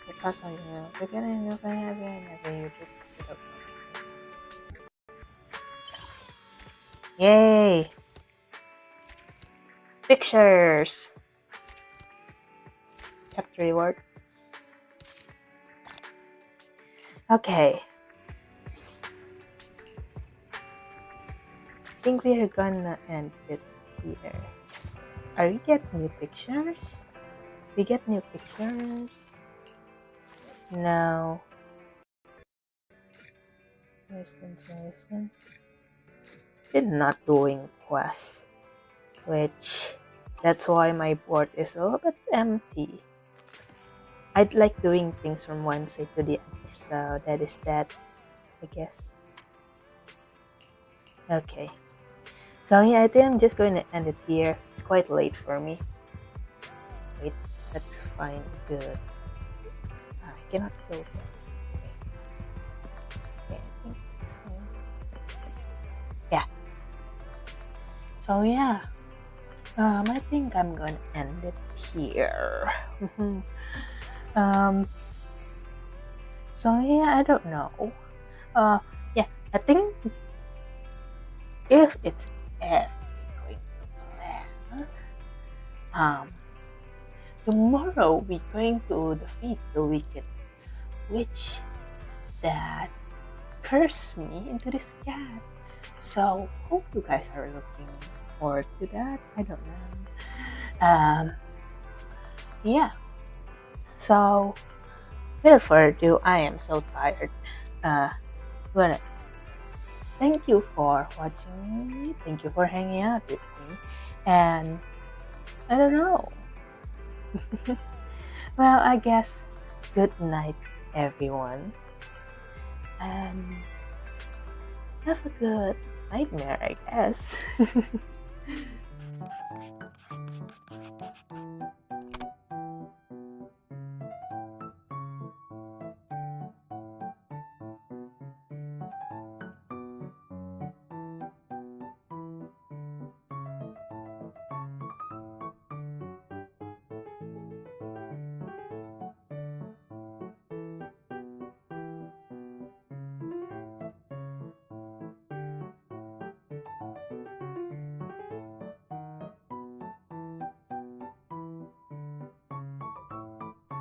Speaker 1: Because on you, look at it, if I have it, never you just sit up. Yay! Pictures! Chapter reward. Okay. I think we're gonna end it here. Are we get new pictures? We get new pictures? No. Where's the installation? We're not doing quests, which that's why my board is a little bit empty. I'd like doing things from one side to the other, so that is that, I guess. Okay, so yeah, I think I'm just going to end it here. It's quite late for me. Wait, that's fine, good. I cannot go there. Okay, I think this is fine. Yeah. So yeah, I think I'm gonna end it here. So yeah, I don't know. Yeah, I think if it's everything going to plan, tomorrow we're going to defeat the wicked witch that cursed me into this cat. So hope you guys are looking forward to that. I don't know. Yeah. So without further ado, I am so tired. But thank you for watching me. Thank you for hanging out with me. And I don't know. Well, I guess good night, everyone. And have a good nightmare, I guess.